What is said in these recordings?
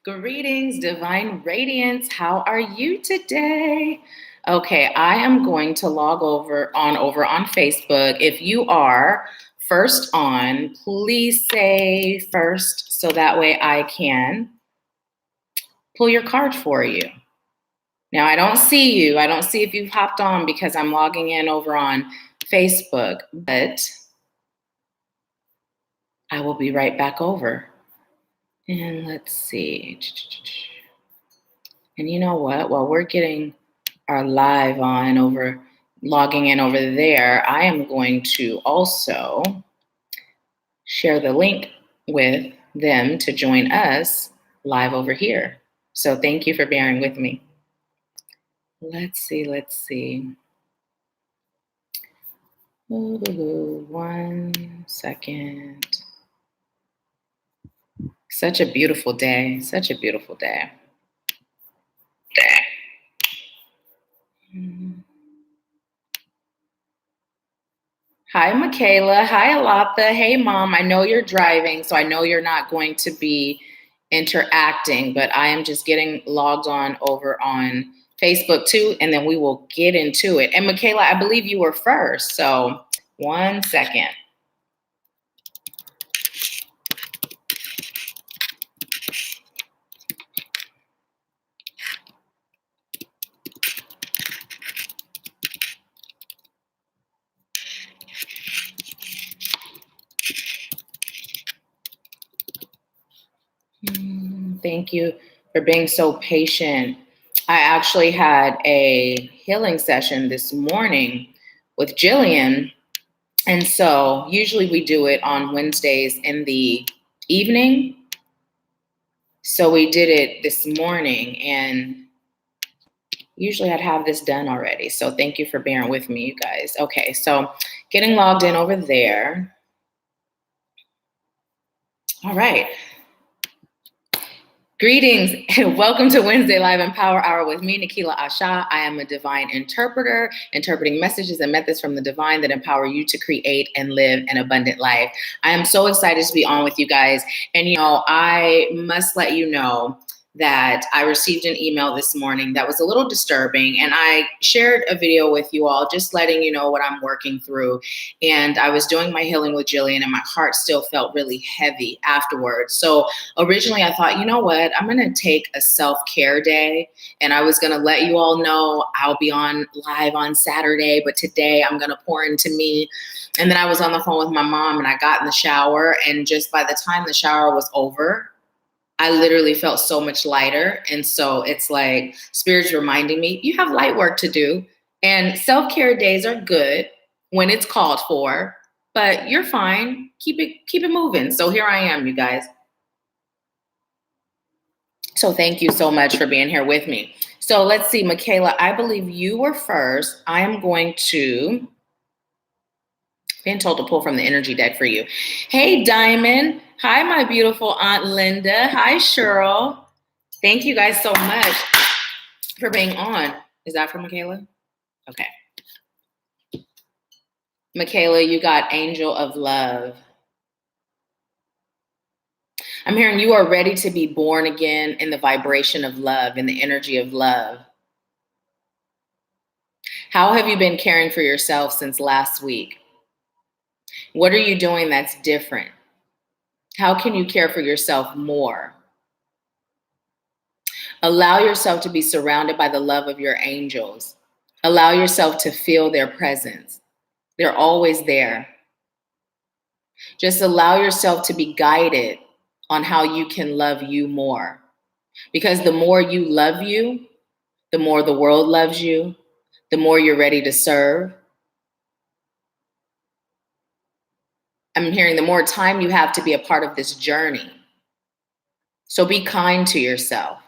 Greetings, Divine Radiance. How are you today? Okay, I am going to log over on Facebook. If you are first on, please say first so that way I can pull your card for you. Now, I don't see you. I don't see if you've hopped on because I'm logging in over on Facebook, but I will be right back over. And let's see. And you know what? While we're getting our live on over, logging in over there, I am going to also share the link with them to join us live over here. So thank you for bearing with me. Let's see. Ooh, 1 second. Such a beautiful day. Hi, Michaela. Hi, Alatha. Hey, Mom. I know you're driving, so I know you're not going to be interacting, but I am just getting logged on over on Facebook too, and then we will get into it. And Michaela, I believe you were first, so 1 second. Thank you for being so patient. I actually had a healing session this morning with Jillian. And so usually we do it on Wednesdays in the evening. So we did it this morning, and usually I'd have this done already. So thank you for bearing with me, you guys. Okay, so getting logged in over there. All right. Greetings and welcome to Wednesday Live Empower Hour with me, Nahkila Isha. I am a divine interpreter, interpreting messages and methods from the divine that empower you to create and live an abundant life. I am so excited to be on with you guys. And, I must let you know that I received an email this morning that was a little disturbing, and I shared a video with you all, just letting you know what I'm working through. And I was doing my healing with Jillian, and my heart still felt really heavy afterwards. So originally I thought, you know what, I'm going to take a self-care day, and I was going to let you all know I'll be on live on Saturday, but today I'm going to pour into me. And then I was on the phone with my mom, and I got in the shower, and just by the time the shower was over, I literally felt so much lighter. And so it's like Spirit's reminding me, you have light work to do. And self-care days are good when it's called for, but you're fine. Keep it moving. So here I am, you guys. So thank you so much for being here with me. So let's see, Michaela, I believe you were first. I am going to, being told to pull from the energy deck for you. Hey, Diamond. Hi, my beautiful Aunt Linda. Hi, Cheryl. Thank you guys so much for being on. Is that for Michaela? Okay. Michaela, you got Angel of Love. I'm hearing you are ready to be born again in the vibration of love, in the energy of love. How have you been caring for yourself since last week? What are you doing that's different? How can you care for yourself more? Allow yourself to be surrounded by the love of your angels. Allow yourself to feel their presence. They're always there. Just allow yourself to be guided on how you can love you more. Because the more you love you, the more the world loves you, the more you're ready to serve. I'm hearing the more time you have to be a part of this journey. So be kind to yourself.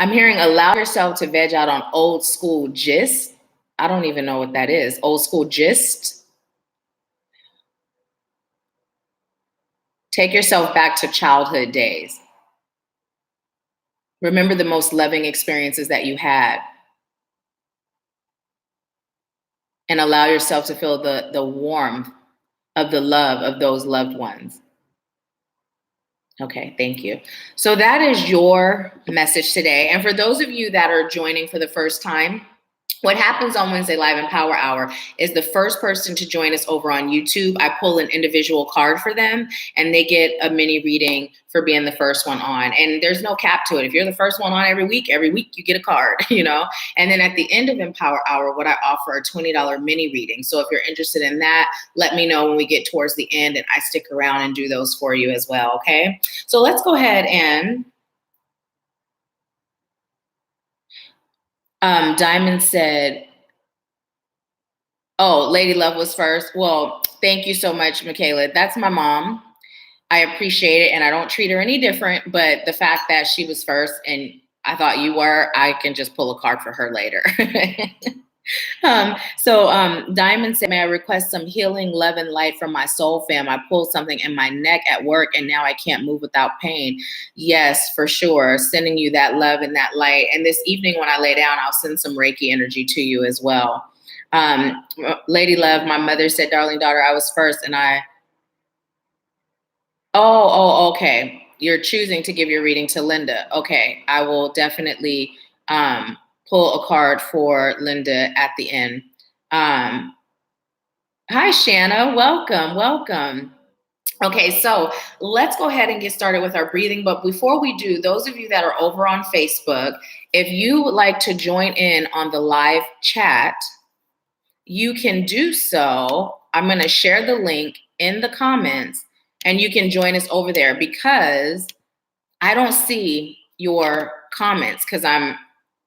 I'm hearing allow yourself to veg out on old school gist. I don't even know what that is. Old school gist. Take yourself back to childhood days. Remember the most loving experiences that you had. And allow yourself to feel the warmth of the love of those loved ones. Okay, thank you. So that is your message today. And for those of you that are joining for the first time, what happens on Wednesday Live and Power Hour is the first person to join us over on YouTube, I pull an individual card for them and they get a mini reading for being the first one on. And there's no cap to it. If you're the first one on every week you get a card, you know? And then at the end of Empower Hour, what I offer are $20 mini readings. So if you're interested in that, let me know when we get towards the end and I stick around and do those for you as well, okay? So let's go ahead and Diamond said, oh, Lady Love was first. Well, thank you so much, Michaela. That's my mom. I appreciate it, and I don't treat her any different, but the fact that she was first and I thought you were, I can just pull a card for her later. Diamond said, may I request some healing, love, and light from my soul fam? I pulled something in my neck at work and now I can't move without pain. Yes, for sure. Sending you that love and that light. And this evening when I lay down, I'll send some Reiki energy to you as well. Lady Love, my mother said, darling daughter, I was first and okay. You're choosing to give your reading to Linda. Okay, I will definitely pull a card for Linda at the end. Hi, Shanna. Welcome. Okay, so let's go ahead and get started with our breathing. But before we do, those of you that are over on Facebook, if you would like to join in on the live chat, you can do so. I'm going to share the link in the comments and you can join us over there because I don't see your comments because I'm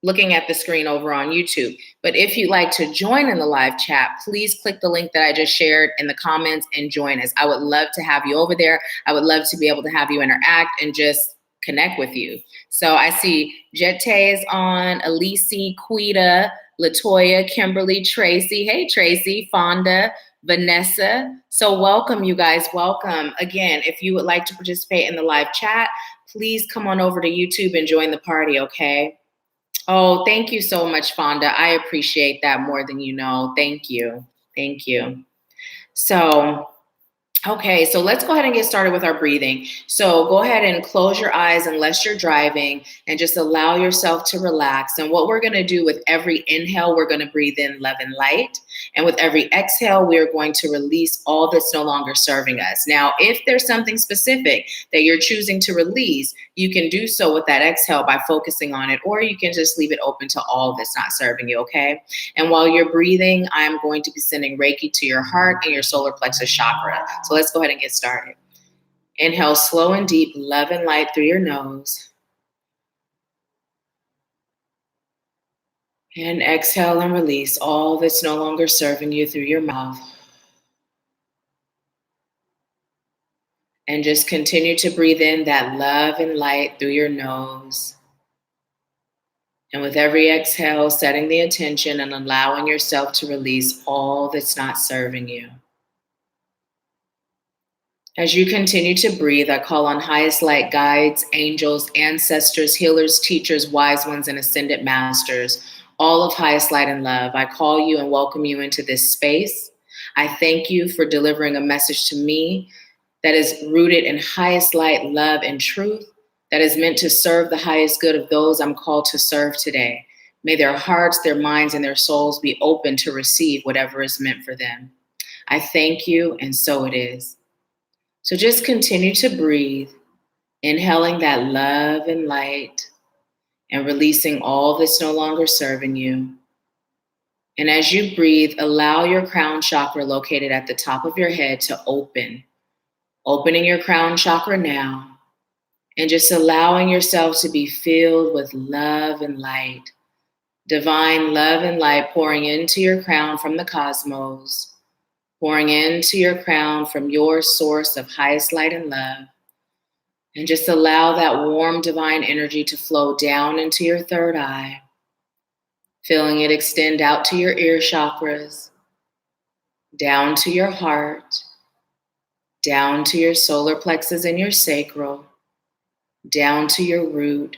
looking at the screen over on YouTube. But if you'd like to join in the live chat, please click the link that I just shared in the comments and join us. I would love to have you over there. I would love to be able to have you interact and just connect with you. So I see Jette is on, Elise, Quita, Latoya, Kimberly, Tracy. Hey, Tracy, Fonda, Vanessa. So welcome, you guys. Welcome. Again, if you would like to participate in the live chat, please come on over to YouTube and join the party, okay? Oh, thank you so much, Fonda. I appreciate that more than you know. Thank you. So, okay, so let's go ahead and get started with our breathing. So go ahead and close your eyes unless you're driving and just allow yourself to relax. And what we're going to do with every inhale, we're going to breathe in love and light. And with every exhale, we're going to release all that's no longer serving us. Now, if there's something specific that you're choosing to release, you can do so with that exhale by focusing on it, or you can just leave it open to all that's not serving you, okay? And while you're breathing, I'm going to be sending Reiki to your heart and your solar plexus chakra. So let's go ahead and get started. Inhale slow and deep, love and light through your nose. And exhale and release all that's no longer serving you through your mouth. And just continue to breathe in that love and light through your nose. And with every exhale, setting the intention and allowing yourself to release all that's not serving you. As you continue to breathe, I call on highest light guides, angels, ancestors, healers, teachers, wise ones, and ascended masters, all of highest light and love. I call you and welcome you into this space. I thank you for delivering a message to me that is rooted in highest light, love, and truth, that is meant to serve the highest good of those I'm called to serve today. May their hearts, their minds, and their souls be open to receive whatever is meant for them. I thank you, and so it is. So just continue to breathe, inhaling that love and light and releasing all that's no longer serving you. And as you breathe, allow your crown chakra located at the top of your head to open. Opening your crown chakra now and just allowing yourself to be filled with love and light. Divine love and light pouring into your crown from the cosmos, pouring into your crown from your source of highest light and love. And just allow that warm divine energy to flow down into your third eye, feeling it extend out to your ear chakras, down to your heart, down to your solar plexus and your sacral, down to your root,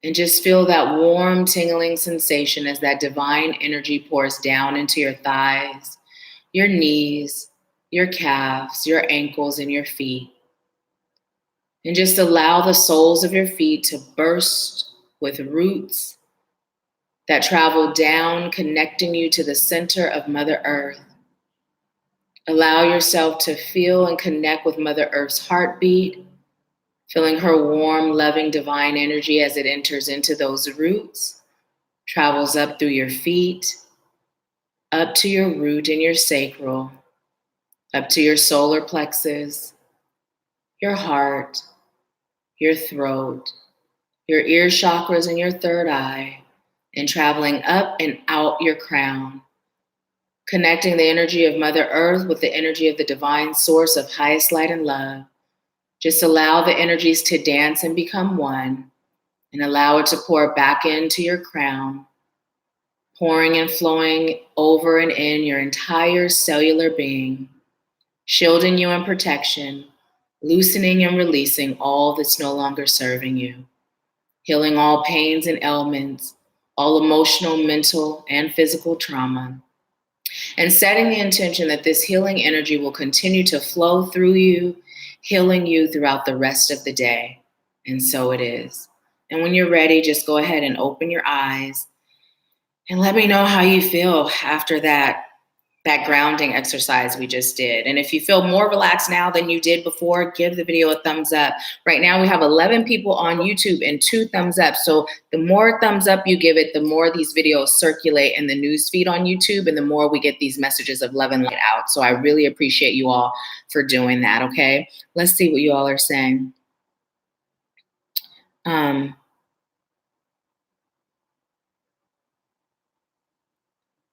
and just feel that warm, tingling sensation as that divine energy pours down into your thighs, your knees, your calves, your ankles, and your feet. And just allow the soles of your feet to burst with roots that travel down, connecting you to the center of Mother Earth. Allow yourself to feel and connect with Mother Earth's heartbeat, feeling her warm, loving, divine energy as it enters into those roots, travels up through your feet, up to your root in your sacral, up to your solar plexus, your heart, your throat, your ear chakras, and your third eye, and traveling up and out your crown, connecting the energy of Mother Earth with the energy of the divine source of highest light and love. Just allow the energies to dance and become one, and allow it to pour back into your crown, pouring and flowing over and in your entire cellular being, shielding you in protection, loosening and releasing all that's no longer serving you, healing all pains and ailments, all emotional, mental, and physical trauma, and setting the intention that this healing energy will continue to flow through you, healing you throughout the rest of the day. And so it is. And when you're ready, just go ahead and open your eyes and let me know how you feel after that grounding exercise we just did. And if you feel more relaxed now than you did before, give the video a thumbs up. Right now we have 11 people on YouTube and 2 thumbs up. So the more thumbs up you give it, the more these videos circulate in the news feed on YouTube, and the more we get these messages of love and light out. So I really appreciate you all for doing that, okay? Let's see what you all are saying.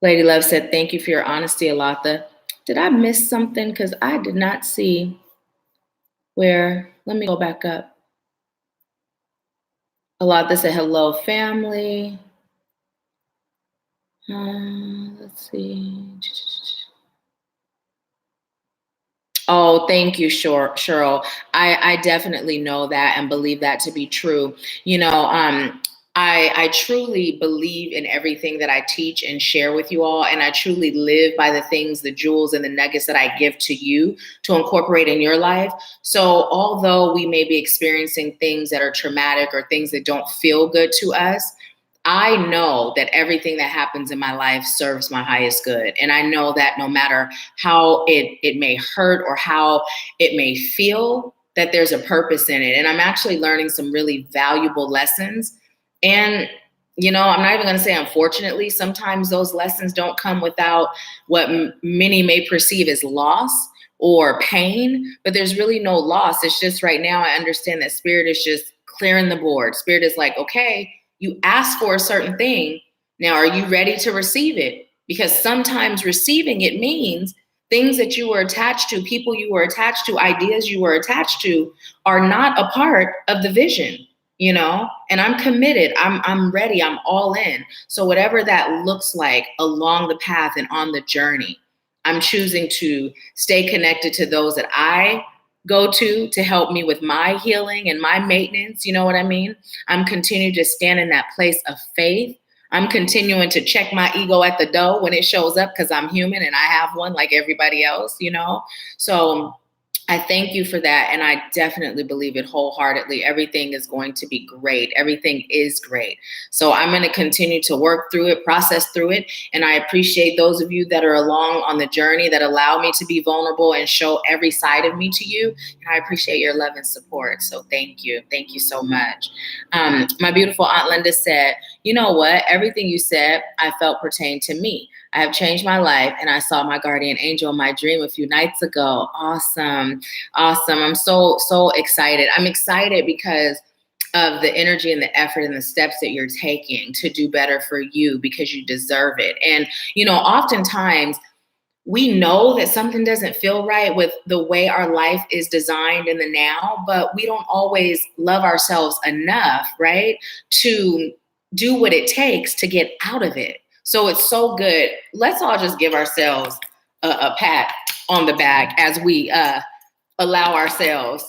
Lady Love said, thank you for your honesty, Alatha. Did I miss something? Because I did not see where. Let me go back up. Alatha said, hello, family. Let's see. Oh, thank you, Cheryl. I definitely know that and believe that to be true. You know, I truly believe in everything that I teach and share with you all. And I truly live by the things, the jewels and the nuggets that I give to you to incorporate in your life. So although we may be experiencing things that are traumatic or things that don't feel good to us, I know that everything that happens in my life serves my highest good. And I know that no matter how it may hurt or how it may feel, that there's a purpose in it. And I'm actually learning some really valuable lessons. And, you know, I'm not even going to say, unfortunately, sometimes those lessons don't come without what many may perceive as loss or pain, but there's really no loss. It's just right now I understand that Spirit is just clearing the board. Spirit is like, okay, you asked for a certain thing. Now, are you ready to receive it? Because sometimes receiving it means things that you were attached to, people you were attached to, ideas you were attached to are not a part of the vision, you know? And I'm committed. I'm ready. I'm all in. So whatever that looks like along the path and on the journey, I'm choosing to stay connected to those that I go to help me with my healing and my maintenance. You know what I mean? I'm continuing to stand in that place of faith. I'm continuing to check my ego at the door when it shows up, because I'm human and I have one like everybody else, you know? So I thank you for that. And I definitely believe it wholeheartedly. Everything is going to be great. Everything is great. So I'm going to continue to work through it, process through it. And I appreciate those of you that are along on the journey that allow me to be vulnerable and show every side of me to you. And I appreciate your love and support. So thank you. Thank you so much. My beautiful Aunt Linda said, you know what? Everything you said, I felt pertained to me. I have changed my life, and I saw my guardian angel in my dream a few nights ago. Awesome. Awesome. I'm so excited. I'm excited because of the energy and the effort and the steps that you're taking to do better for you, because you deserve it. And, you know, oftentimes we know that something doesn't feel right with the way our life is designed in the now, but we don't always love ourselves enough, right, to do what it takes to get out of it. So it's so good. Let's all just give ourselves a pat on the back as we allow ourselves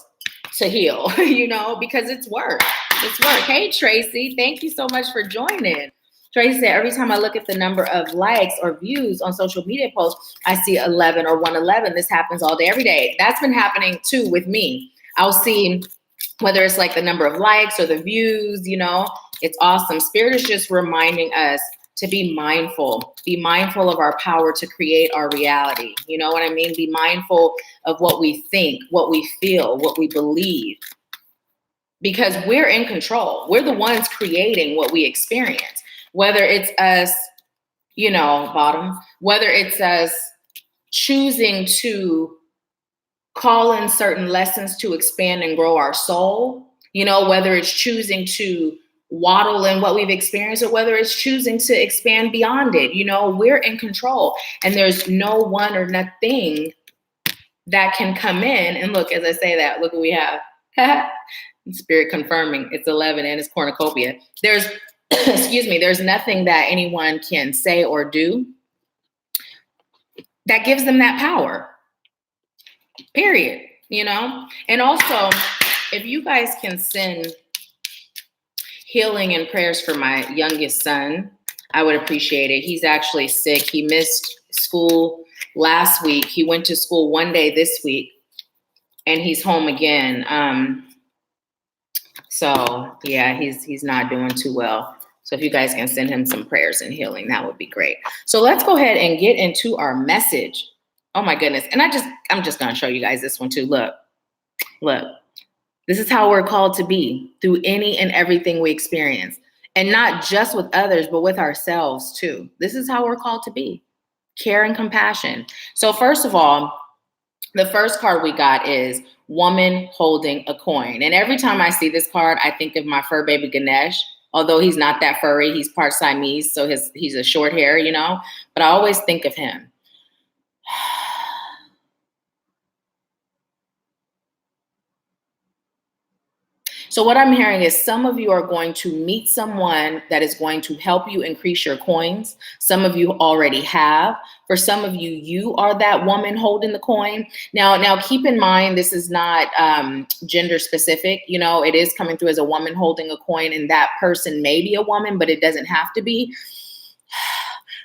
to heal, you know, because it's work. It's work. Hey, Tracy, thank you so much for joining. Tracy said, every time I look at the number of likes or views on social media posts, I see 11 or 111. This happens all day, every day. That's been happening too with me. I'll see whether it's like the number of likes or the views, you know, it's awesome. Spirit is just reminding us to be mindful of our power to create our reality. You know what I mean? Be mindful of what we think, what we feel, what we believe, because we're in control. We're the ones creating what we experience, whether it's us, you know, bottom, whether it's us choosing to call in certain lessons to expand and grow our soul, you know, whether it's choosing to waddle in what we've experienced or whether it's choosing to expand beyond it. You know, we're in control, and there's no one or nothing that can come in. And look, as I say that, look what we have. Spirit confirming it's 11 and it's cornucopia. There's, excuse me, there's nothing that anyone can say or do that gives them that power. Period. You know? And also, if you guys can send healing and prayers for my youngest son, I would appreciate it. He's actually sick. He missed school last week. He went to school one day this week, and he's home again. So yeah, he's not doing too well. So if you guys can send him some prayers and healing, that would be great. So let's go ahead and get into our message. Oh my goodness. And I'm just going to show you guys this one too. Look. This is how we're called to be through any and everything we experience, and not just with others, but with ourselves too. This is how we're called to be. Care and compassion. So first of all, the first card we got is woman holding a coin. And every time I see this card, I think of my fur baby Ganesh. Although he's not that furry, he's part Siamese, so he's a short hair, you know, but I always think of him. So what I'm hearing is some of you are going to meet someone that is going to help you increase your coins. Some of you already have. For some of you, you are that woman holding the coin. Now keep in mind, this is not gender specific. You know, it is coming through as a woman holding a coin, and that person may be a woman, but it doesn't have to be.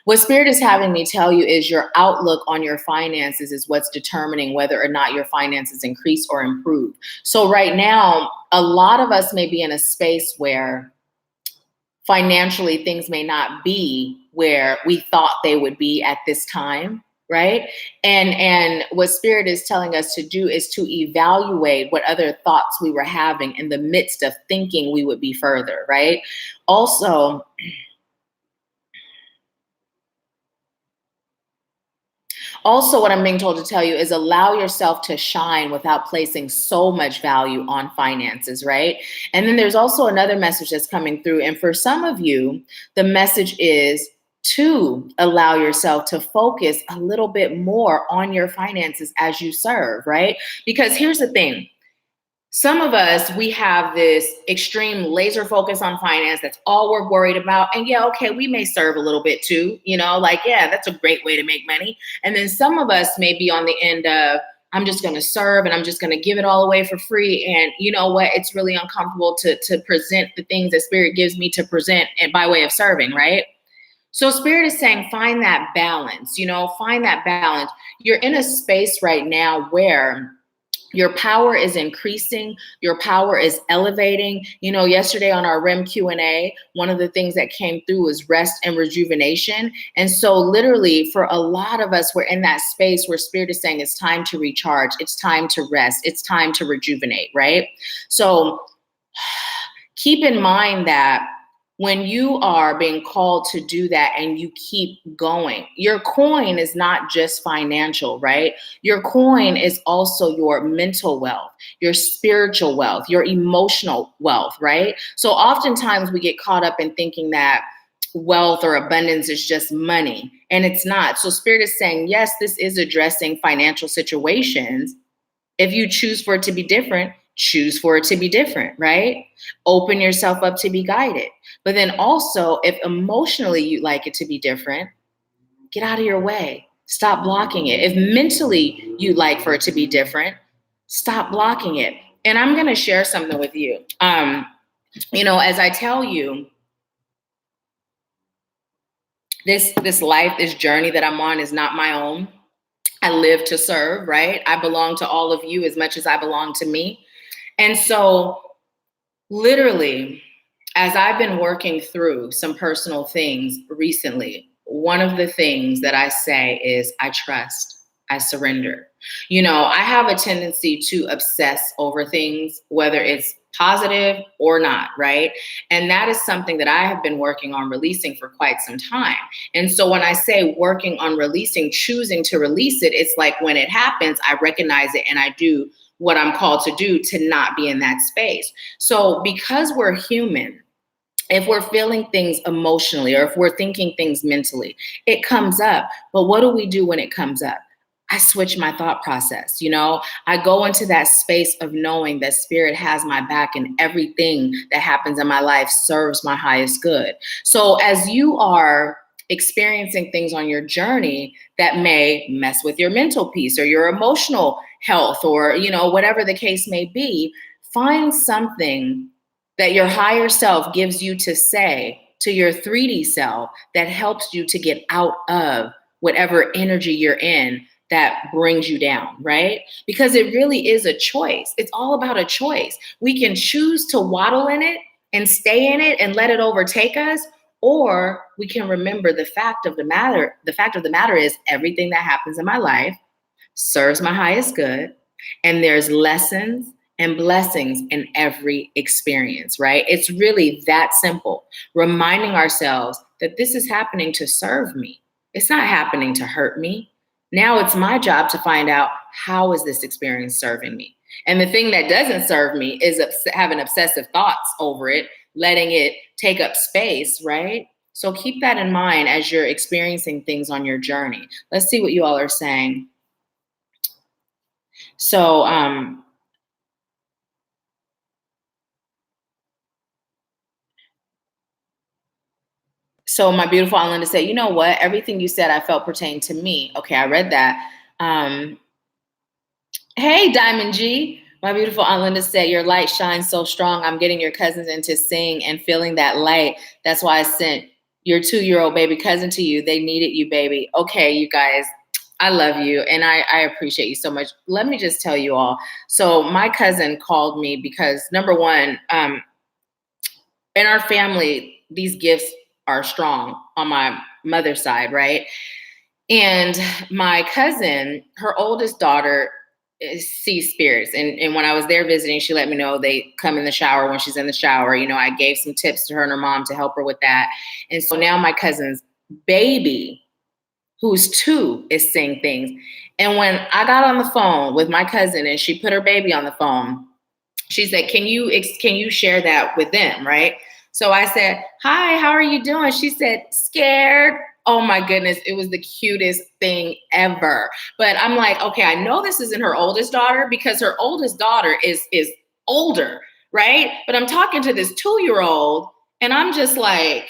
What Spirit is having me tell you is your outlook on your finances is what's determining whether or not your finances increase or improve. So right now, a lot of us may be in a space where financially things may not be where we thought they would be at this time, right? And what Spirit is telling us to do is to evaluate what other thoughts we were having in the midst of thinking we would be further, right? Also, what I'm being told to tell you is allow yourself to shine without placing so much value on finances, right? And then there's also another message that's coming through. And for some of you, the message is to allow yourself to focus a little bit more on your finances as you serve, right? Because here's the thing. Some of us, we have this extreme laser focus on finance. That's all we're worried about. And yeah, okay, we may serve a little bit too, you know, like, yeah, that's a great way to make money. And then some of us may be on the end of, I'm just going to serve and I'm just going to give it all away for free. And you know what? It's really uncomfortable to present the things that Spirit gives me to present and by way of serving, right? So Spirit is saying, find that balance, you know, find that balance. You're in a space right now where your power is increasing. Your power is elevating. You know, yesterday on our REM Q&A, one of the things that came through was rest and rejuvenation. And so literally for a lot of us, we're in that space where Spirit is saying it's time to recharge. It's time to rest. It's time to rejuvenate, right? So keep in mind that when you are being called to do that and you keep going, your coin is not just financial, right? Your coin is also your mental wealth, your spiritual wealth, your emotional wealth, right? So oftentimes we get caught up in thinking that wealth or abundance is just money, and it's not. So Spirit is saying, yes, this is addressing financial situations. If you choose for it to be different, choose for it to be different, right? Open yourself up to be guided. But then also, if emotionally you'd like it to be different, get out of your way. Stop blocking it. If mentally you'd like for it to be different, stop blocking it. And I'm going to share something with you. You know, as I tell you, This life, this journey that I'm on is not my own. I live to serve, right? I belong to all of you as much as I belong to me. And so literally, as I've been working through some personal things recently, one of the things that I say is I trust, I surrender. I have a tendency to obsess over things, whether it's positive or not, right? And that is something that I have been working on releasing for quite some time. And so when I say working on releasing, choosing to release it, it's like when it happens, I recognize it and I do what I'm called to do to not be in that space. So because we're human, if we're feeling things emotionally or if we're thinking things mentally, it comes up. But what do we do when it comes up? I switch my thought process. I go into that space of knowing that spirit has my back and everything that happens in my life serves my highest good. So as you are experiencing things on your journey that may mess with your mental peace or your emotional health or, whatever the case may be, find something that your higher self gives you to say to your 3D self that helps you to get out of whatever energy you're in that brings you down, right? Because it really is a choice. It's all about a choice. We can choose to waddle in it and stay in it and let it overtake us, or we can remember the fact of the matter. The fact of the matter is everything that happens in my life serves my highest good, and there's lessons and blessings in every experience, right? It's really that simple. Reminding ourselves that this is happening to serve me. It's not happening to hurt me. Now it's my job to find out, how is this experience serving me? And the thing that doesn't serve me is having obsessive thoughts over it, letting it take up space, right? So keep that in mind as you're experiencing things on your journey. Let's see what you all are saying. So, my beautiful Linda said, you know what? Everything you said, I felt pertained to me. Okay, I read that. Hey, Diamond G. My beautiful Linda said, your light shines so strong. I'm getting your cousins into sing and feeling that light. That's why I sent your 2-year-old baby cousin to you. They needed you, baby. Okay, you guys, I love you. And I appreciate you so much. Let me just tell you all. So my cousin called me because, number one, in our family, these gifts are strong on my mother's side, right? And my cousin, her oldest daughter, sees spirits. And when I was there visiting, she let me know they come in the shower when she's in the shower. I gave some tips to her and her mom to help her with that. And so now my cousin's baby, who's 2, is seeing things. And when I got on the phone with my cousin and she put her baby on the phone, she said, can you share that with them, right? So I said, hi, how are you doing? She said, scared. Oh my goodness, it was the cutest thing ever. But I'm like, okay, I know this isn't her oldest daughter because her oldest daughter is older, right? But I'm talking to this 2-year-old and I'm just like,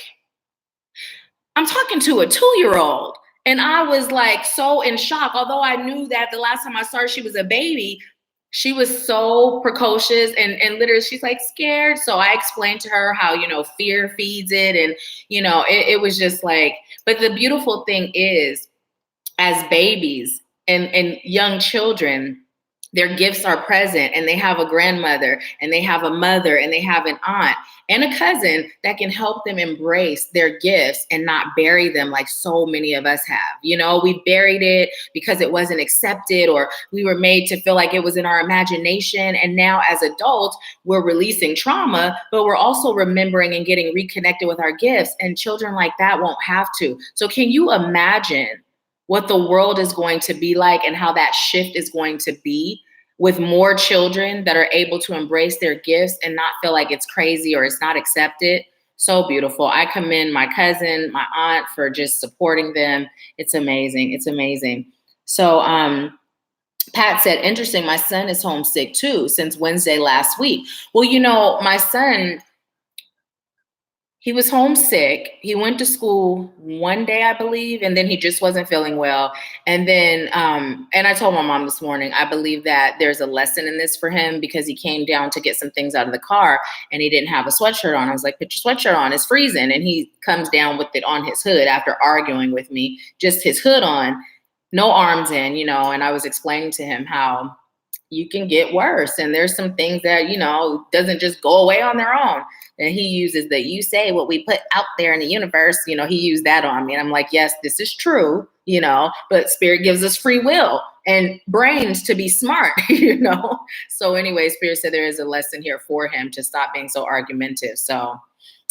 I'm talking to a 2-year-old. And I was like so in shock. Although I knew that the last time I saw her, she was a baby, she was so precocious and literally she's like scared. So I explained to her how, fear feeds it. And, it was just like, but the beautiful thing is, as babies and young children, their gifts are present and they have a grandmother and they have a mother and they have an aunt and a cousin that can help them embrace their gifts and not bury them like so many of us have. We buried it because it wasn't accepted or we were made to feel like it was in our imagination. And now as adults, we're releasing trauma, but we're also remembering and getting reconnected with our gifts. And children like that won't have to. So can you imagine what the world is going to be like and how that shift is going to be with more children that are able to embrace their gifts and not feel like it's crazy or it's not accepted? So beautiful. I commend my cousin, my aunt for just supporting them. It's amazing. It's amazing. So Pat said, interesting, my son is homesick too since Wednesday last week. Well, my son, He was homesick. He went to school one day, I believe, and then he just wasn't feeling well. And then, and I told my mom this morning, I believe that there's a lesson in this for him because he came down to get some things out of the car and he didn't have a sweatshirt on. I was like, put your sweatshirt on, it's freezing. And he comes down with it on his hood after arguing with me, just his hood on, no arms in, you know, and I was explaining to him how you can get worse. And there's some things that, you know, doesn't just go away on their own. And he uses the, you say what we put out there in the universe, you know, he used that on me. And I'm like, yes, this is true, you know, but spirit gives us free will and brains to be smart, you know? So anyway, spirit said there is a lesson here for him to stop being so argumentative. So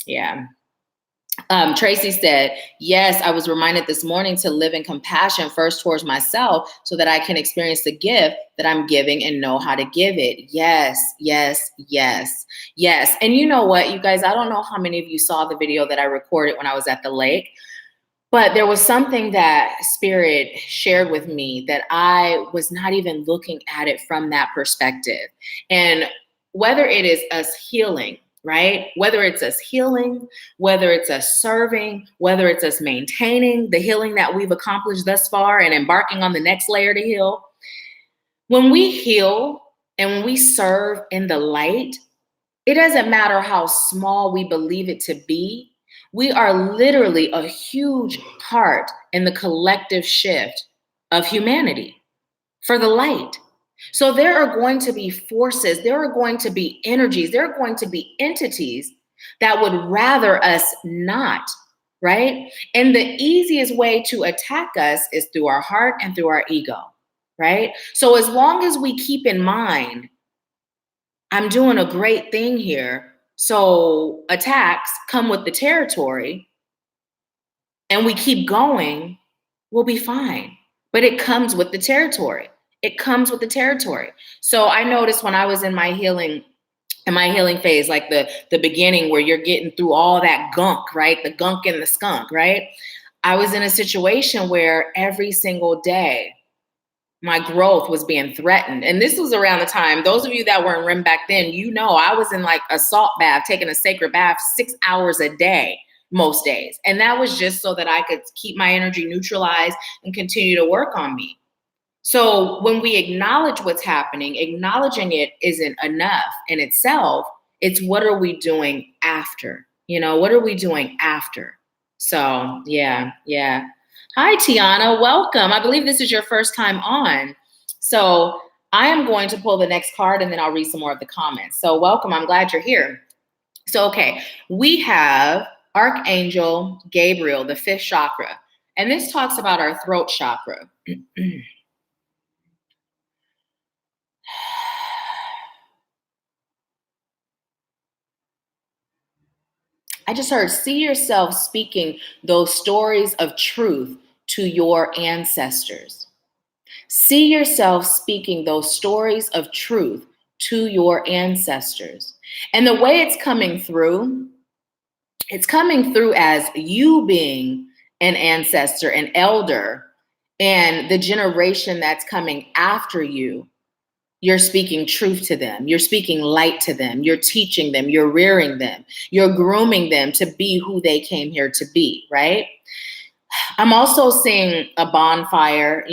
yeah. Tracy said, yes, I was reminded this morning to live in compassion first towards myself so that I can experience the gift that I'm giving and know how to give it. Yes, yes, yes, yes. And you know what, you guys, I don't know how many of you saw the video that I recorded when I was at the lake, but there was something that Spirit shared with me that I was not even looking at it from that perspective. And whether it is us healing, right? Whether it's us healing, whether it's us serving, whether it's us maintaining the healing that we've accomplished thus far and embarking on the next layer to heal. When we heal and when we serve in the light, it doesn't matter how small we believe it to be. We are literally a huge part in the collective shift of humanity for the light. So there are going to be forces, there are going to be energies, there are going to be entities that would rather us not, right? And the easiest way to attack us is through our heart and through our ego, right? So as long as we keep in mind, I'm doing a great thing here, so attacks come with the territory, and we keep going, we'll be fine. But it comes with the territory. It comes with the territory. So I noticed when I was in my healing phase, like the beginning where you're getting through all that gunk, right? The gunk and the skunk, right? I was in a situation where every single day my growth was being threatened. And this was around the time, those of you that were in RIM back then, you know, I was in like a salt bath, taking a sacred bath 6 hours a day, most days. And that was just so that I could keep my energy neutralized and continue to work on me. So when we acknowledge what's happening, acknowledging it isn't enough in itself. It's what are we doing after? You know, what are we doing after? So yeah. Hi, Tiana, welcome. I believe this is your first time on. So I am going to pull the next card and then I'll read some more of the comments. So welcome, I'm glad you're here. So, okay, we have Archangel Gabriel, the 5th chakra, and this talks about our throat chakra. I just heard, see yourself speaking those stories of truth to your ancestors. See yourself speaking those stories of truth to your ancestors. And the way it's coming through as you being an ancestor, an elder, and the generation that's coming after you. You're speaking truth to them. You're speaking light to them. You're teaching them. You're rearing them. You're grooming them to be who they came here to be, right? I'm also seeing a bonfire,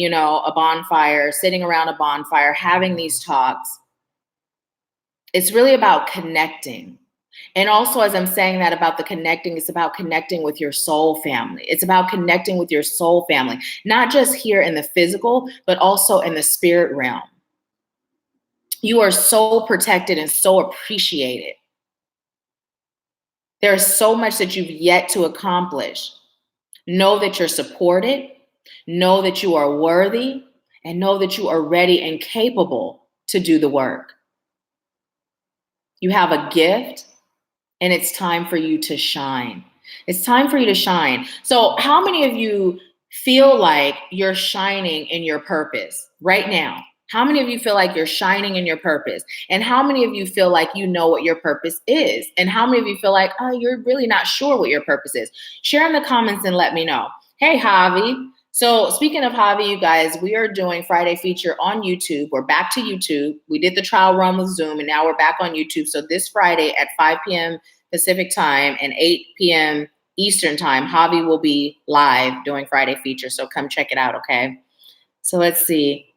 sitting around a bonfire, having these talks. It's really about connecting. And also, as I'm saying that about the connecting, it's about connecting with your soul family. It's about connecting with your soul family, not just here in the physical, but also in the spirit realm. You are so protected and so appreciated. There's so much that you've yet to accomplish. Know that you're supported, know that you are worthy, and know that you are ready and capable to do the work. You have a gift, and it's time for you to shine. It's time for you to shine. So how many of you feel like you're shining in your purpose right now? How many of you feel like you're shining in your purpose? And how many of you feel like you know what your purpose is? And how many of you feel like, oh, you're really not sure what your purpose is? Share in the comments and let me know. Hey, Javi. So speaking of Javi, you guys, we are doing Friday feature on YouTube. We're back to YouTube. We did the trial run with Zoom and now we're back on YouTube. So this Friday at 5 p.m. Pacific time and 8 p.m. Eastern time. Javi will be live doing Friday feature, so come check it out, okay? So let's see.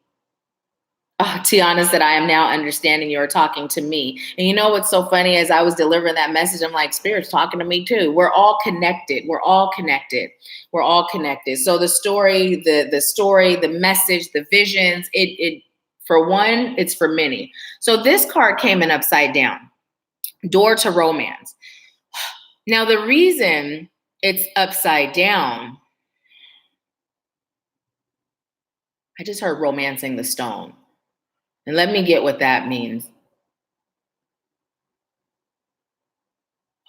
Oh, Tiana said, I am now understanding you're talking to me. And you know what's so funny? As I was delivering that message, I'm like, Spirit's talking to me too. We're all connected. We're all connected. We're all connected. So the story, the message, the visions, it for one, it's for many. So this card came in upside down. Door to romance. Now, the reason it's upside down, I just heard romancing the stone. And let me get what that means.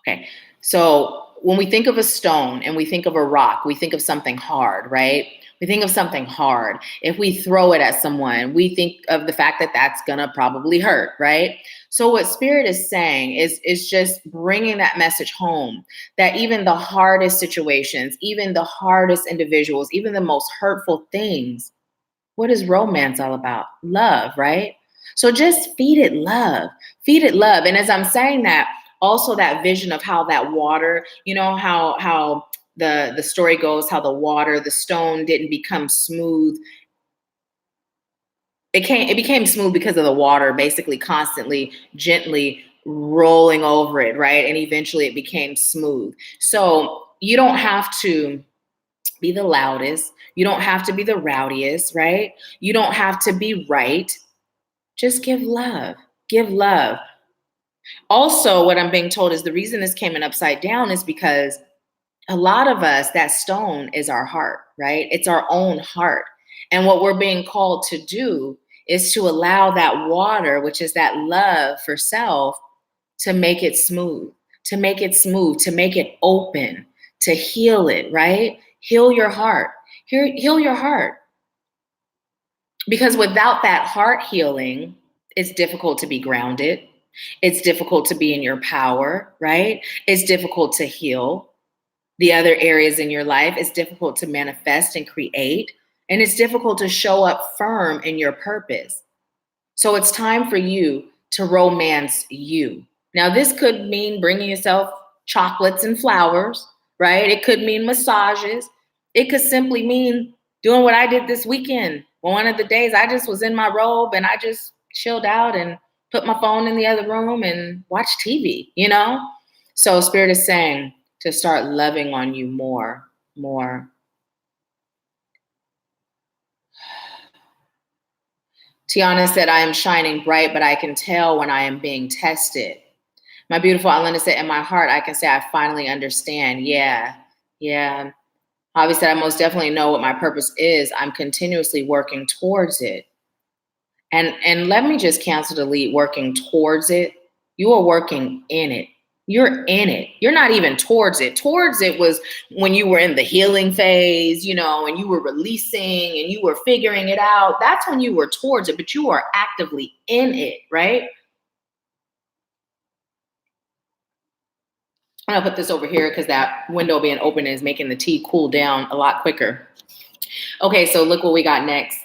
Okay, so when we think of a stone and we think of a rock, we think of something hard, right? We think of something hard. If we throw it at someone, we think of the fact that that's gonna probably hurt, right? So what Spirit is saying is just bringing that message home, that even the hardest situations, even the hardest individuals, even the most hurtful things, what is romance all about? Love, right? So just feed it love. Feed it love. And as I'm saying that, also that vision of how that water, you know, how the story goes, how the stone didn't become smooth. It became smooth because of the water basically constantly, gently rolling over it, right? And eventually it became smooth. So you don't have to be the loudest. You don't have to be the rowdiest, right? You don't have to be right. Just give love. Give love. Also, what I'm being told is the reason this came in upside down is because a lot of us, that stone is our heart, right? It's our own heart. And what we're being called to do is to allow that water, which is that love for self, to make it smooth, to make it smooth, to make it open, to heal it, right? Heal your heart. Heal your heart. Because without that heart healing, it's difficult to be grounded. It's difficult to be in your power, right? It's difficult to heal the other areas in your life. It's difficult to manifest and create. And it's difficult to show up firm in your purpose. So it's time for you to romance you. Now, this could mean bringing yourself chocolates and flowers, right? It could mean massages. It could simply mean doing what I did this weekend. One of the days I just was in my robe and I just chilled out and put my phone in the other room and watched TV, you know? So Spirit is saying to start loving on you more. Tiana said, I am shining bright, but I can tell when I am being tested. My beautiful Alina said, in my heart, I can say I finally understand. Yeah. Javi said, I most definitely know what my purpose is. I'm continuously working towards it. And let me just cancel delete working towards it. You are working in it. You're in it. You're not even towards it. Towards it was when you were in the healing phase, you know, and you were releasing and you were figuring it out. That's when you were towards it, but you are actively in it, right? I'm gonna put this over here because that window being open is making the tea cool down a lot quicker. Okay, so look what we got next.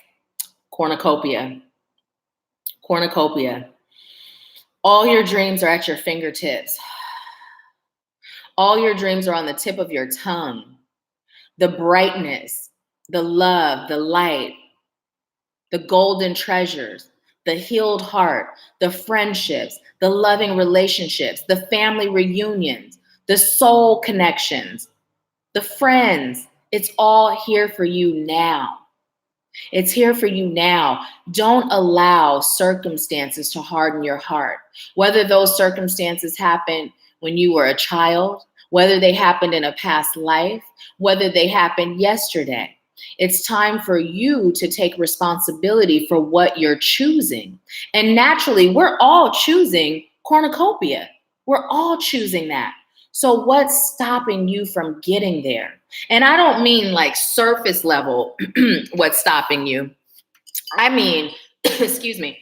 Cornucopia. All your dreams are at your fingertips. All your dreams are on the tip of your tongue. The brightness, the love, the light, the golden treasures, the healed heart, the friendships, the loving relationships, the family reunions, the soul connections, the friends. It's all here for you now. It's here for you now. Don't allow circumstances to harden your heart. Whether those circumstances happen when you were a child, whether they happened in a past life, whether they happened yesterday. It's time for you to take responsibility for what you're choosing. And naturally, we're all choosing cornucopia. We're all choosing that. So what's stopping you from getting there? And I don't mean like surface level, what's stopping you. I mean, excuse me.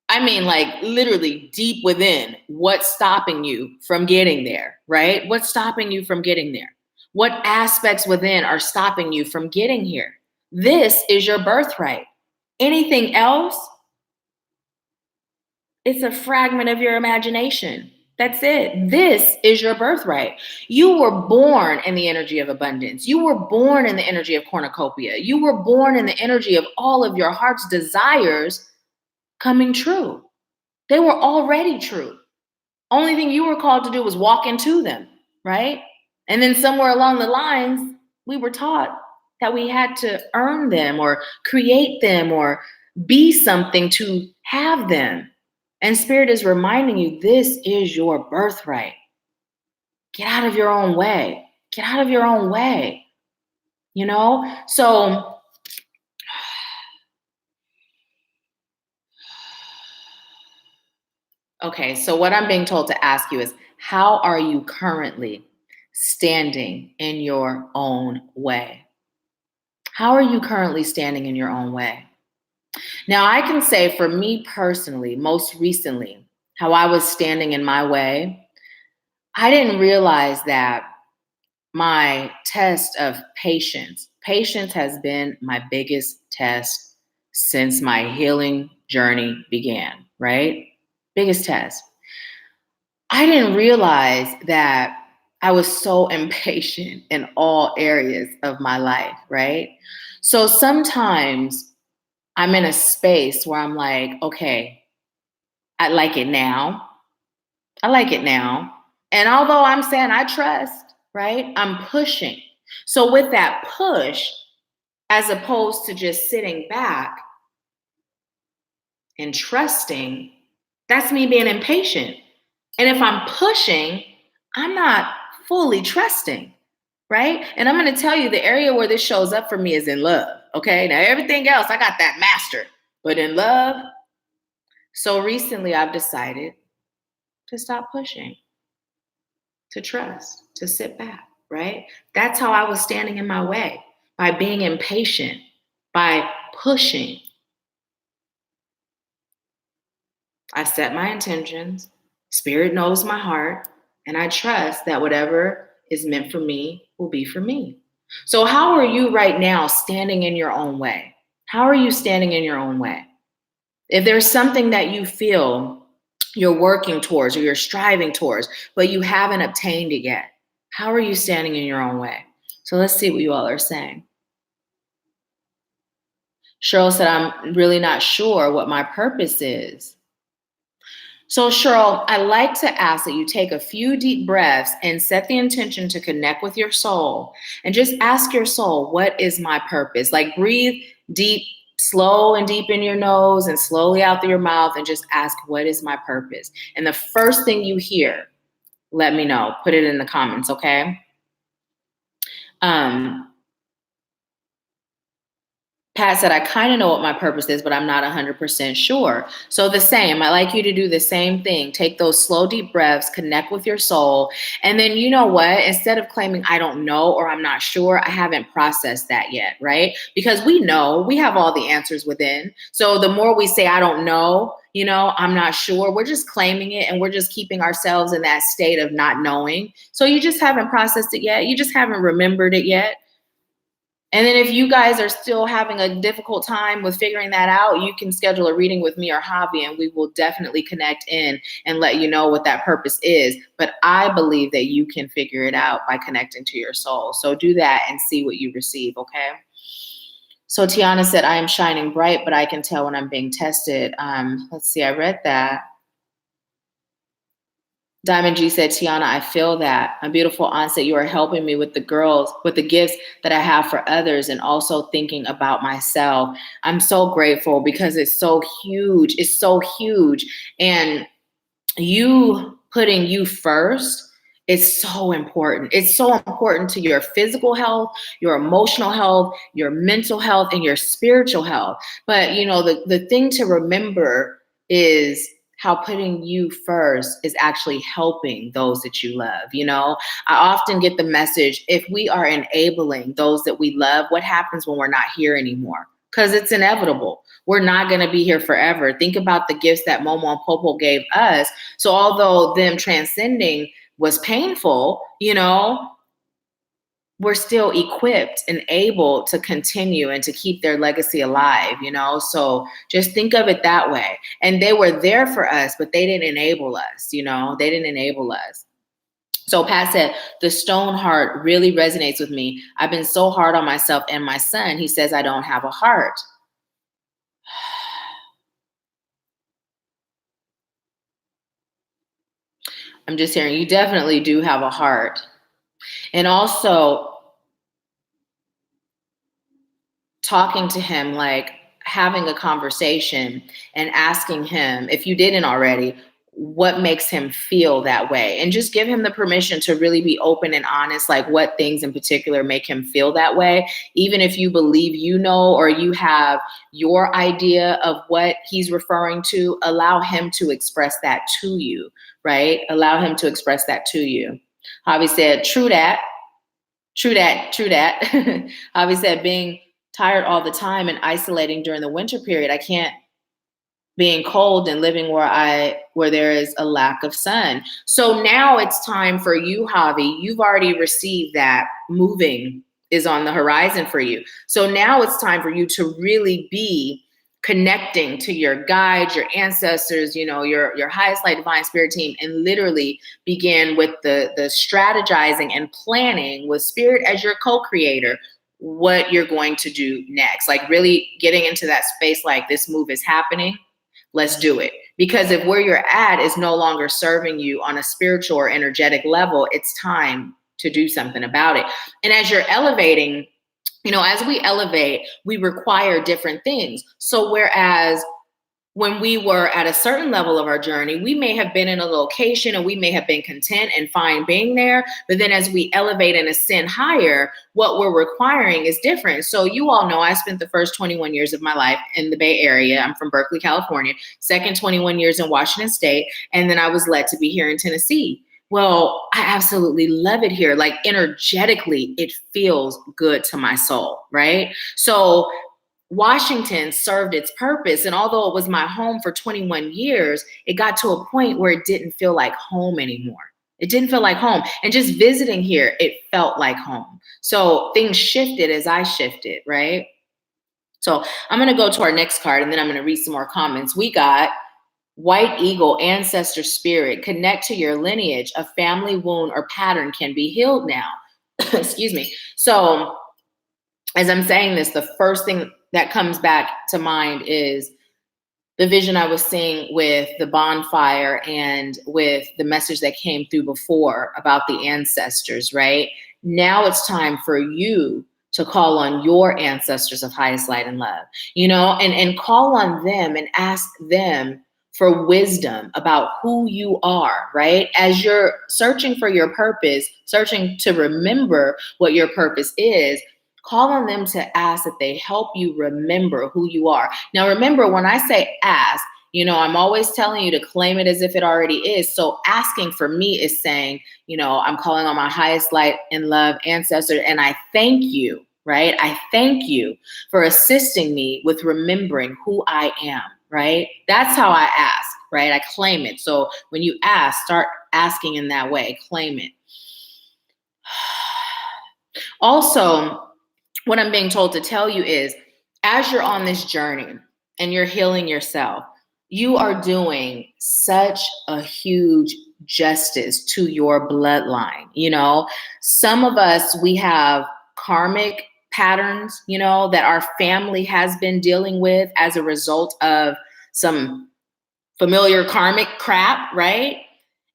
I mean like literally deep within, what's stopping you from getting there, right? What's stopping you from getting there? What aspects within are stopping you from getting here? This is your birthright. Anything else, it's a fragment of your imagination. That's it. This is your birthright. You were born in the energy of abundance. You were born in the energy of cornucopia. You were born in the energy of all of your heart's desires coming true. They were already true. Only thing you were called to do was walk into them, right? And then somewhere along the lines, we were taught that we had to earn them or create them or be something to have them. And Spirit is reminding you, this is your birthright. Get out of your own way. Get out of your own way. You know? So, okay, so what I'm being told to ask you is, how are you currently standing in your own way? How are you currently standing in your own way? Now, I can say for me personally, most recently, how I was standing in my way, I didn't realize that my test of patience has been my biggest test since my healing journey began, right? Biggest test. I didn't realize that I was so impatient in all areas of my life, right? So sometimes I'm in a space where I'm like, okay, I like it now. I like it now. And although I'm saying I trust, right? I'm pushing. So with that push, as opposed to just sitting back and trusting, that's me being impatient. And if I'm pushing, I'm not fully trusting, right? And I'm going to tell you the area where this shows up for me is in love, okay? Now, everything else, I got that mastered. But in love, so recently I've decided to stop pushing, to trust, to sit back, right? That's how I was standing in my way, by being impatient, by pushing. I set my intentions. Spirit knows my heart, and I trust that whatever is meant for me will be for me. So how are you right now standing in your own way? How are you standing in your own way? If there's something that you feel you're working towards or you're striving towards, but you haven't obtained it yet, how are you standing in your own way? So let's see what you all are saying. Cheryl said, I'm really not sure what my purpose is. So Cheryl, I like to ask that you take a few deep breaths and set the intention to connect with your soul and just ask your soul, what is my purpose? Like breathe deep, slow and deep in your nose and slowly out through your mouth and just ask, what is my purpose? And the first thing you hear, let me know. Put it in the comments, okay? Pat said, I kind of know what my purpose is, but I'm not 100% sure. So the same, I like you to do the same thing. Take those slow, deep breaths, connect with your soul. And then you know what? Instead of claiming, I don't know, or I'm not sure, I haven't processed that yet, right? Because we know, we have all the answers within. So the more we say, I don't know, you know, I'm not sure, we're just claiming it and we're just keeping ourselves in that state of not knowing. So you just haven't processed it yet. You just haven't remembered it yet. And then if you guys are still having a difficult time with figuring that out, you can schedule a reading with me or Javi, and we will definitely connect in and let you know what that purpose is. But I believe that you can figure it out by connecting to your soul. So do that and see what you receive, okay? So Tiana said, I am shining bright, but I can tell when I'm being tested. Let's see, I read that. Diamond G said, Tiana, I feel that. My beautiful aunt said, you are helping me with the girls, with the gifts that I have for others and also thinking about myself. I'm so grateful because it's so huge. It's so huge. And you putting you first is so important. It's so important to your physical health, your emotional health, your mental health, and your spiritual health. But, you know, the thing to remember is how putting you first is actually helping those that you love. You know, I often get the message, if we are enabling those that we love, what happens when we're not here anymore? Because it's inevitable. We're not going to be here forever. Think about the gifts that Momo and Popo gave us. So although them transcending was painful, you know, were still equipped and able to continue and to keep their legacy alive, you know? So just think of it that way. And they were there for us, but they didn't enable us, you know? They didn't enable us. So Pat said, the stone heart really resonates with me. I've been so hard on myself and my son. He says I don't have a heart. I'm just hearing you definitely do have a heart. And also talking to him, like having a conversation and asking him, if you didn't already, what makes him feel that way, and just give him the permission to really be open and honest, like what things in particular make him feel that way. Even if you believe, you know, or you have your idea of what he's referring to, allow him to express that to you, right? Allow him to express that to you. Javi said, true that, true that, true that. Javi said, being tired all the time and isolating during the winter period, I can't, being cold and living where there is a lack of sun. So now it's time for you, Javi. You've already received that moving is on the horizon for you. So now it's time for you to really be connecting to your guides, your ancestors, you know, your highest light divine spirit team, and literally begin with the strategizing and planning with spirit as your co-creator, what you're going to do next. Like really getting into that space, like this move is happening. Let's do it. Because if where you're at is no longer serving you on a spiritual or energetic level, it's time to do something about it. And as you're elevating, you know, as we elevate, we require different things. So whereas when we were at a certain level of our journey, we may have been in a location and we may have been content and fine being there. But then as we elevate and ascend higher, what we're requiring is different. So you all know I spent the first 21 years of my life in the Bay Area. I'm from Berkeley, California, second 21 years in Washington State. And then I was led to be here in Tennessee. Well, I absolutely love it here. Like energetically, it feels good to my soul, right? So Washington served its purpose. And although it was my home for 21 years, it got to a point where it didn't feel like home anymore. It didn't feel like home. And just visiting here, it felt like home. So things shifted as I shifted, right? So I'm going to go to our next card and then I'm going to read some more comments. We got White Eagle, Ancestor Spirit. Connect to your lineage. A family wound or pattern can be healed now. Excuse me. So as I'm saying this, the first thing that comes back to mind is the vision I was seeing with the bonfire and with the message that came through before about the ancestors, right? Now it's time for you to call on your ancestors of highest light and love, you know, and call on them and ask them for wisdom about who you are, right? As you're searching for your purpose, searching to remember what your purpose is, call on them to ask that they help you remember who you are. Now, remember, when I say ask, you know, I'm always telling you to claim it as if it already is. So asking for me is saying, you know, I'm calling on my highest light and love ancestor, and I thank you, right? I thank you for assisting me with remembering who I am, right? That's how I ask, right? I claim it. So when you ask, start asking in that way, claim it. Also, what I'm being told to tell you is, as you're on this journey and you're healing yourself, you are doing such a huge justice to your bloodline. You know, some of us, we have karmic patterns, you know, that our family has been dealing with as a result of some familiar karmic crap, right?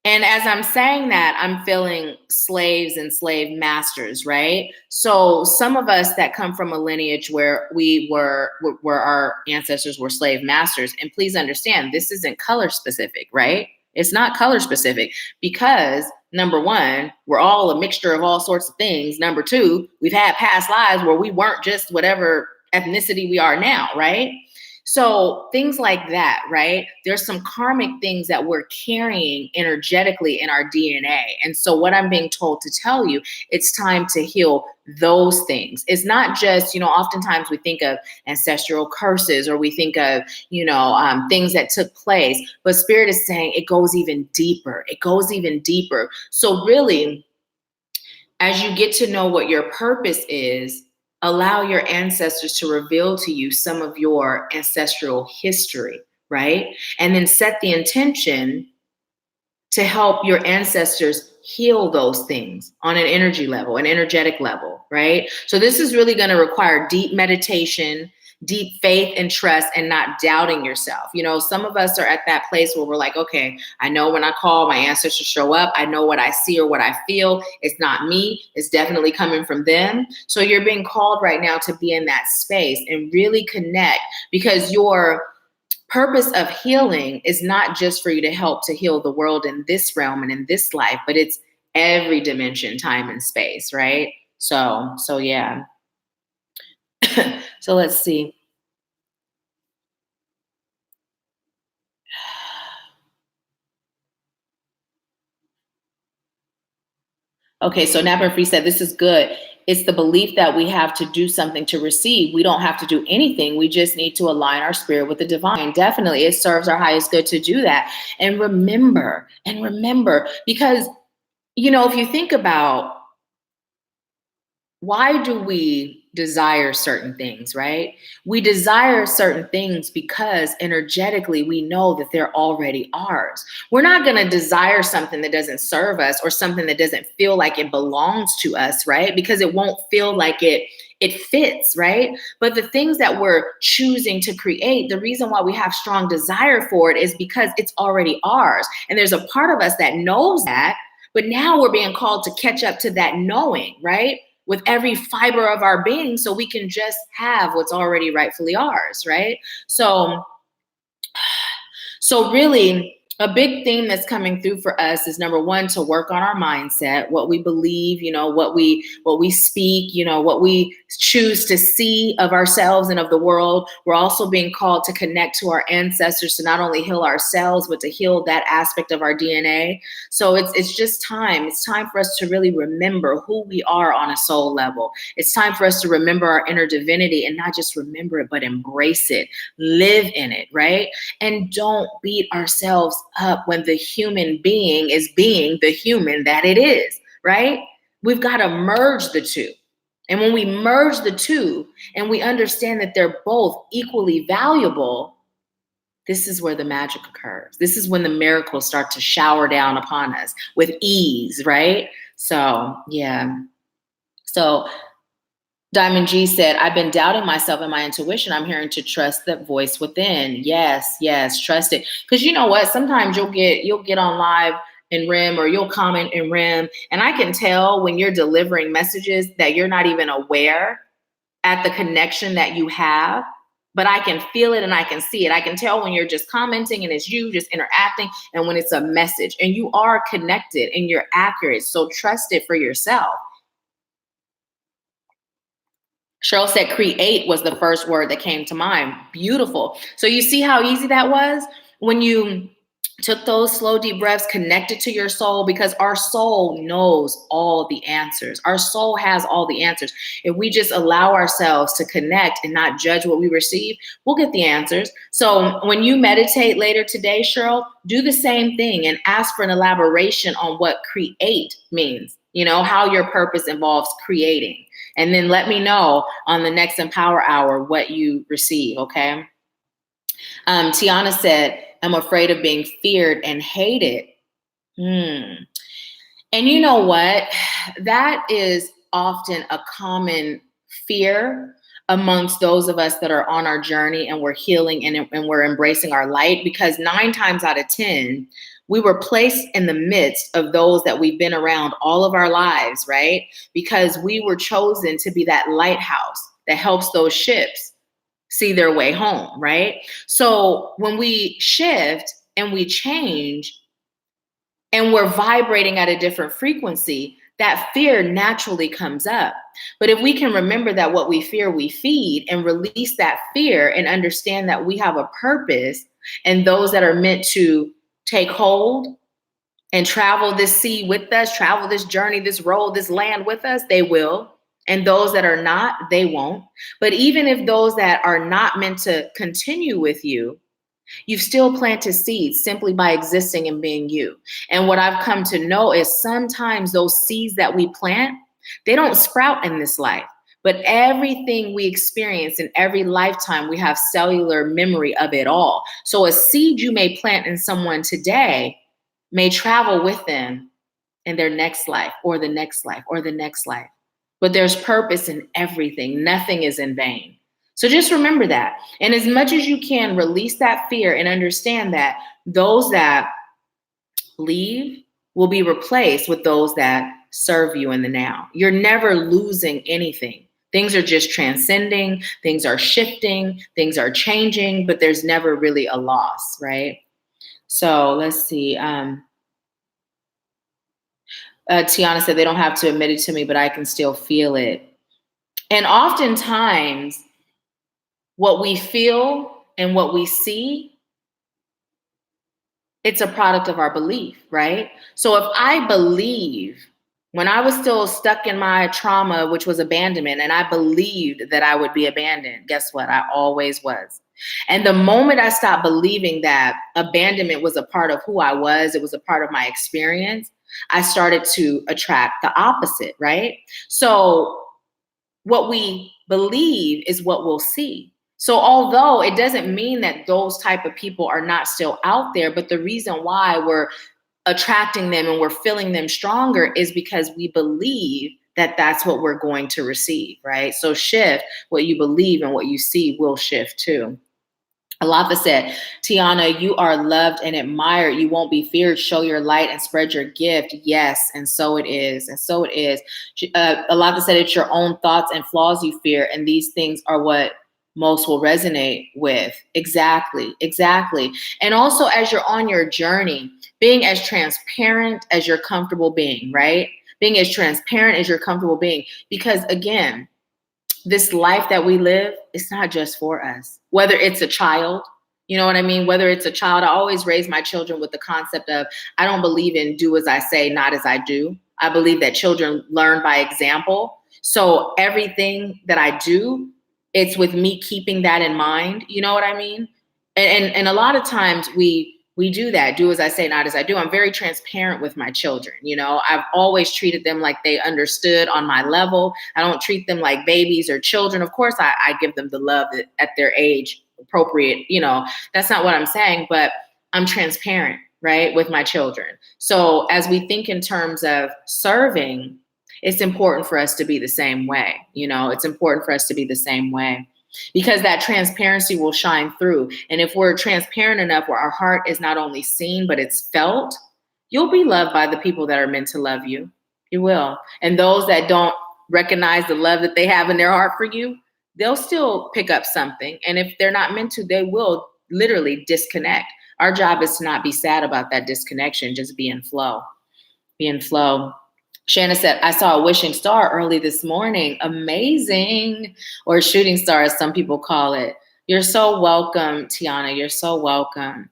And as I'm saying that, I'm feeling slaves and slave masters, right? So some of us that come from a lineage where where our ancestors were slave masters, and please understand, this isn't color specific, right? It's not color specific because number one, we're all a mixture of all sorts of things. Number two, we've had past lives where we weren't just whatever ethnicity we are now, right? So things like that, right? There's some karmic things that we're carrying energetically in our DNA. And so what I'm being told to tell you, it's time to heal those things. It's not just, you know, oftentimes we think of ancestral curses or we think of, you know, things that took place, but Spirit is saying it goes even deeper. It goes even deeper. So really, as you get to know what your purpose is, allow your ancestors to reveal to you some of your ancestral history, right? And then set the intention to help your ancestors heal those things on an energy level, an energetic level, right? So this is really going to require deep meditation, deep faith and trust, and not doubting yourself. You know, some of us are at that place where we're like, okay, I know when I call, my ancestors show up. I know what I see or what I feel. It's not me. It's definitely coming from them. So you're being called right now to be in that space and really connect, because your purpose of healing is not just for you to help to heal the world in this realm and in this life, but it's every dimension, time and space, right? So yeah. So let's see. Okay, so Napper Free said, this is good. It's the belief that we have to do something to receive. We don't have to do anything. We just need to align our spirit with the divine. Definitely, it serves our highest good to do that. And remember, because, you know, if you think about, why do we desire certain things, right? We desire certain things because energetically we know that they're already ours. We're not going to desire something that doesn't serve us or something that doesn't feel like it belongs to us, right? Because it won't feel like it fits, right? But the things that we're choosing to create, the reason why we have strong desire for it is because it's already ours. And there's a part of us that knows that, but now we're being called to catch up to that knowing, right? With every fiber of our being, so we can just have what's already rightfully ours, right? So really, a big theme that's coming through for us is, number one, to work on our mindset, what we believe, you know, what we speak, you know, what we choose to see of ourselves and of the world. We're also being called to connect to our ancestors, to not only heal ourselves, but to heal that aspect of our DNA. So it's just time. It's time for us to really remember who we are on a soul level. It's time for us to remember our inner divinity, and not just remember it, but embrace it, live in it, right? And don't beat ourselves up when the human being is being the human that it is, right? We've got to merge the two. And when we merge the two and we understand that they're both equally valuable, this is where the magic occurs. This is when the miracles start to shower down upon us with ease, right? So, yeah. So Diamond G said, I've been doubting myself and my intuition. I'm hearing to trust that voice within. Yes, trust it. Because you know what? Sometimes you'll get on live in RIM, or you'll comment in RIM, and I can tell when you're delivering messages that you're not even aware at the connection that you have, but I can feel it and I can see it. I can tell when you're just commenting and it's you just interacting, and when it's a message, and you are connected and you're accurate. So trust it for yourself. Cheryl said create was the first word that came to mind. Beautiful. So you see how easy that was when you took those slow, deep breaths, connected to your soul, because our soul knows all the answers. Our soul has all the answers. If we just allow ourselves to connect and not judge what we receive, we'll get the answers. So when you meditate later today, Cheryl, do the same thing and ask for an elaboration on what create means, you know, how your purpose involves creating. And then let me know on the next Empower Hour what you receive, okay? Tiana said, I'm afraid of being feared and hated. And you know what? That is often a common fear amongst those of us that are on our journey and we're healing and we're embracing our light, because 9 times out of 10, we were placed in the midst of those that we've been around all of our lives, right? Because we were chosen to be that lighthouse that helps those ships see their way home, right? So when we shift and we change and we're vibrating at a different frequency, that fear naturally comes up. But if we can remember that what we fear, we feed, and release that fear and understand that we have a purpose, and those that are meant to take hold and travel this sea with us, travel this journey, this road, this land with us, they will. And those that are not, they won't. But even if those that are not meant to continue with you, you've still planted seeds simply by existing and being you. And what I've come to know is sometimes those seeds that we plant, They don't sprout in this life. But everything we experience in every lifetime, we have cellular memory of it all. So a seed you may plant in someone today may travel with them in their next life or the next life or the next life. But there's purpose in everything. Nothing is in vain. So just remember that. And as much as you can, release that fear and understand that those that leave will be replaced with those that serve you in the now. You're never losing anything. Things are just transcending, things are shifting, things are changing, but there's never really a loss, right? So let's see. Tiana said they don't have to admit it to me, but I can still feel it. And oftentimes, what we feel and what we see, it's a product of our belief, right? So if I believe, when I was still stuck in my trauma, which was abandonment, and I believed that I would be abandoned, guess what? I always was. And the moment I stopped believing that abandonment was a part of who I was, it was a part of my experience, I started to attract the opposite, right? So what we believe is what we'll see. So although it doesn't mean that those type of people are not still out there, but the reason why we're attracting them and we're feeling them stronger is because we believe that that's what we're going to receive, right? So shift what you believe, and what you see will shift too. Alatha said, Tiana, you are loved and admired. You won't be feared. Show your light and spread your gift. Yes, and so it is. And so it is. Alatha said, it's your own thoughts and flaws you fear, and these things are what most will resonate with. Exactly, exactly. And also, as you're on your journey, being as transparent as you're comfortable being, right? Being as transparent as you're comfortable being. Because again, this life that we live, it's not just for us. Whether it's a child, you know what I mean? Whether it's a child, I always raise my children with the concept of, I don't believe in do as I say, not as I do. I believe that children learn by example. So everything that I do, it's with me keeping that in mind. You know what I mean? And a lot of times we do that, do as I say, not as I do. I'm very transparent with my children. You know, I've always treated them like they understood on my level. I don't treat them like babies or children. Of course, I give them the love that at their age appropriate. You know, that's not what I'm saying, but I'm transparent, right, with my children. So as we think in terms of serving, it's important for us to be the same way. You know, it's important for us to be the same way, because that transparency will shine through. And if we're transparent enough where our heart is not only seen, but it's felt, you'll be loved by the people that are meant to love you. You will. And those that don't recognize the love that they have in their heart for you, they'll still pick up something. And if they're not meant to, they will literally disconnect. Our job is to not be sad about that disconnection, just be in flow. Be in flow. Shanna said, I saw a wishing star early this morning. Amazing. Or shooting star, as some people call it. You're so welcome, Tiana. You're so welcome.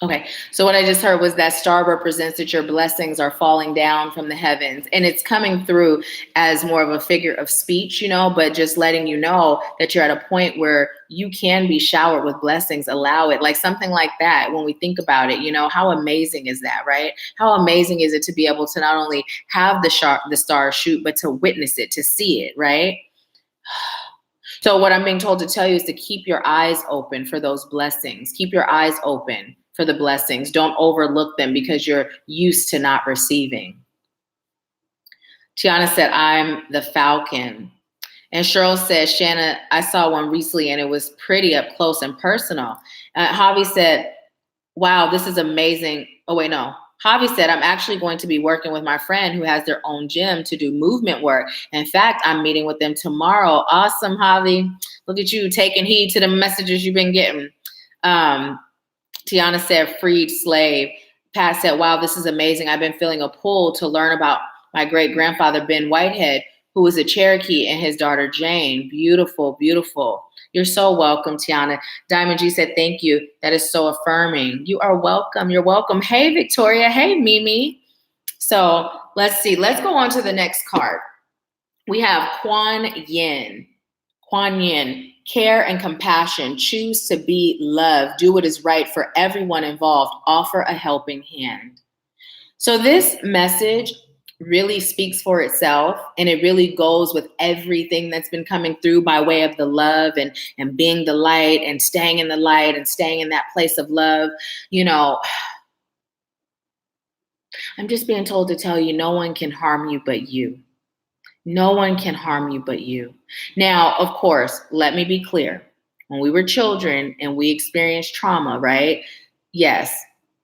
Okay, so what I just heard was that star represents that your blessings are falling down from the heavens, and it's coming through as more of a figure of speech, you know, but just letting you know that you're at a point where you can be showered with blessings. Allow it, like something like that. When we think about it, you know, how amazing is that, right? How amazing is it to be able to not only have the star shoot, but to witness it, to see it, right? So what I'm being told to tell you is to keep your eyes open for those blessings. Keep your eyes open for the blessings. Don't overlook them because you're used to not receiving. Tiana said, I'm the falcon. And Cheryl says, Shanna, I saw one recently and it was pretty up close and personal. Javi said, wow, this is amazing. Oh, wait, no. Javi said, I'm actually going to be working with my friend who has their own gym to do movement work. In fact, I'm meeting with them tomorrow. Awesome, Javi. Look at you taking heed to the messages you've been getting. Tiana said, freed slave. Pat said, wow, this is amazing. I've been feeling a pull to learn about my great-grandfather, Ben Whitehead, who was a Cherokee, and his daughter, Jane. Beautiful, beautiful. You're so welcome, Tiana. Diamond G said, thank you. That is so affirming. You are welcome. You're welcome. Hey, Victoria. Hey, Mimi. So let's see. Let's go on to the next card. We have Kuan Yin. Kuan Yin, care and compassion. Choose to be love. Do what is right for everyone involved. Offer a helping hand. So this message really speaks for itself, and it really goes with everything that's been coming through by way of the love and being the light and staying in the light and staying in that place of love. You know, I'm just being told to tell you, no one can harm you but you. No one can harm you but you. Now, of course, let me be clear. When we were children and we experienced trauma, right? Yes,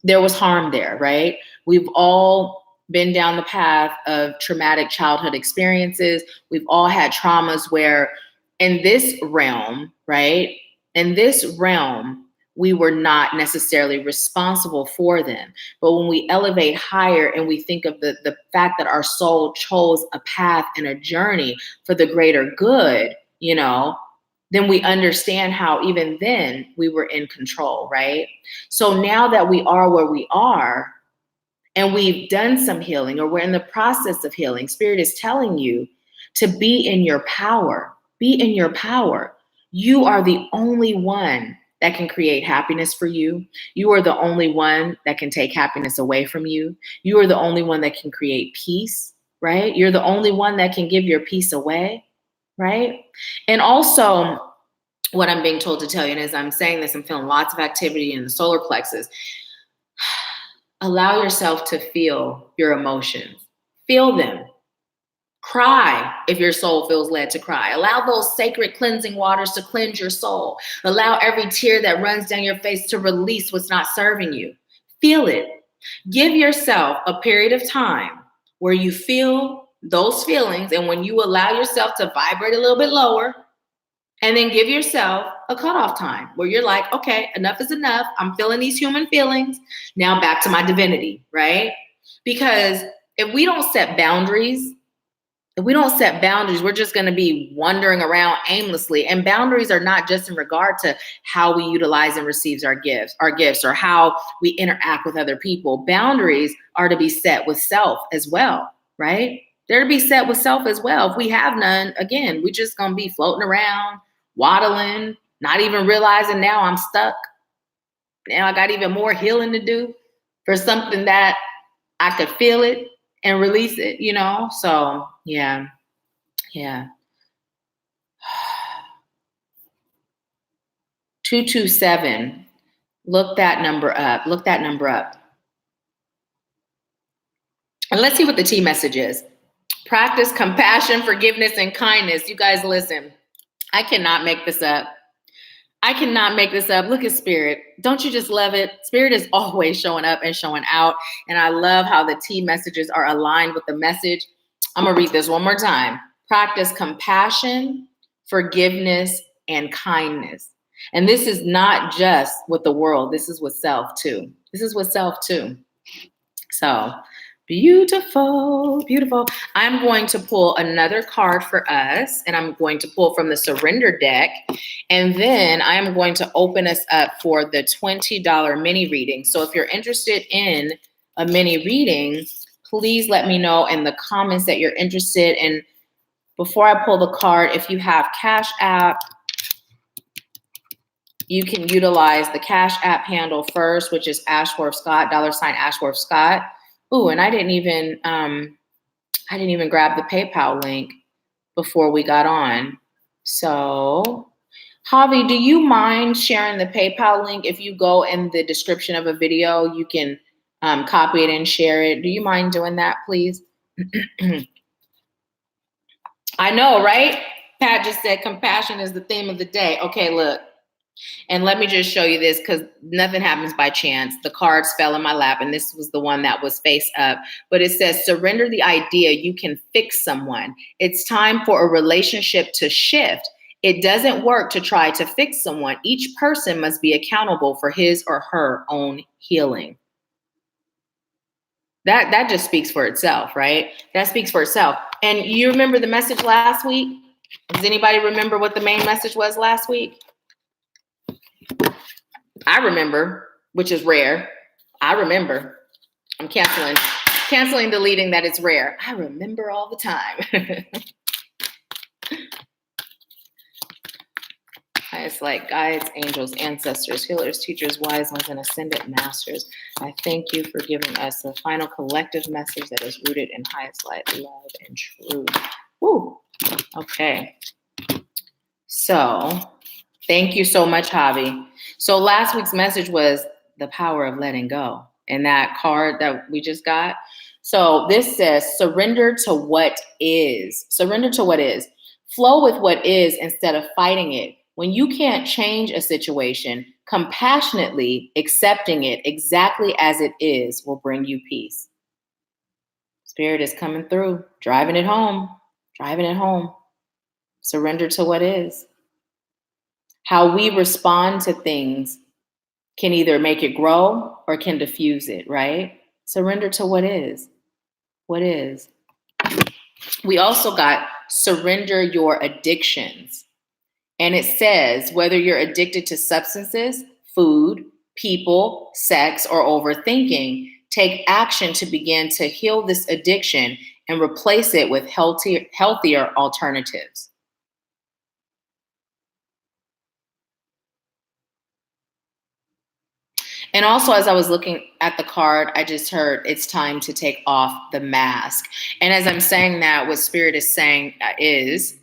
there was harm there, right? We've all been down the path of traumatic childhood experiences. We've all had traumas where in this realm, right? In this realm, we were not necessarily responsible for them. But when we elevate higher and we think of the fact that our soul chose a path and a journey for the greater good, you know, then we understand how even then we were in control, right? So now that we are where we are and we've done some healing or we're in the process of healing, Spirit is telling you to be in your power. Be in your power. You are the only one that can create happiness for you. You are the only one that can take happiness away from you. You are the only one that can create peace, right? You're the only one that can give your peace away, right? And also, what I'm being told to tell you, and as I'm saying this, I'm feeling lots of activity in the solar plexus. Allow yourself to feel your emotions. Feel them. Cry if your soul feels led to cry. Allow those sacred cleansing waters to cleanse your soul. Allow every tear that runs down your face to release what's not serving you. Feel it. Give yourself a period of time where you feel those feelings, and when you allow yourself to vibrate a little bit lower, and then give yourself a cutoff time where you're like, okay, enough is enough. I'm feeling these human feelings. Now back to my divinity, right? Because if we don't set boundaries, we're just going to be wandering around aimlessly. And boundaries are not just in regard to how we utilize and receive our gifts, or how we interact with other people. Boundaries are to be set with self as well, right? They're to be set with self as well. If we have none, again, we're just going to be floating around, waddling, not even realizing now I'm stuck. Now I got even more healing to do for something that I could feel it and release it, you know? So yeah. 227. Look that number up. And let's see what the T message is. Practice compassion, forgiveness, and kindness. You guys listen. I cannot make this up. Look at Spirit. Don't you just love it? Spirit is always showing up and showing out. And I love how the T messages are aligned with the message. I'm going to read this one more time. Practice compassion, forgiveness, and kindness. And this is not just with the world. This is with self too. So beautiful. I'm going to pull another card for us, and I'm going to pull from the Surrender deck. And then I'm going to open us up for the $20 mini reading. So if you're interested in a mini reading, please let me know in the comments that you're interested. And before I pull the card, if you have Cashapp, you can utilize the Cashapp handle first, which is AshworthScott, $AshworthScott. Ooh, and I didn't even grab the PayPal link before we got on. So, Javi, do you mind sharing the PayPal link? If you go in the description of a video, you can copy it and share it. Do you mind doing that, please? I know, right? Pat just said compassion is the theme of the day. Okay, look. And let me just show you this, because nothing happens by chance. The cards fell in my lap, and this was the one that was face up. But it says, surrender the idea you can fix someone. It's time for a relationship to shift. It doesn't work to try to fix someone. Each person must be accountable for his or her own healing. That just speaks for itself, right? That speaks for itself. And you remember the message last week? Does anybody remember what the main message was last week? I remember, which is rare. I remember. I'm canceling, deleting that it's rare. I remember all the time. Highest light, guides, angels, ancestors, healers, teachers, wise ones, and ascended masters. I thank you for giving us a final collective message that is rooted in highest light, love, and truth. Woo. Okay. So thank you so much, Javi. So last week's message was the power of letting go. And that card that we just got. So this says, surrender to what is. Surrender to what is. Flow with what is instead of fighting it. When you can't change a situation, compassionately accepting it exactly as it is will bring you peace. Spirit is coming through, driving it home, driving it home. Surrender to what is. How we respond to things can either make it grow or can diffuse it, right? Surrender to what is. What is. We also got surrender your addictions. And it says whether you're addicted to substances, food, people, sex, or overthinking, take action to begin to heal this addiction and replace it with healthier alternatives. And also, as I was looking at the card, I just heard it's time to take off the mask. And as I'm saying that, what Spirit is saying is,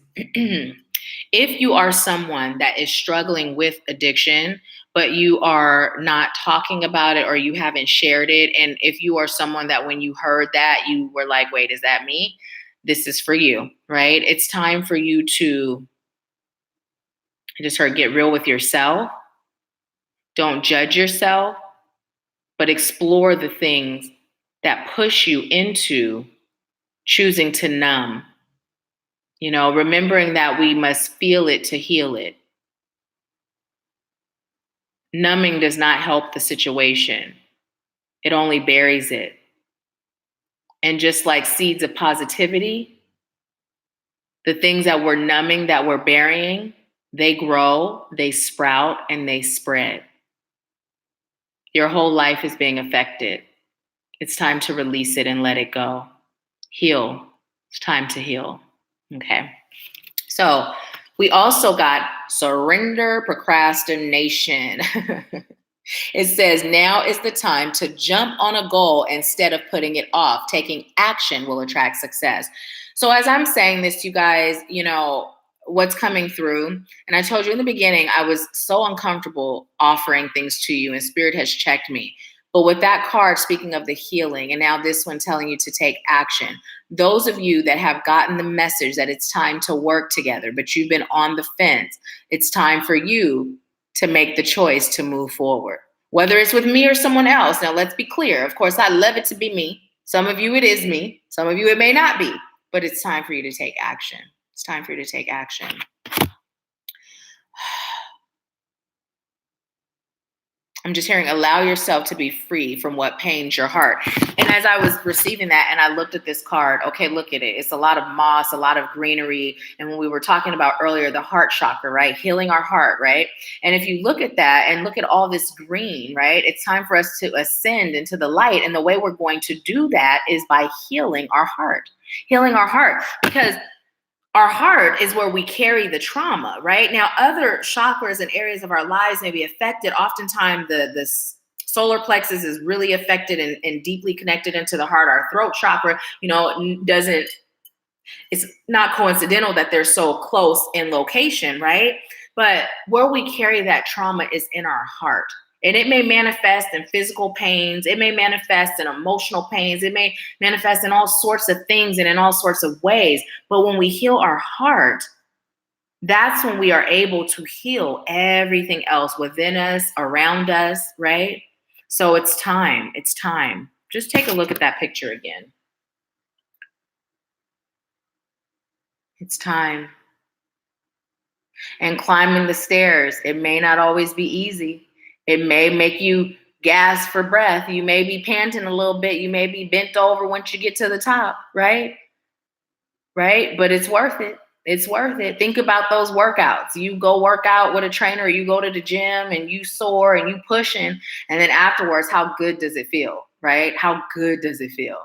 if you are someone that is struggling with addiction, but you are not talking about it or you haven't shared it, and if you are someone that when you heard that, you were like, wait, is that me? This is for you, right? It's time for you to, I just heard, get real with yourself. Don't judge yourself, but explore the things that push you into choosing to numb. You know, remembering that we must feel it to heal it. Numbing does not help the situation. It only buries it. And just like seeds of positivity, the things that we're numbing, that we're burying, they grow, they sprout, and they spread. Your whole life is being affected. It's time to release it and let it go. Heal. It's time to heal. Okay. So we also got surrender procrastination. It says now is the time to jump on a goal instead of putting it off. Taking action will attract success. So as I'm saying this, you guys, you know, what's coming through. And I told you in the beginning, I was so uncomfortable offering things to you, and Spirit has checked me. But with that card, speaking of the healing, and now this one telling you to take action, those of you that have gotten the message that it's time to work together, but you've been on the fence, it's time for you to make the choice to move forward, whether it's with me or someone else. Now, let's be clear. Of course, I love it to be me. Some of you, it is me. Some of you, it may not be, but it's time for you to take action. It's time for you to take action. I'm just hearing, allow yourself to be free from what pains your heart. And as I was receiving that and I looked at this card, okay, look at it. It's a lot of moss, a lot of greenery. And when we were talking about earlier, the heart chakra, right? Healing our heart, right? And if you look at that and look at all this green, right? It's time for us to ascend into the light. And the way we're going to do that is by healing our heart. Healing our heart. Because our heart is where we carry the trauma, right? Now, other chakras and areas of our lives may be affected. Oftentimes, the solar plexus is really affected and deeply connected into the heart. Our throat chakra, you know, it's not coincidental that they're so close in location, right? But where we carry that trauma is in our heart. And it may manifest in physical pains. It may manifest in emotional pains. It may manifest in all sorts of things and in all sorts of ways. But when we heal our heart, that's when we are able to heal everything else within us, around us, right? So it's time. It's time. Just take a look at that picture again. It's time. And climbing the stairs, it may not always be easy. It may make you gasp for breath. You may be panting a little bit. You may be bent over once you get to the top, right? Right? But it's worth it. It's worth it. Think about those workouts. You go work out with a trainer, you go to the gym and you soar and you pushing. And then afterwards, how good does it feel, right? How good does it feel?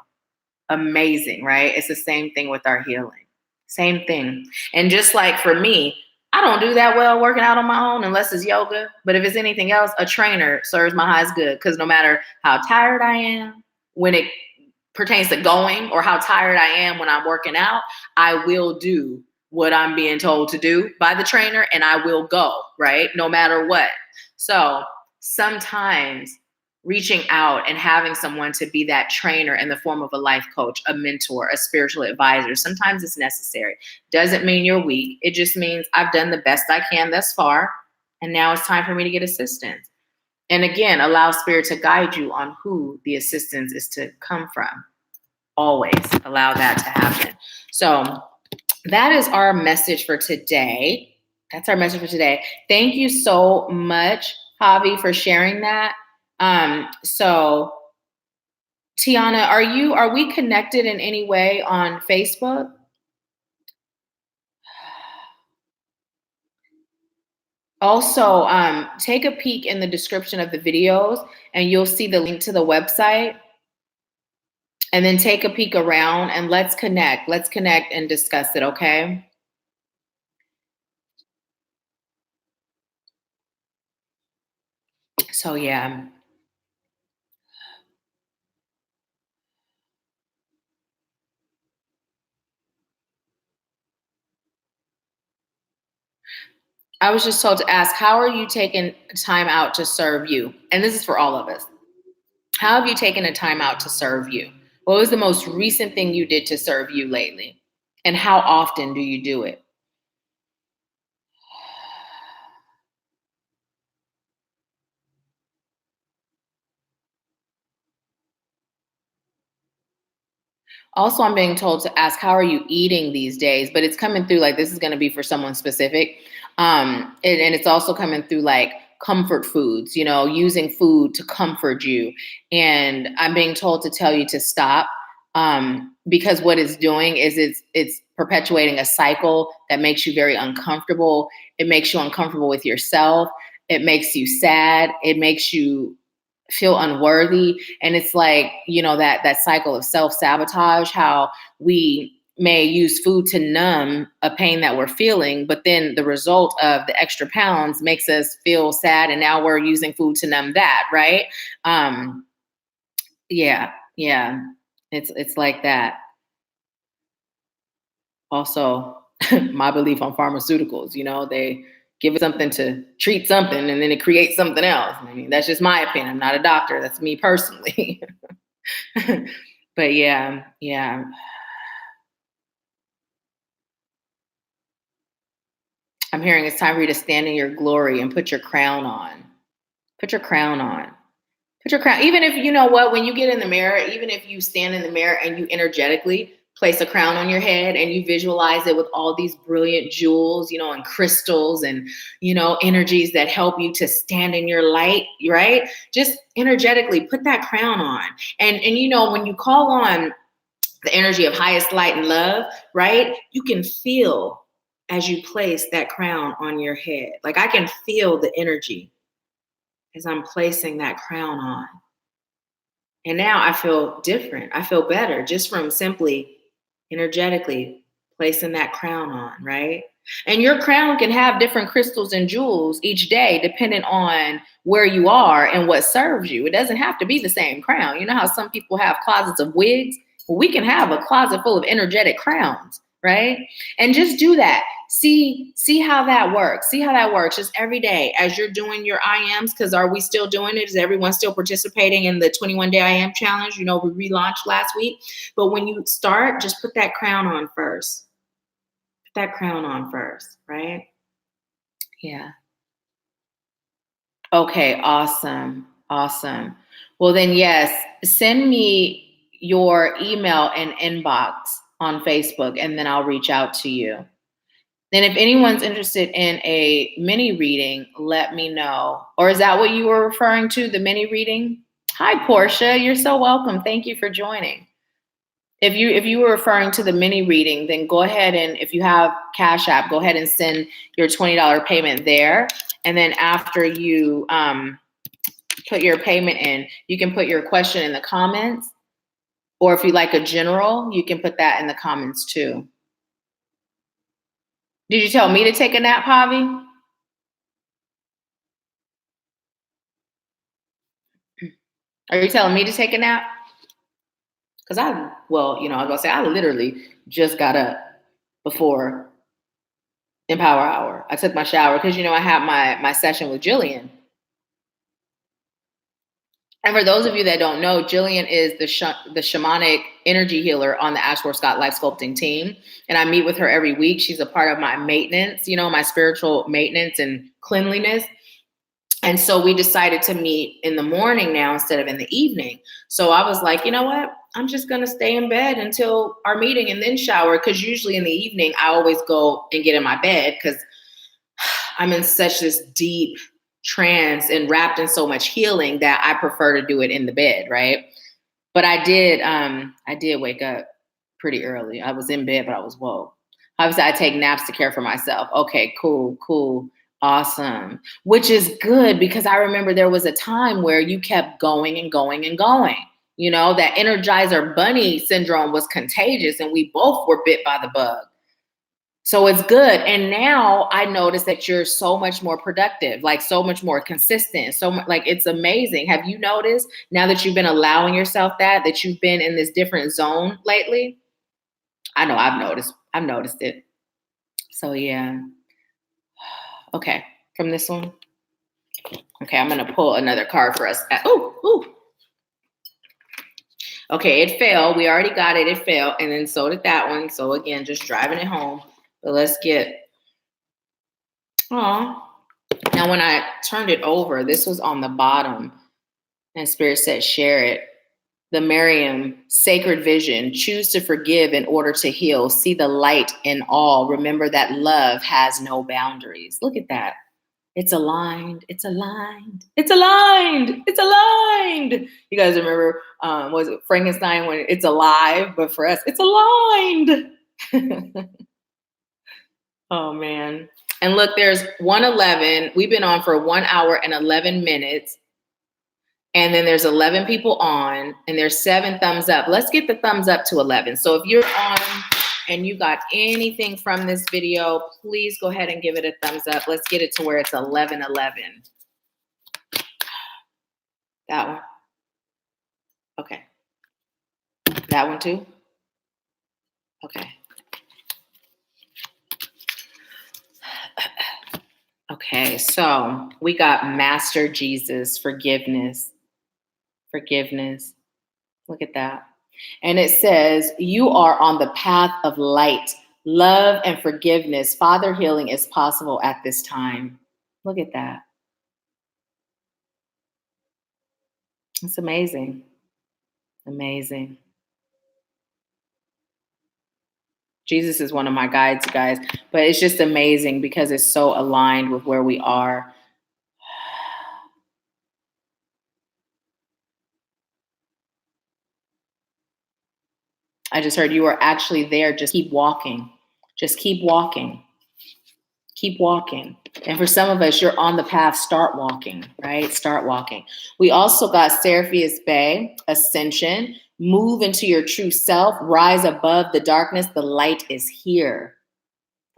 Amazing, right? It's the same thing with our healing. Same thing. And just like for me, I don't do that well working out on my own unless it's yoga. But if it's anything else, a trainer serves my highest good, because no matter how tired I am when it pertains to going, or how tired I am when I'm working out, I will do what I'm being told to do by the trainer, and I will go, right? No matter what. So sometimes reaching out and having someone to be that trainer in the form of a life coach, a mentor, a spiritual advisor, sometimes it's necessary. Doesn't mean you're weak. It just means I've done the best I can thus far, and now it's time for me to get assistance. And again, allow spirit to guide you on who the assistance is to come from. Always allow that to happen. So that is our message for today. That's our message for today. Thank you so much, Javi, for sharing that. So Tiana, are we connected in any way on Facebook? Also, take a peek in the description of the videos and you'll see the link to the website. And then take a peek around and let's connect. Let's connect and discuss it, okay? So yeah. I was just told to ask, how are you taking time out to serve you? And this is for all of us. How have you taken a time out to serve you? What was the most recent thing you did to serve you lately? And how often do you do it? Also, I'm being told to ask, how are you eating these days? But it's coming through like this is going to be for someone specific. And it's also coming through like comfort foods, using food to comfort you. And I'm being told to tell you to stop, because what it's doing is it's perpetuating a cycle that makes you very uncomfortable. It makes you uncomfortable with yourself. It makes you sad. It makes you feel unworthy. And it's like, that cycle of self-sabotage, how we may use food to numb a pain that we're feeling, but then the result of the extra pounds makes us feel sad. And now we're using food to numb that, right? Yeah. It's like that. Also, my belief on pharmaceuticals, they give it something to treat something and then it creates something else. I mean, that's just my opinion. I'm not a doctor. That's me personally. But yeah. I'm hearing it's time for you to stand in your glory and put your crown on. Put your crown on. Put your crown. Even if, when you get in the mirror, even if you stand in the mirror and you energetically place a crown on your head and you visualize it with all these brilliant jewels, and crystals and, energies that help you to stand in your light, right? Just energetically put that crown on. And when you call on the energy of highest light and love, right? You can feel as you place that crown on your head. Like I can feel the energy as I'm placing that crown on. And now I feel different. I feel better just from simply energetically placing that crown on, right? And your crown can have different crystals and jewels each day, depending on where you are and what serves you. It doesn't have to be the same crown. You know how some people have closets of wigs? Well, we can have a closet full of energetic crowns, right? And just do that. See how that works. See how that works just every day as you're doing your IMs. Because are we still doing it? Is everyone still participating in the 21-day IM challenge? We relaunched last week. But when you start, just put that crown on first. Put that crown on first, right? Yeah. Okay, awesome. Well, then, yes, send me your email and inbox on Facebook, and then I'll reach out to you. And if anyone's interested in a mini reading, let me know. Or is that what you were referring to, the mini reading? Hi, Portia. You're so welcome. Thank you for joining. If you were referring to the mini reading, then go ahead and if you have Cashapp, go ahead and send your $20 payment there. And then after you put your payment in, you can put your question in the comments. Or if you like a general, you can put that in the comments too. Did you tell me to take a nap, Javi? Are you telling me to take a nap? Because I was gonna say, I literally just got up before Empower Hour. I took my shower because, I had my session with Jillian. And for those of you that don't know, Jillian is the shamanic energy healer on the AshworthScott Life Sculpting team. And I meet with her every week. She's a part of my maintenance, my spiritual maintenance and cleanliness. And so we decided to meet in the morning now instead of in the evening. So I was like, you know what? I'm just going to stay in bed until our meeting and then shower. Because usually in the evening, I always go and get in my bed because I'm in such this deep trance and wrapped in so much healing that I prefer to do it in the bed, right? But I did wake up pretty early. I was in bed, but I was woke. Obviously, I take naps to care for myself. Okay, cool. Awesome. Which is good because I remember there was a time where you kept going and going and going. That Energizer Bunny syndrome was contagious and we both were bit by the bug. So it's good. And now I notice that you're so much more productive, like so much more consistent. It's amazing. Have you noticed now that you've been allowing yourself that you've been in this different zone lately? I know I've noticed it. So yeah. Okay. From this one. Okay. I'm going to pull another card for us. Ooh. Okay. It fell. We already got it. It fell. And then so did that one. So again, just driving it home. But let's get, now when I turned it over, this was on the bottom and Spirit said, share it. The Miriam, sacred vision, choose to forgive in order to heal. See the light in all. Remember that love has no boundaries. Look at that. It's aligned. It's aligned. It's aligned. It's aligned. You guys remember, was it Frankenstein when it's alive? But for us, it's aligned. Oh, man. And look, there's 111. We've been on for 1 hour and 11 minutes. And then there's 11 people on, and there's 7 thumbs up. Let's get the thumbs up to 11. So if you're on and you got anything from this video, please go ahead and give it a thumbs up. Let's get it to where it's 11:11. That one. Okay. That one too? Okay. Okay, so we got Master Jesus, forgiveness. Forgiveness. Look at that. And it says, you are on the path of light, love, and forgiveness. Father, healing is possible at this time. Look at that. It's amazing. Amazing. Jesus is one of my guides, guys, but it's just amazing because it's so aligned with where we are. I just heard you are actually there. Just keep walking. Just keep walking. Keep walking. And for some of us, you're on the path. Start walking, right? Start walking. We also got Seraphius Bay, Ascension. Move into your true self. Rise above the darkness. The light is here.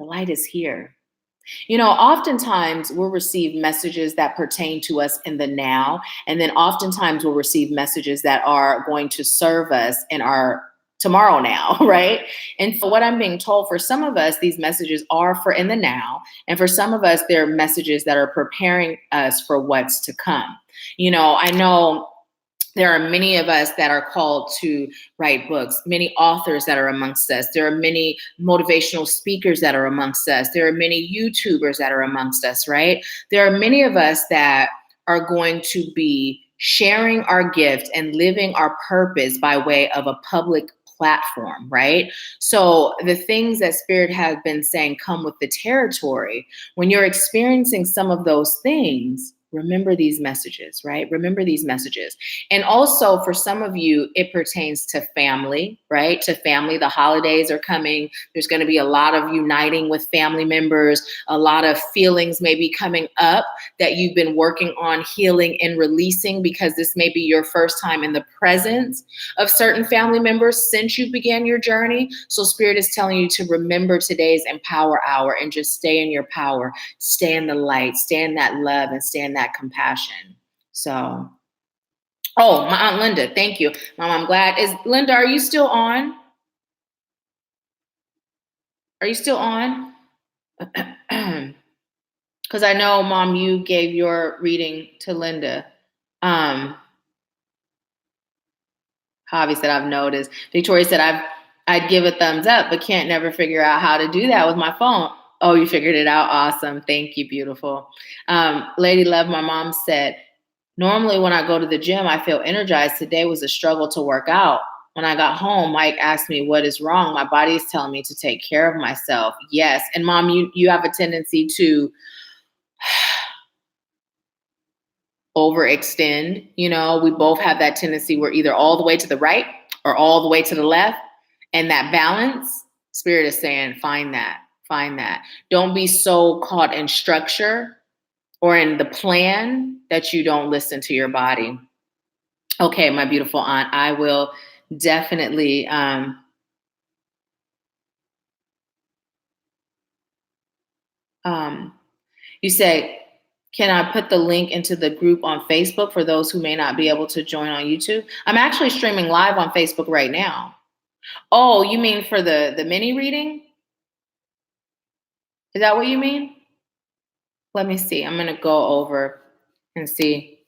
The light is here. Oftentimes we'll receive messages that pertain to us in the now. And then oftentimes we'll receive messages that are going to serve us in our tomorrow now, right? And so what I'm being told, for some of us, these messages are for in the now. And for some of us, they're messages that are preparing us for what's to come. I know there are many of us that are called to write books, many authors that are amongst us. There are many motivational speakers that are amongst us. There are many YouTubers that are amongst us, right? There are many of us that are going to be sharing our gift and living our purpose by way of a public platform, right? So the things that Spirit has been saying come with the territory. When you're experiencing some of those things, remember these messages, right? Remember these messages. And also for some of you, it pertains to family, right? To family. The holidays are coming. There's going to be a lot of uniting with family members, a lot of feelings maybe coming up that you've been working on healing and releasing, because this may be your first time in the presence of certain family members since you began your journey. So Spirit is telling you to remember today's Empower Hour and just stay in your power, stay in the light, stay in that love, and stay in that compassion. So, oh, my Aunt Linda, thank you. Mom, I'm glad. Linda, are you still on? Are you still on? Because I know, Mom, you gave your reading to Linda. Javi said, I've noticed. Victoria said, I'd give a thumbs up, but can't never figure out how to do that with my phone. Oh, you figured it out. Awesome. Thank you. Beautiful. Lady Love, my mom said, normally when I go to the gym, I feel energized. Today was a struggle to work out. When I got home, Mike asked me, what is wrong? My body is telling me to take care of myself. Yes. And Mom, you have a tendency to overextend. You know, we both have that tendency. We're either all the way to the right or all the way to the left. And that balance, Spirit is saying, find that. Don't be so caught in structure or in the plan that you don't listen to your body. Okay, my beautiful aunt, I will definitely you say, can I put the link into the group on Facebook for those who may not be able to join on YouTube? I'm actually streaming live on Facebook right now. Oh, you mean for the mini reading? Is that what you mean? Let me see. I'm going to go over and see.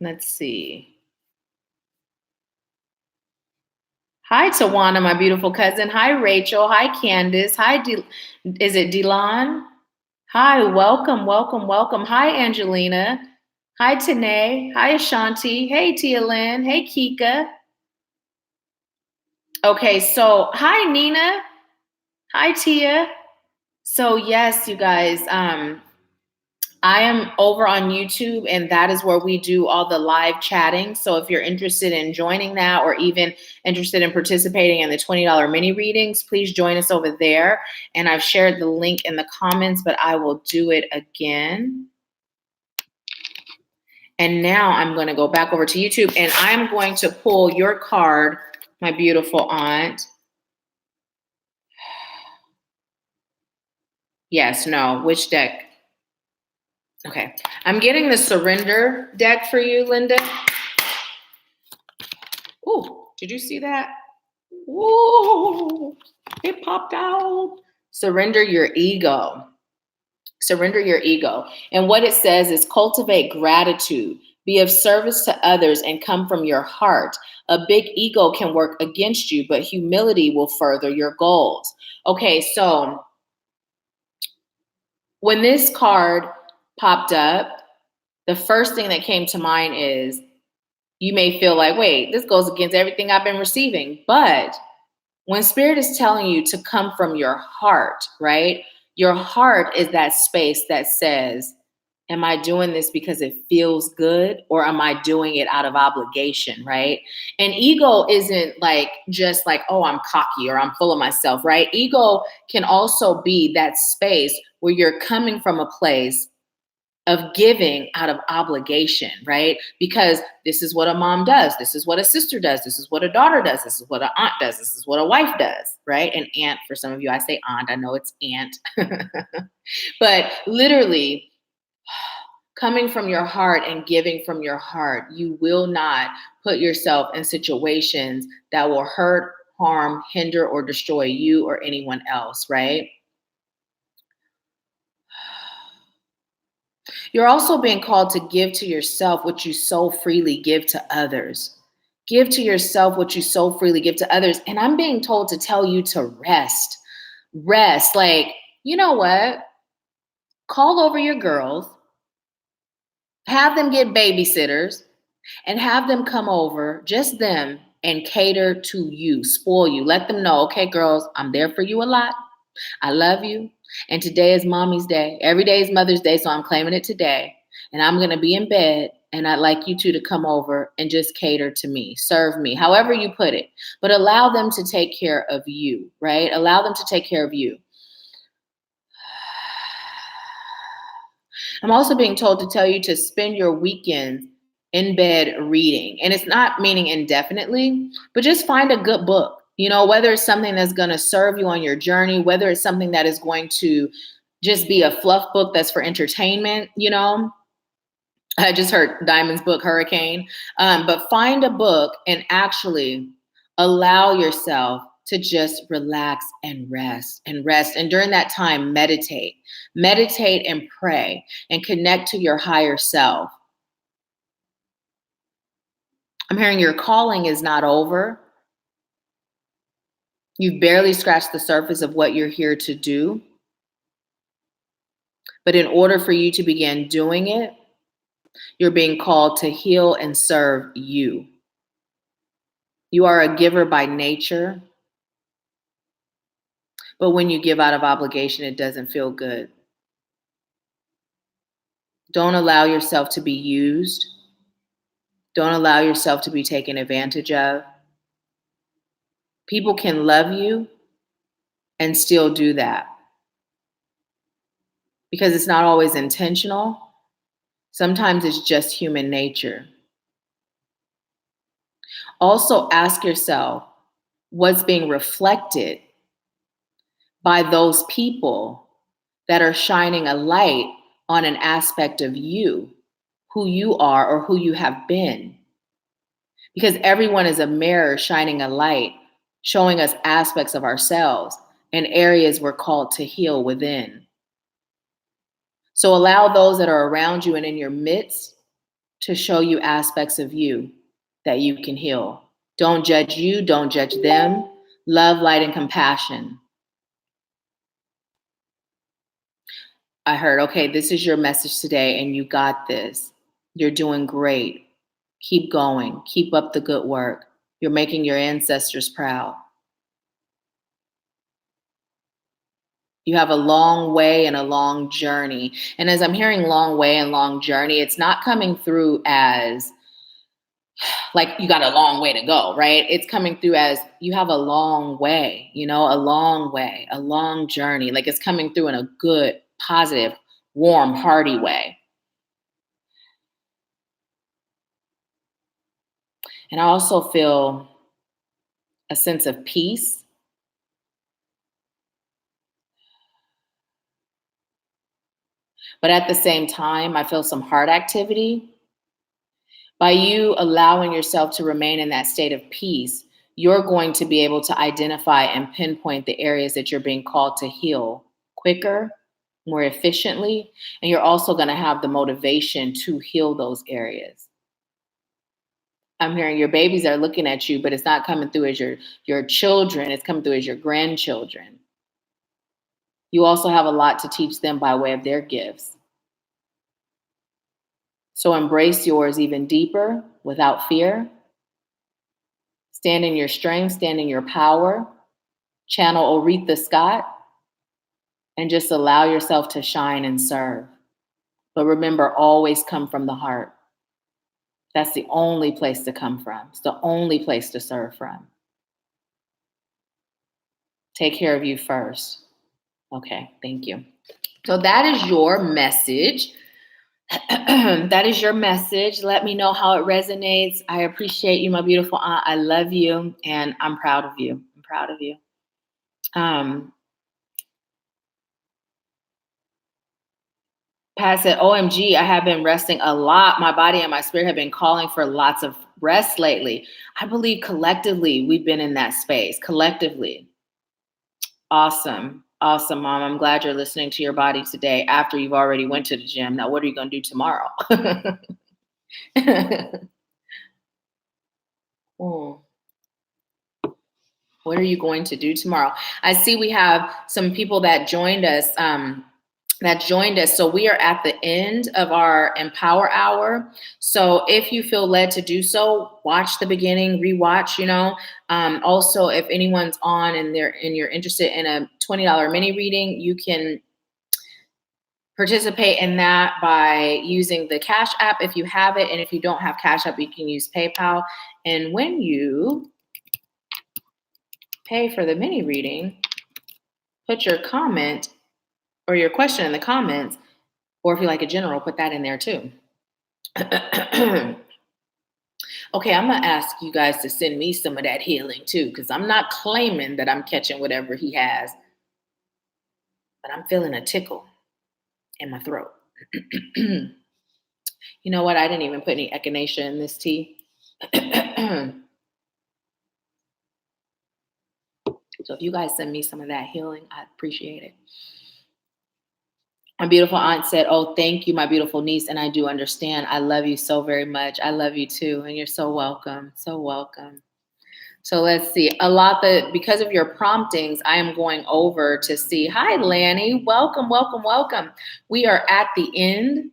Let's see. Hi, Tawana, my beautiful cousin. Hi, Rachel. Hi, Candace. Hi, is it Delon? Hi, welcome. Hi, Angelina. Hi, Tanae. Hi, Ashanti. Hey, Tia Lynn. Hey, Kika. Okay, so hi, Nina. Hi, Tia. So yes, you guys, I am over on YouTube, and that is where we do all the live chatting. So if you're interested in joining that, or even interested in participating in the $20 mini readings, please join us over there. And I've shared the link in the comments, but I will do it again. And now I'm going to go back over to YouTube, and I'm going to pull your card, my beautiful aunt. Yes, no, which deck? Okay, I'm getting the Surrender deck for you, Linda. Oh, did you see that? Whoa, it popped out. Surrender your ego. Surrender your ego. And what it says is cultivate gratitude, be of service to others, and come from your heart. A big ego can work against you, but humility will further your goals. Okay, so when this card popped up, the first thing that came to mind is you may feel like, wait, this goes against everything I've been receiving. But when Spirit is telling you to come from your heart, right? Your heart is that space that says, am I doing this because it feels good, or am I doing it out of obligation, right? And ego isn't like just like, oh, I'm cocky or I'm full of myself, right? Ego can also be that space where you're coming from a place of giving out of obligation, right? Because this is what a mom does. This is what a sister does. This is what a daughter does. This is what an aunt does. This is what a wife does, right? An aunt, for some of you, I say aunt. I know it's aunt. But literally, coming from your heart and giving from your heart, you will not put yourself in situations that will hurt, harm, hinder, or destroy you or anyone else, right? You're also being called to give to yourself what you so freely give to others. Give to yourself what you so freely give to others. And I'm being told to tell you to rest. Rest. Like, you know what? Call over your girls, have them get babysitters, and have them come over, just them, and cater to you, spoil you. Let them know, okay, girls, I'm there for you a lot. I love you. And today is mommy's day. Every day is Mother's Day, so I'm claiming it today. And I'm going to be in bed, and I'd like you two to come over and just cater to me, serve me, however you put it. But allow them to take care of you, right? Allow them to take care of you. I'm also being told to tell you to spend your weekends in bed reading. And it's not meaning indefinitely, but just find a good book. Whether it's something that's going to serve you on your journey, whether it's something that is going to just be a fluff book that's for entertainment. I just heard Diamond's book, Hurricane. But find a book and actually allow yourself to just relax and rest and rest. And during that time, meditate and pray and connect to your higher self. I'm hearing your calling is not over. You've barely scratched the surface of what you're here to do. But in order for you to begin doing it, you're being called to heal and serve you. You are a giver by nature. But when you give out of obligation, it doesn't feel good. Don't allow yourself to be used. Don't allow yourself to be taken advantage of. People can love you and still do that. Because it's not always intentional. Sometimes it's just human nature. Also ask yourself what's being reflected by those people that are shining a light on an aspect of you, who you are or who you have been. Because everyone is a mirror shining a light, showing us aspects of ourselves and areas we're called to heal within. So allow those that are around you and in your midst to show you aspects of you that you can heal. Don't judge you, don't judge them. Love, light, and compassion. I heard, okay, this is your message today and you got this. You're doing great. Keep going. Keep up the good work. You're making your ancestors proud. You have a long way and a long journey. And as I'm hearing long way and long journey, it's not coming through as like you got a long way to go, right? It's coming through as you have a long way, a long way, a long journey. Like it's coming through in a good, positive, warm, hearty way. And I also feel a sense of peace. But at the same time, I feel some heart activity. By you allowing yourself to remain in that state of peace, you're going to be able to identify and pinpoint the areas that you're being called to heal quicker, more efficiently, and you're also going to have the motivation to heal those areas. I'm hearing your babies are looking at you, but it's not coming through as your children, it's coming through as your grandchildren. You also have a lot to teach them by way of their gifts. So embrace yours even deeper without fear. Stand in your strength, stand in your power. Channel Aretha Scott and just allow yourself to shine and serve. But remember, always come from the heart. That's the only place to come from. It's the only place to serve from. Take care of you first. Okay, thank you. So that is your message. That is your message. Let me know how it resonates. I appreciate you, my beautiful aunt. I love you, and I'm proud of you. I'm proud of you. Pat said, OMG, I have been resting a lot. My body and my spirit have been calling for lots of rest lately. I believe collectively we've been in that space, collectively. Awesome. Awesome, Mom. I'm glad you're listening to your body today after you've already went to the gym. Now, what are you going to do tomorrow? What are you going to do tomorrow? I see we have some people that joined us that joined us. So we are at the end of our Empower Hour. So if you feel led to do so, watch the beginning, rewatch, also, if anyone's on and you're interested in a $20 mini reading, you can participate in that by using the Cashapp if you have it. And if you don't have Cashapp, you can use PayPal. And when you pay for the mini reading, put your comment or your question in the comments, or if you like a general, put that in there too. Okay, I'm going to ask you guys to send me some of that healing too, because I'm not claiming that I'm catching whatever he has, but I'm feeling a tickle in my throat. You know what? I didn't even put any echinacea in this tea. So if you guys send me some of that healing, I appreciate it. My beautiful aunt said, "Oh, thank you, my beautiful niece. And I do understand. I love you so very much. I love you too. And you're so welcome. So welcome." So let's see. Because of your promptings, I am going over to see. Hi, Lanny. Welcome, welcome, welcome. We are at the end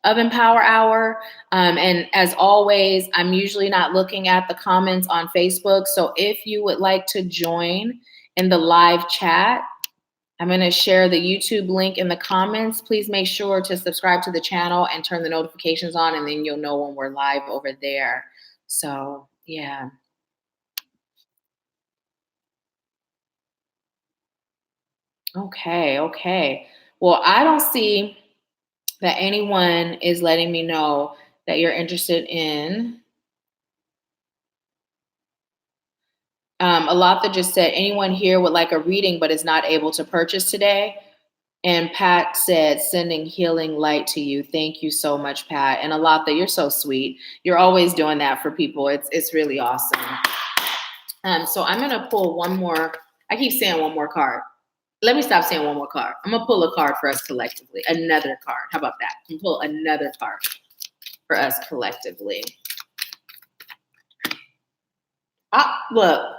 of Empower Hour. And as always, I'm usually not looking at the comments on Facebook. So if you would like to join in the live chat, I'm going to share the YouTube link in the comments. Please make sure to subscribe to the channel and turn the notifications on, and then you'll know when we're live over there. So, yeah. Okay. Well, I don't see that anyone is letting me know that you're interested in. A lot that just said, anyone here would like a reading but is not able to purchase today. And Pat said, sending healing light to you. Thank you so much, Pat. And a lot that you're so sweet. You're always doing that for people. It's really awesome. So I'm going to pull one more. I keep saying one more card. Let me stop saying one more card. I'm going to pull a card for us collectively. Another card. How about that? I'm pull another card for us collectively. Look.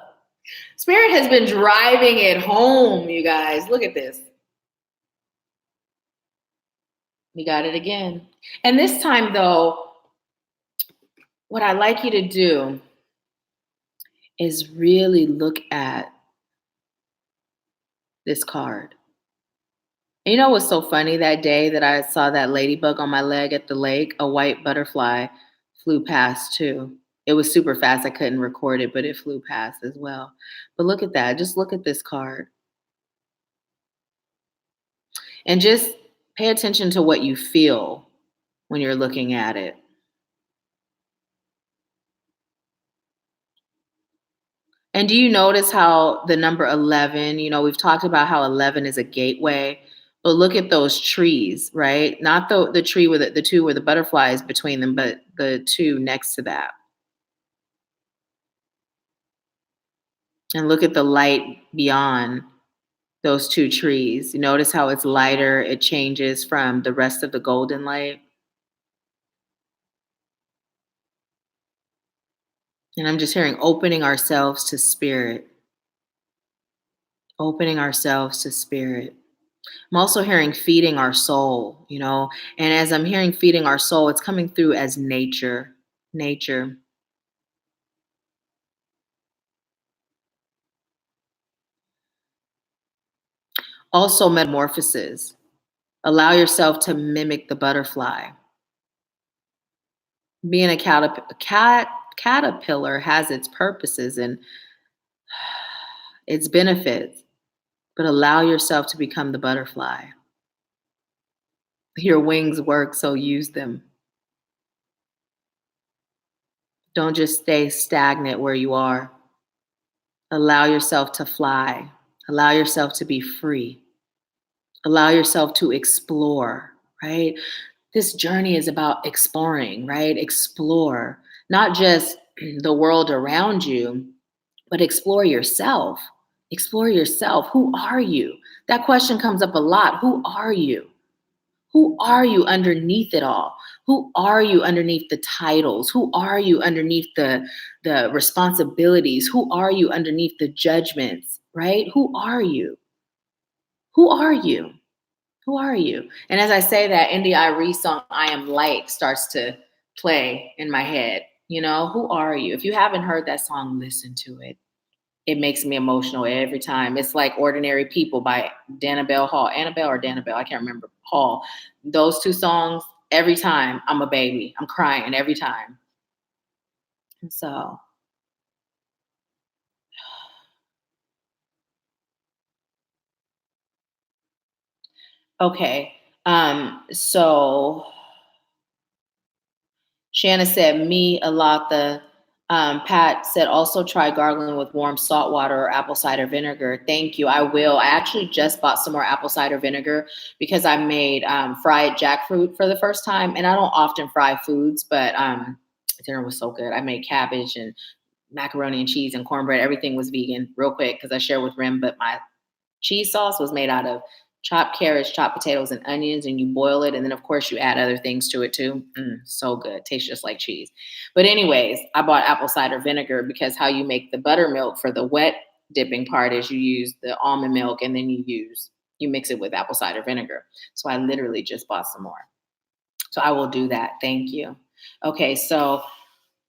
Spirit has been driving it home, you guys. Look at this. We got it again. And this time, though, what I'd like you to do is really look at this card. And you know what's so funny? That day that I saw that ladybug on my leg at the lake, a white butterfly flew past too. It was super fast. I couldn't record it, but it flew past as well. But look at that. Just look at this card. And just pay attention to what you feel when you're looking at it. And do you notice how the number 11, we've talked about how 11 is a gateway, but look at those trees, right? Not the tree with the two where the butterfly is between them, but the two next to that. And look at the light beyond those two trees. You notice how it's lighter, it changes from the rest of the golden light. And I'm just hearing opening ourselves to spirit. Opening ourselves to spirit. I'm also hearing feeding our soul, and as I'm hearing feeding our soul, it's coming through as nature. Also metamorphoses. Allow yourself to mimic the butterfly. Being a caterpillar has its purposes and its benefits, but allow yourself to become the butterfly. Your wings work, so use them. Don't just stay stagnant where you are. Allow yourself to fly. Allow yourself to be free. Allow yourself to explore, right? This journey is about exploring, right? Explore, not just the world around you, but explore yourself. Explore yourself. Who are you? That question comes up a lot. Who are you? Who are you underneath it all? Who are you underneath the titles? Who are you underneath the responsibilities? Who are you underneath the judgments, right? Who are you? Who are you? Who are you? And as I say that, NDI song, I Am Light, starts to play in my head. You know, who are you? If you haven't heard that song, listen to it. It makes me emotional every time. It's like Ordinary People by Danabelle Hall. Annabelle or Danabelle, I can't remember. Hall. Those two songs, every time I'm a baby. I'm crying every time. And so, okay. So Shanna said, me, Alatha. Pat said, also try gargling with warm salt water or apple cider vinegar. Thank you. I will. I actually just bought some more apple cider vinegar because I made fried jackfruit for the first time. And I don't often fry foods, but dinner was so good. I made cabbage and macaroni and cheese and cornbread. Everything was vegan real quick because I share with Rim, but my cheese sauce was made out of chopped carrots, chopped potatoes, and onions, and you boil it. And then, of course, you add other things to it too. So good. Tastes just like cheese. But anyways, I bought apple cider vinegar because how you make the buttermilk for the wet dipping part is you use the almond milk and then you mix it with apple cider vinegar. So I literally just bought some more. So I will do that. Thank you. Okay, so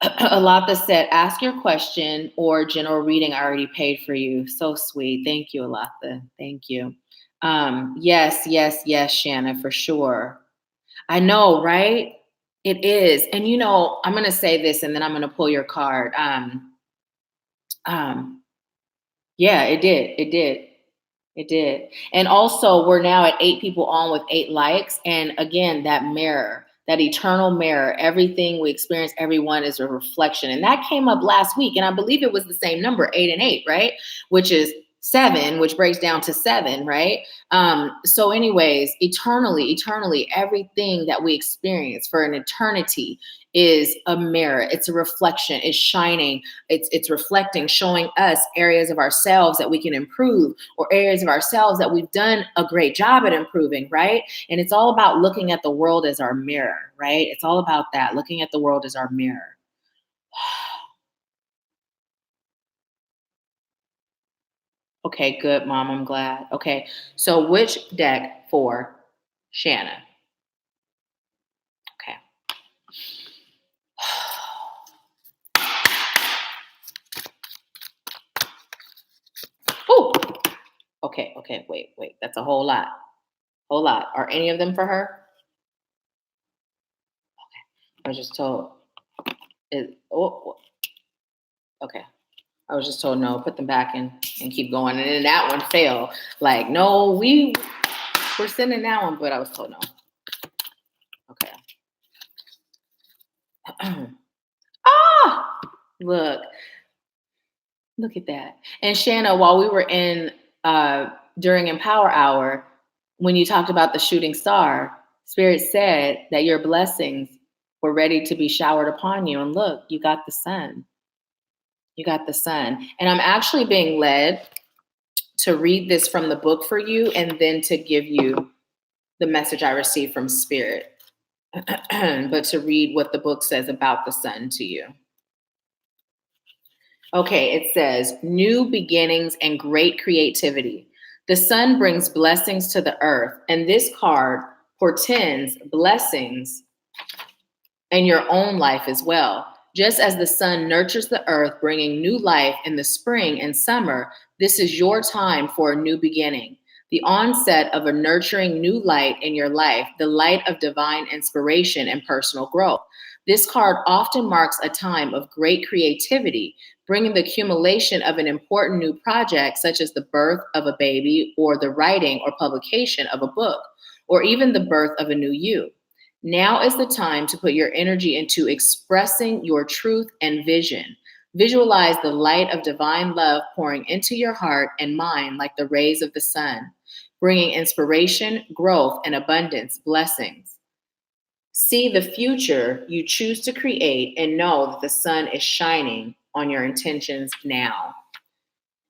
Alapa said, ask your question or general reading. I already paid for you. So sweet. Thank you, Alapa. Thank you. Yes, Shanna, for sure. I know, right? It is. And you know, I'm gonna say this and then I'm gonna pull your card. Um, yeah, it did. It did. It did. And also, we're now at 8 people on with 8 likes. And again, that mirror, that eternal mirror, everything we experience, everyone is a reflection. And that came up last week. And I believe it was the same number, 8 and 8, right? Which is 7, which breaks down to 7, right? So, anyways, eternally, everything that we experience for an eternity is a mirror. It's a reflection. It's shining. It's reflecting, showing us areas of ourselves that we can improve or areas of ourselves that we've done a great job at improving, right? And it's all about looking at the world as our mirror, right? It's all about that, looking at the world as our mirror. Okay, good, Mom. I'm glad. Okay, so which deck for Shanna? Okay. Oh, okay. Wait. That's a whole lot. Whole lot. Are any of them for her? I was just told. Okay. I was just told no, put them back and keep going. And then that one failed. Like, no, we're sending that one, but I was told no. Okay. Ah, look at that. And Shanna, while we were in during Empower Hour, when you talked about the shooting star, Spirit said that your blessings were ready to be showered upon you. And look, you got the sun. You got the sun. And I'm actually being led to read this from the book for you and then to give you the message I received from Spirit, but to read what the book says about the sun to you. Okay, it says, new beginnings and great creativity. The sun brings blessings to the earth, and this card portends blessings in your own life as well. Just as the sun nurtures the earth, bringing new life in the spring and summer, this is your time for a new beginning. The onset of a nurturing new light in your life, the light of divine inspiration and personal growth. This card often marks a time of great creativity, bringing the accumulation of an important new project, such as the birth of a baby or the writing or publication of a book, or even the birth of a new you. Now is the time to put your energy into expressing your truth and vision. Visualize the light of divine love pouring into your heart and mind like the rays of the sun, bringing inspiration, growth, and abundance, blessings. See the future you choose to create and know that the sun is shining on your intentions now.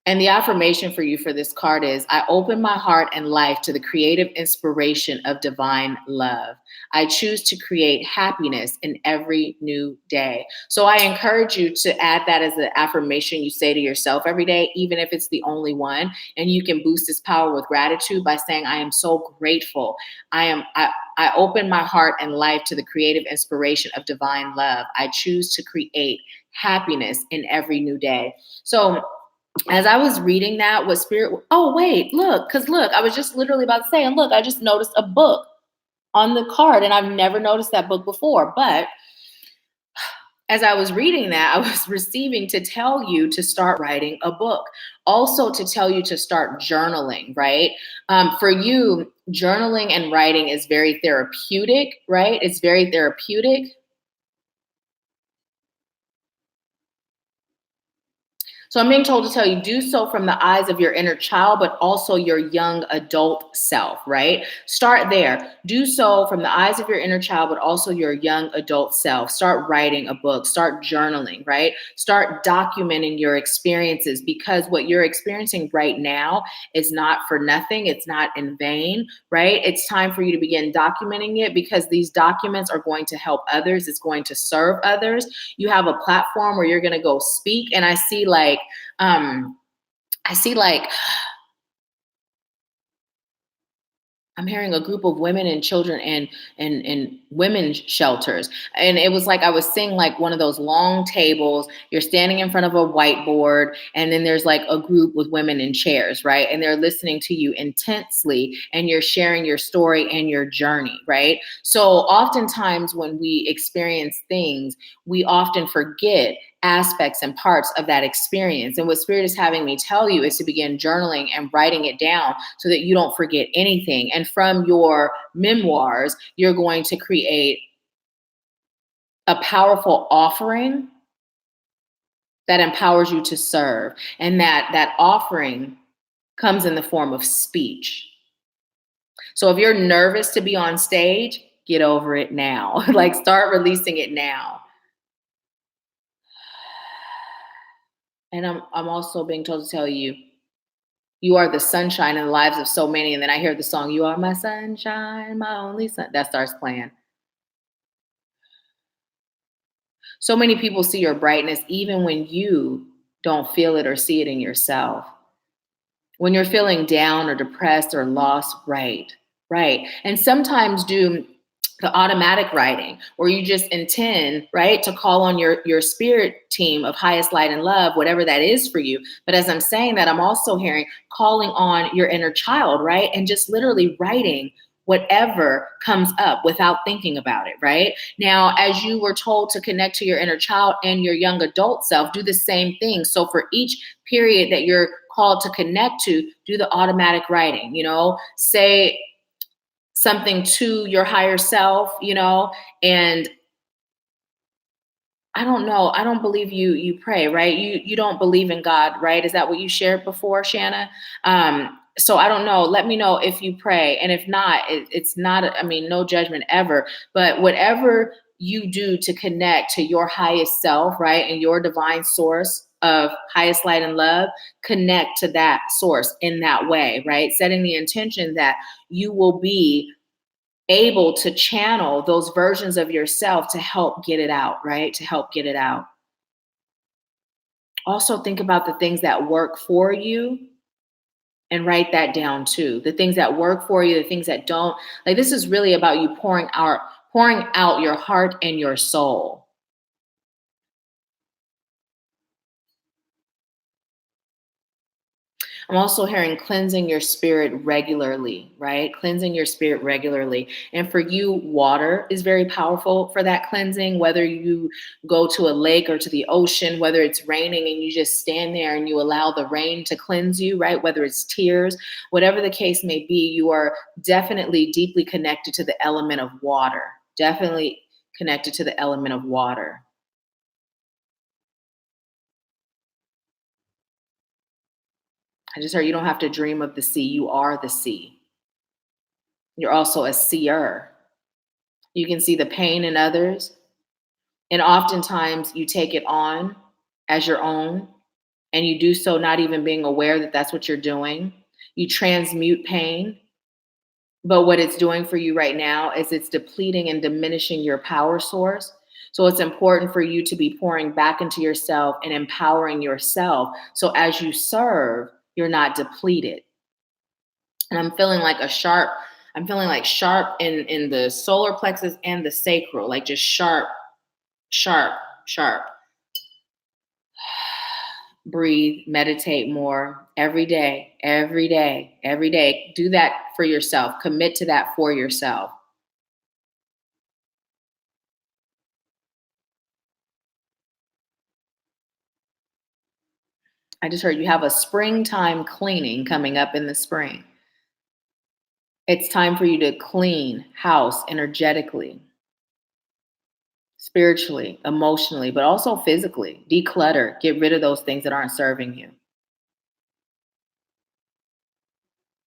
And the affirmation for you for this card is, I open my heart and life to the creative inspiration of divine love. I choose to create happiness in every new day. So I encourage you to add that as an affirmation you say to yourself every day, even if it's the only one. And you can boost this power with gratitude by saying, I am so grateful. I open my heart and life to the creative inspiration of divine love. I choose to create happiness in every new day. So as I was reading that, what spirit, oh, wait, look, because look, I was just literally about to say, and look, I just noticed a book on the card, and I've never noticed that book before. But as I was reading that, I was receiving to tell you to start writing a book, also to tell you to start journaling, right? For you, journaling and writing is very therapeutic, right? It's very therapeutic. So I'm being told to tell you, do so from the eyes of your inner child, but also your young adult self, right? Start there. Do so from the eyes of your inner child, but also your young adult self. Start writing a book, start journaling, right? Start documenting your experiences, because what you're experiencing right now is not for nothing. It's not in vain, right? It's time for you to begin documenting it, because these documents are going to help others. It's going to serve others. You have a platform where you're going to go speak. And I see um, like I'm hearing a group of women and children and women's shelters. And it was like I was seeing like one of those long tables. You're standing in front of a whiteboard, and then there's like a group with women in chairs, right? And they're listening to you intensely, and you're sharing your story and your journey, right? So oftentimes when we experience things, we often forget aspects and parts of that experience. And what Spirit is having me tell you is to begin journaling and writing it down so that you don't forget anything. And from your memoirs, you're going to create a powerful offering that empowers you to serve. And that offering comes in the form of speech. So if you're nervous to be on stage, get over it now. Like, start releasing it now. And I'm also being told to tell you, you are the sunshine in the lives of so many. And then I hear the song, You Are My Sunshine, My Only Sun, that starts playing. So many people see your brightness even when you don't feel it or see it in yourself. When you're feeling down or depressed or lost, right. And sometimes do the automatic writing, or you just intend, right, to call on your spirit team of highest light and love, whatever that is for you. But as I'm saying that, I'm also hearing calling on your inner child, right? And just literally writing whatever comes up without thinking about it, right? Now, as you were told to connect to your inner child and your young adult self, do the same thing. So for each period that you're called to connect to, do the automatic writing, say something to your higher self, and I don't know. I don't believe you pray, right? You don't believe in God, right? Is that what you shared before, Shanna? So I don't know. Let me know if you pray. And if not, it's not, I mean, no judgment ever. But whatever you do to connect to your highest self, right? And your divine source of highest light and love, connect to that source in that way, right? Setting the intention that you will be able to channel those versions of yourself to help get it out, right? To help get it out. Also, think about the things that work for you and write that down too. The things that work for you, the things that don't. Like, this is really about you pouring out your heart and your soul. I'm also hearing cleansing your spirit regularly, right? Cleansing your spirit regularly. And for you, water is very powerful for that cleansing, whether you go to a lake or to the ocean, whether it's raining and you just stand there and you allow the rain to cleanse you, right? Whether it's tears, whatever the case may be, you are definitely deeply connected to the element of water. Definitely connected to the element of water. I just heard you don't have to dream of the sea. You are the sea. You're also a seer. You can see the pain in others. And oftentimes you take it on as your own. and you do so not even being aware that that's what you're doing. You transmute pain. But what it's doing for you right now is it's depleting and diminishing your power source. So it's important for you to be pouring back into yourself and empowering yourself. So as you serve, you're not depleted. And I'm feeling like sharp in the solar plexus and the sacral, like just sharp, sharp, sharp. Breathe, meditate more every day, every day, every day. Do that for yourself. Commit to that for yourself. I just heard you have a springtime cleaning coming up in the spring. It's time for you to clean house energetically, spiritually, emotionally, but also physically. Declutter, get rid of those things that aren't serving you.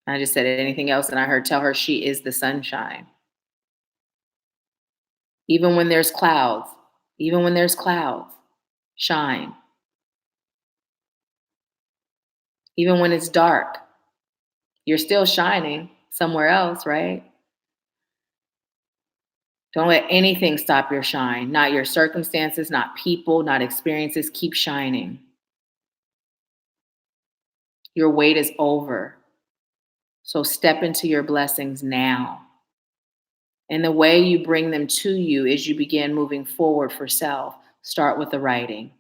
I just said anything else, and I heard tell her she is the sunshine. Even when there's clouds, even when there's clouds, shine. Even when it's dark, you're still shining somewhere else, right? Don't let anything stop your shine, not your circumstances, not people, not experiences. Keep shining. Your wait is over. So step into your blessings now. And the way you bring them to you is you begin moving forward for self. Start with the writing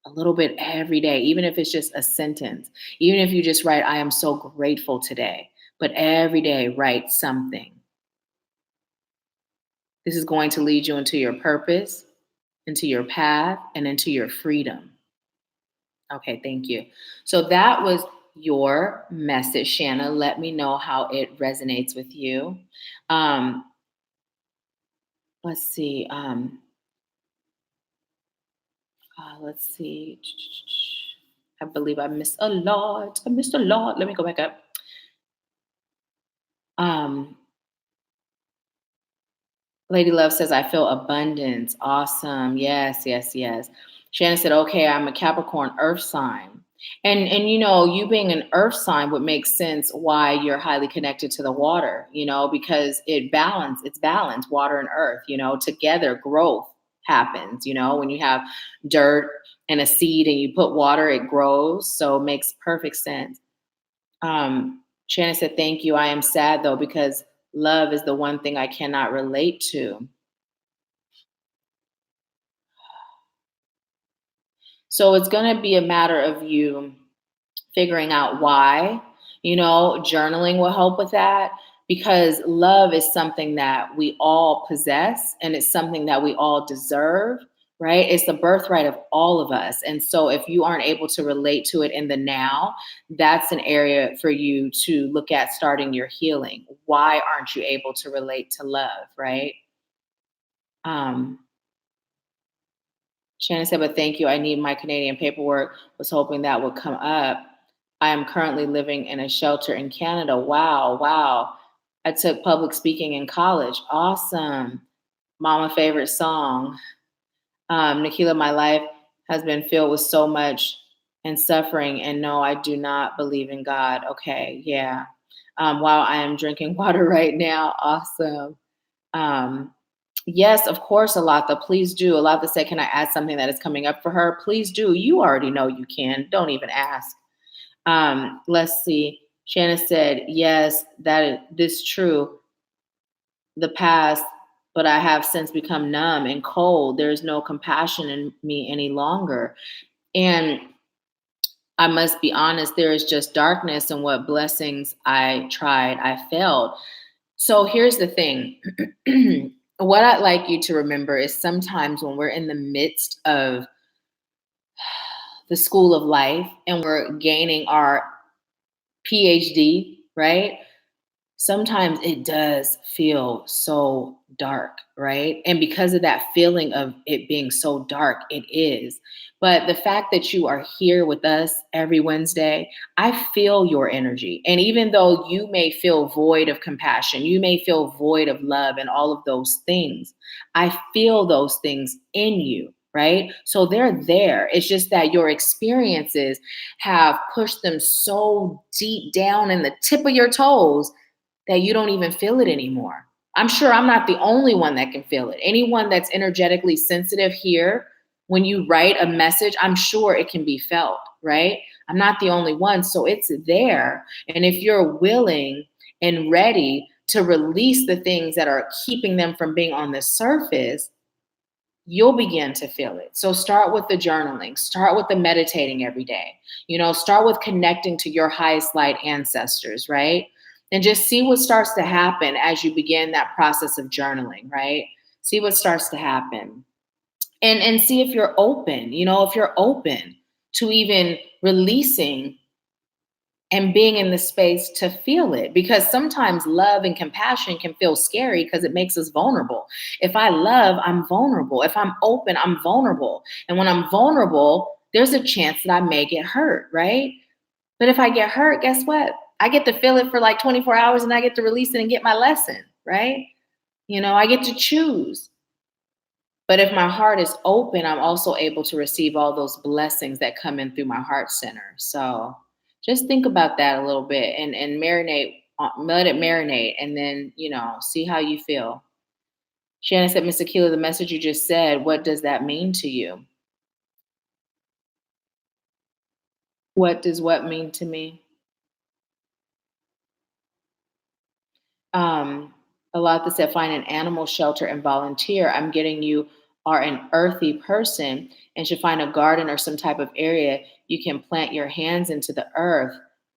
a little bit every day, even if it's just a sentence, even if you just write, I am so grateful today. But every day, write something. This is going to lead you into your purpose, into your path, and into your freedom. Okay, thank you. So that was your message, Shanna. Let me know how it resonates with you. Let's see. Let's see. I believe I missed a lot. I missed a lot. Let me go back up. Lady Love says, I feel abundance. Awesome. Yes, yes, yes. Shannon said, okay, I'm a Capricorn earth sign. And you know, you being an earth sign would make sense why you're highly connected to the water, you know, because it's balance, water and earth, you know, together growth happens, you know, when you have dirt and a seed and you put water, it grows. So it makes perfect sense. Shannon said, thank you. I am sad though, because love is the one thing I cannot relate to. So it's going to be a matter of you figuring out why, you know, journaling will help with that, because love is something that we all possess and it's something that we all deserve, right? It's the birthright of all of us. And so if you aren't able to relate to it in the now, that's an area for you to look at starting your healing. Why aren't you able to relate to love, right? Shannon said, but thank you. I need my Canadian paperwork. Was hoping that would come up. I am currently living in a shelter in Canada. Wow, wow. I took public speaking in college. Awesome. Mama favorite song. Nahkila, my life has been filled with so much and suffering. And no, I do not believe in God. Okay, yeah. Wow, I am drinking water right now. Awesome. Yes, of course, Alatha. Please do. Alatha said, can I add something that is coming up for her? Please do. You already know you can. Don't even ask. Let's see. Shannon said, yes, this is true. The past, but I have since become numb and cold. There is no compassion in me any longer. And I must be honest, there is just darkness, and what blessings I tried, I failed. So here's the thing. What I'd like you to remember is sometimes when we're in the midst of the school of life and we're gaining our PhD, right? Sometimes it does feel so dark, right? And because of that feeling of it being so dark, it is. But the fact that you are here with us every Wednesday, I feel your energy. And even though you may feel void of compassion, you may feel void of love and all of those things, I feel those things in you. right? So they're there. It's just that your experiences have pushed them so deep down in the tip of your toes that you don't even feel it anymore. I'm sure I'm not the only one that can feel it. Anyone that's energetically sensitive here, when you write a message, I'm sure it can be felt, right? I'm not the only one. So it's there. And if you're willing and ready to release the things that are keeping them from being on the surface, you'll begin to feel it. So start with the journaling, start with the meditating every day, start with connecting to your highest light ancestors, right? And just see what starts to happen as you begin that process of journaling, right? See what starts to happen. And see if you're open, if you're open to even releasing and being in the space to feel it, because sometimes love and compassion can feel scary because it makes us vulnerable. If I love, I'm vulnerable. If I'm open, I'm vulnerable. And when I'm vulnerable, there's a chance that I may get hurt, right? But if I get hurt, guess what? I get to feel it for like 24 hours and I get to release it and get my lesson, right? I get to choose. But if my heart is open, I'm also able to receive all those blessings that come in through my heart center. So just think about that a little bit and marinate, let it marinate, and then, see how you feel. Shannon said, Miss Akila, the message you just said, what does that mean to you? What does what mean to me? Um, a lot that said, find an animal shelter and volunteer. I'm getting you are an earthy person and should find a garden or some type of area you can plant your hands into the earth.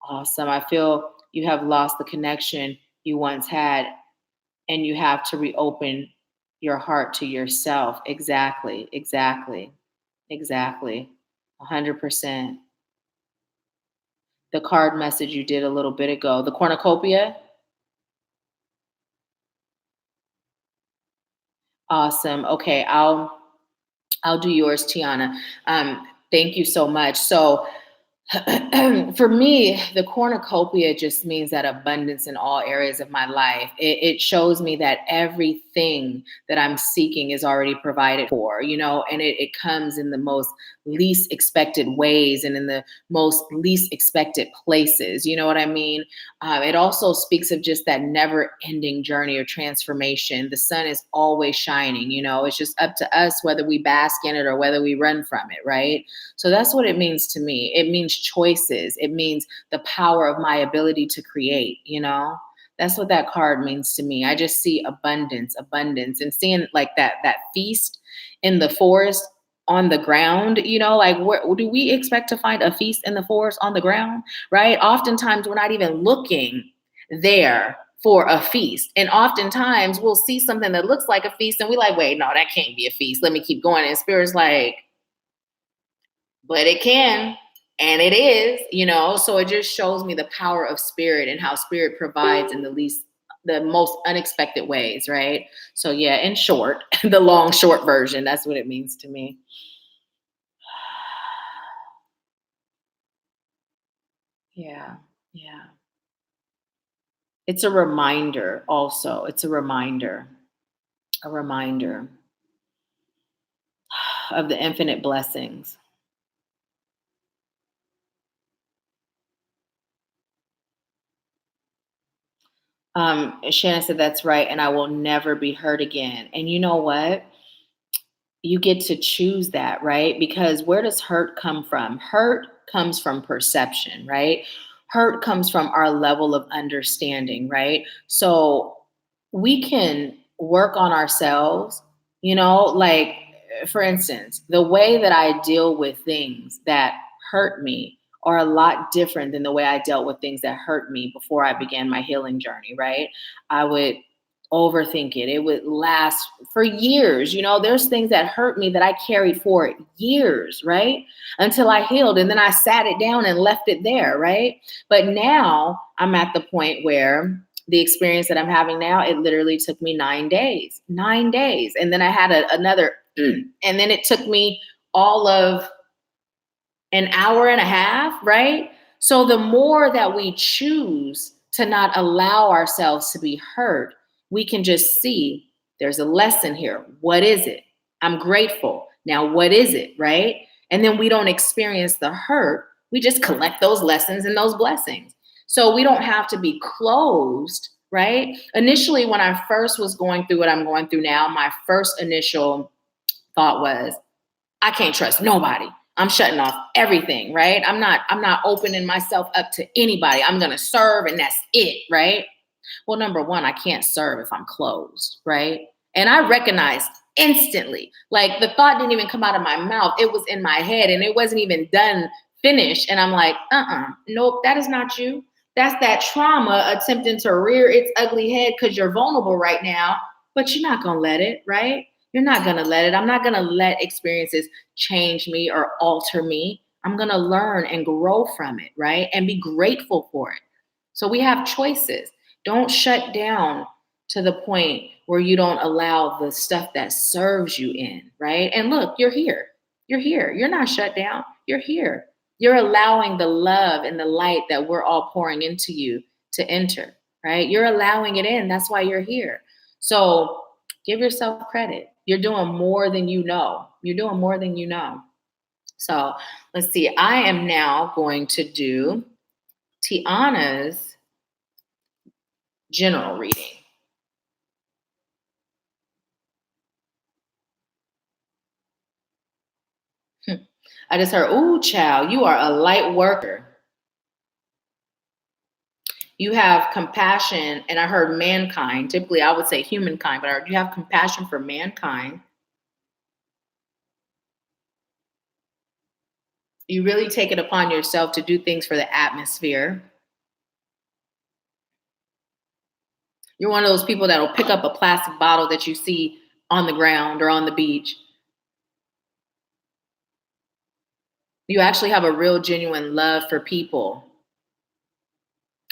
Awesome. I feel you have lost the connection you once had and you have to reopen your heart to yourself. Exactly. Exactly. Exactly. 100%. The card message you did a little bit ago, the cornucopia. Awesome. Okay, I'll do yours, Tiana. Thank you so much. So for me, the cornucopia just means that abundance in all areas of my life. It shows me that everything that I'm seeking is already provided for, and it comes in the most least expected ways and in the most least expected places. You know what I mean? It also speaks of just that never ending journey or transformation. The sun is always shining, it's just up to us whether we bask in it or whether we run from it, right? So that's what it means to me. It means choices. It means the power of my ability to create, That's what that card means to me. I just see abundance, abundance, and seeing like that feast in the forest on the ground, like where do we expect to find a feast in the forest on the ground, right? Oftentimes we're not even looking there for a feast. And oftentimes we'll see something that looks like a feast and we're like, wait, no, that can't be a feast. Let me keep going. And Spirit's like, but it can, and it is, so it just shows me the power of spirit and how spirit provides in the most unexpected ways, right? So yeah, in short, the long short version, that's what it means to me. Yeah. It's a reminder also. It's a reminder of the infinite blessings. Shannon said, that's right. And I will never be hurt again. And you know what? You get to choose that, right? Because where does hurt come from? Hurt comes from perception, right? Hurt comes from our level of understanding, right? So we can work on ourselves, like for instance, the way that I deal with things that hurt me are a lot different than the way I dealt with things that hurt me before I began my healing journey, right? I would overthink it. It would last for years. There's things that hurt me that I carried for years, right? Until I healed. And then I sat it down and left it there, right? But now I'm at the point where the experience that I'm having now, it literally took me 9 days. And then I had another, and then it took me all of an hour and a half, right? So the more that we choose to not allow ourselves to be hurt, we can just see there's a lesson here. What is it? I'm grateful. Now, what is it, right? And then we don't experience the hurt. We just collect those lessons and those blessings. So we don't have to be closed, right? Initially, when I first was going through what I'm going through now, my first initial thought was, I can't trust nobody. I'm shutting off everything, right? I'm not opening myself up to anybody. I'm going to serve and that's it, right? Well, number one, I can't serve if I'm closed, right? And I recognized instantly, like the thought didn't even come out of my mouth. It was in my head and it wasn't even done, finished. And I'm like, nope, that is not you. That's that trauma attempting to rear its ugly head because you're vulnerable right now, but you're not going to let it, right? You're not going to let it. I'm not going to let experiences change me or alter me. I'm going to learn and grow from it, right? And be grateful for it. So we have choices. Don't shut down to the point where you don't allow the stuff that serves you in, right? And look, you're here. You're here. You're not shut down. You're here. You're allowing the love and the light that we're all pouring into you to enter, right? You're allowing it in. That's why you're here. So give yourself credit. You're doing more than you know. You're doing more than you know. So let's see. I am now going to do Tiana's general reading. I just heard, ooh, child, you are a light worker. You have compassion, and I heard mankind. Typically, I would say humankind, but I heard you have compassion for mankind. You really take it upon yourself to do things for the atmosphere. You're one of those people that will pick up a plastic bottle that you see on the ground or on the beach. You actually have a real, genuine love for people.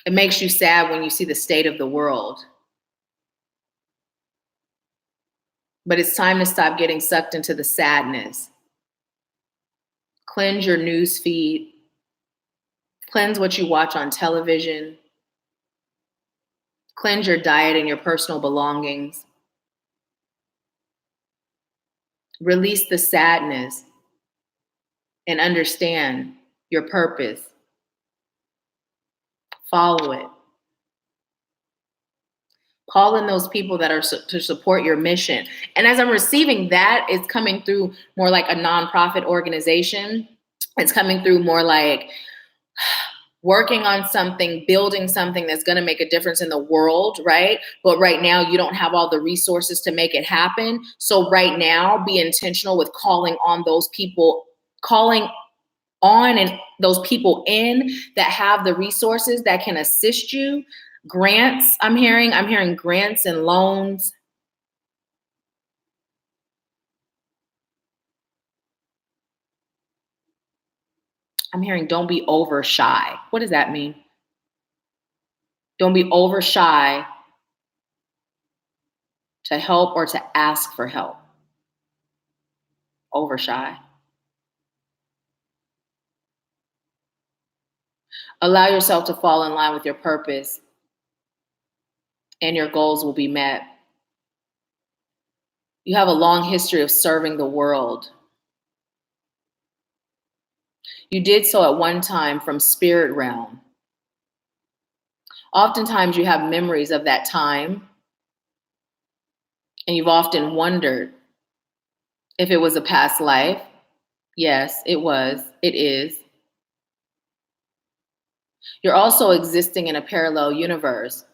It makes you sad when you see the state of the world. But it's time to stop getting sucked into the sadness. Cleanse your news feed. Cleanse what you watch on television. Cleanse your diet and your personal belongings. Release the sadness and understand your purpose. Follow it. Call in those people that are to support your mission. And as I'm receiving that, it's coming through more like a nonprofit organization. It's coming through more like working on something, building something that's going to make a difference in the world, right? But right now, you don't have all the resources to make it happen. So right now, be intentional with calling on those people, calling on and those people in that have the resources that can assist you. Grants, I'm hearing grants and loans. I'm hearing don't be over shy. What does that mean? Don't be over shy to help or to ask for help. Over shy. Allow yourself to fall in line with your purpose and your goals will be met. You have a long history of serving the world. You did so at one time from spirit realm. Oftentimes you have memories of that time, and you've often wondered if it was a past life. Yes, it was. It is. You're also existing in a parallel universe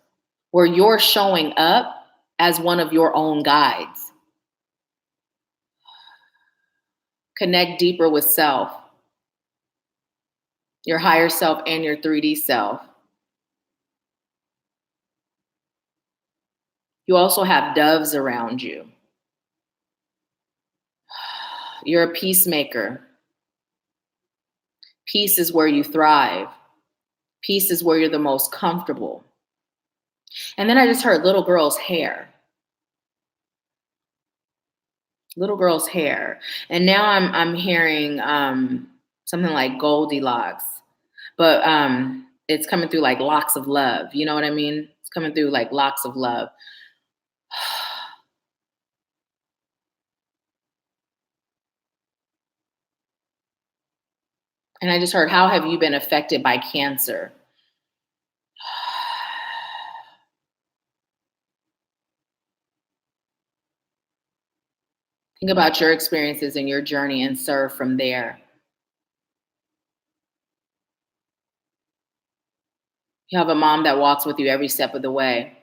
where you're showing up as one of your own guides. Connect deeper with self, your higher self and your 3D self. You also have doves around you. You're a peacemaker. Peace is where you thrive. Peace is where you're the most comfortable. And then I just heard little girl's hair. Little girl's hair. And now I'm hearing something like Goldilocks. But it's coming through like locks of love. You know what I mean? It's coming through like locks of love. And I just heard, how have you been affected by cancer? Think about your experiences and your journey and serve from there. You have a mom that walks with you every step of the way.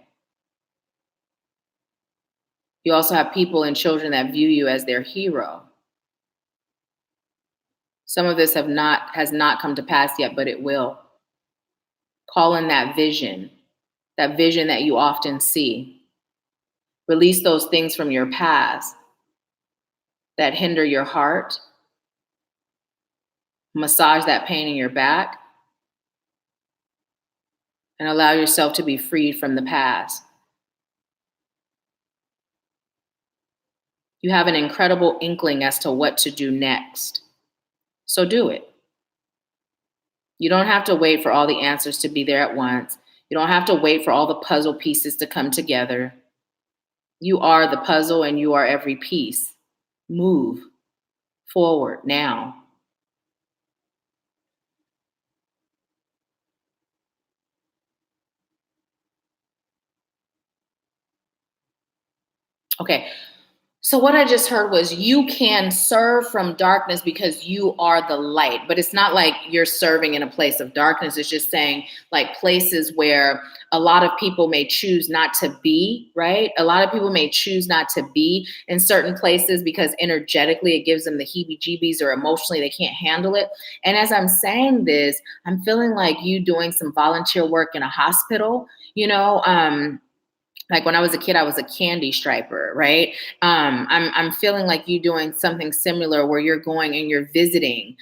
You also have people and children that view you as their hero. Some of this has not come to pass yet, but it will. Call in that vision that you often see. Release those things from your past that hinder your heart. Massage that pain in your back and allow yourself to be freed from the past. You have an incredible inkling as to what to do next. So do it. You don't have to wait for all the answers to be there at once. You don't have to wait for all the puzzle pieces to come together. You are the puzzle and you are every piece. Move forward now. Okay. So what I just heard was you can serve from darkness because you are the light, but it's not like you're serving in a place of darkness. It's just saying like places where a lot of people may choose not to be, right? A lot of people may choose not to be in certain places because energetically it gives them the heebie-jeebies or emotionally they can't handle it. And as I'm saying this, I'm feeling like you doing some volunteer work in a hospital, like when I was a kid, I was a candy striper, right? I'm feeling like you doing something similar where you're going and you're visiting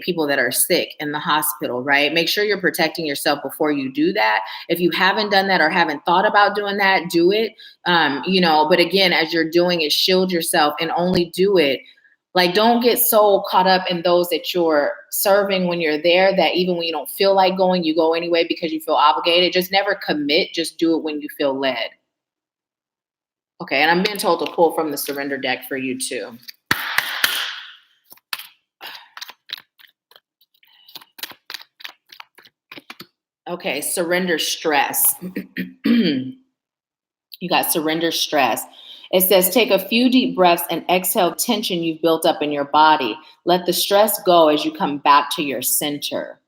people that are sick in the hospital, right? Make sure you're protecting yourself before you do that. If you haven't done that or haven't thought about doing that, do it. But again, as you're doing it, shield yourself and only do it. Like, don't get so caught up in those that you're serving when you're there that even when you don't feel like going, you go anyway because you feel obligated. Just never commit. Just do it when you feel led. Okay, and I'm being told to pull from the surrender deck for you too. Okay, surrender stress. You got surrender stress. It says, take a few deep breaths and exhale tension you've built up in your body. Let the stress go as you come back to your center.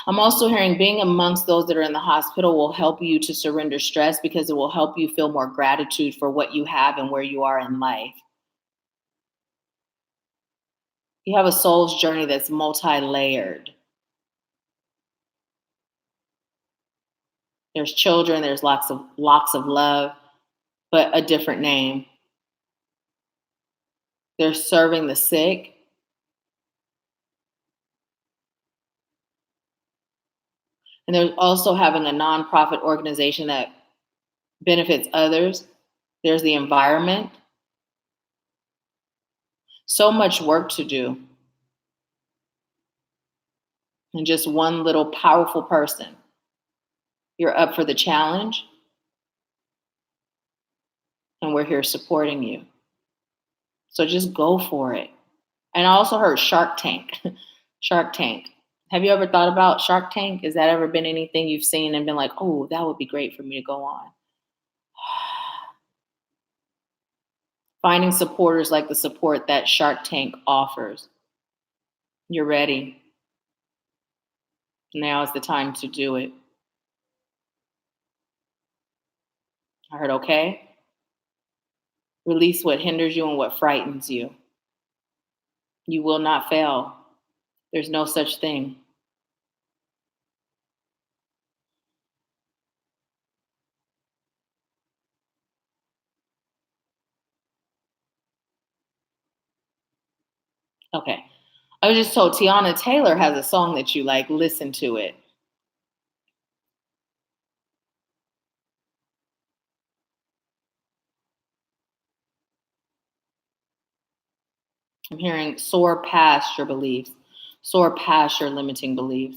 I'm also hearing being amongst those that are in the hospital will help you to surrender stress because it will help you feel more gratitude for what you have and where you are in life. You have a soul's journey that's multi-layered. There's children, there's lots of love, but a different name. They're serving the sick. And there's also having a nonprofit organization that benefits others. There's the environment. So much work to do. And just one little powerful person. You're up for the challenge. And we're here supporting you. So just go for it. And I also heard Shark Tank. Shark Tank. Have you ever thought about Shark Tank? Has that ever been anything you've seen and been like, oh, that would be great for me to go on? Finding supporters like the support that Shark Tank offers. You're ready. Now is the time to do it. I heard, okay. Release what hinders you and what frightens you. You will not fail. There's no such thing. Okay. I was just told Tiana Taylor has a song that you like. Listen to it. I'm hearing soar past your beliefs, soar past your limiting beliefs.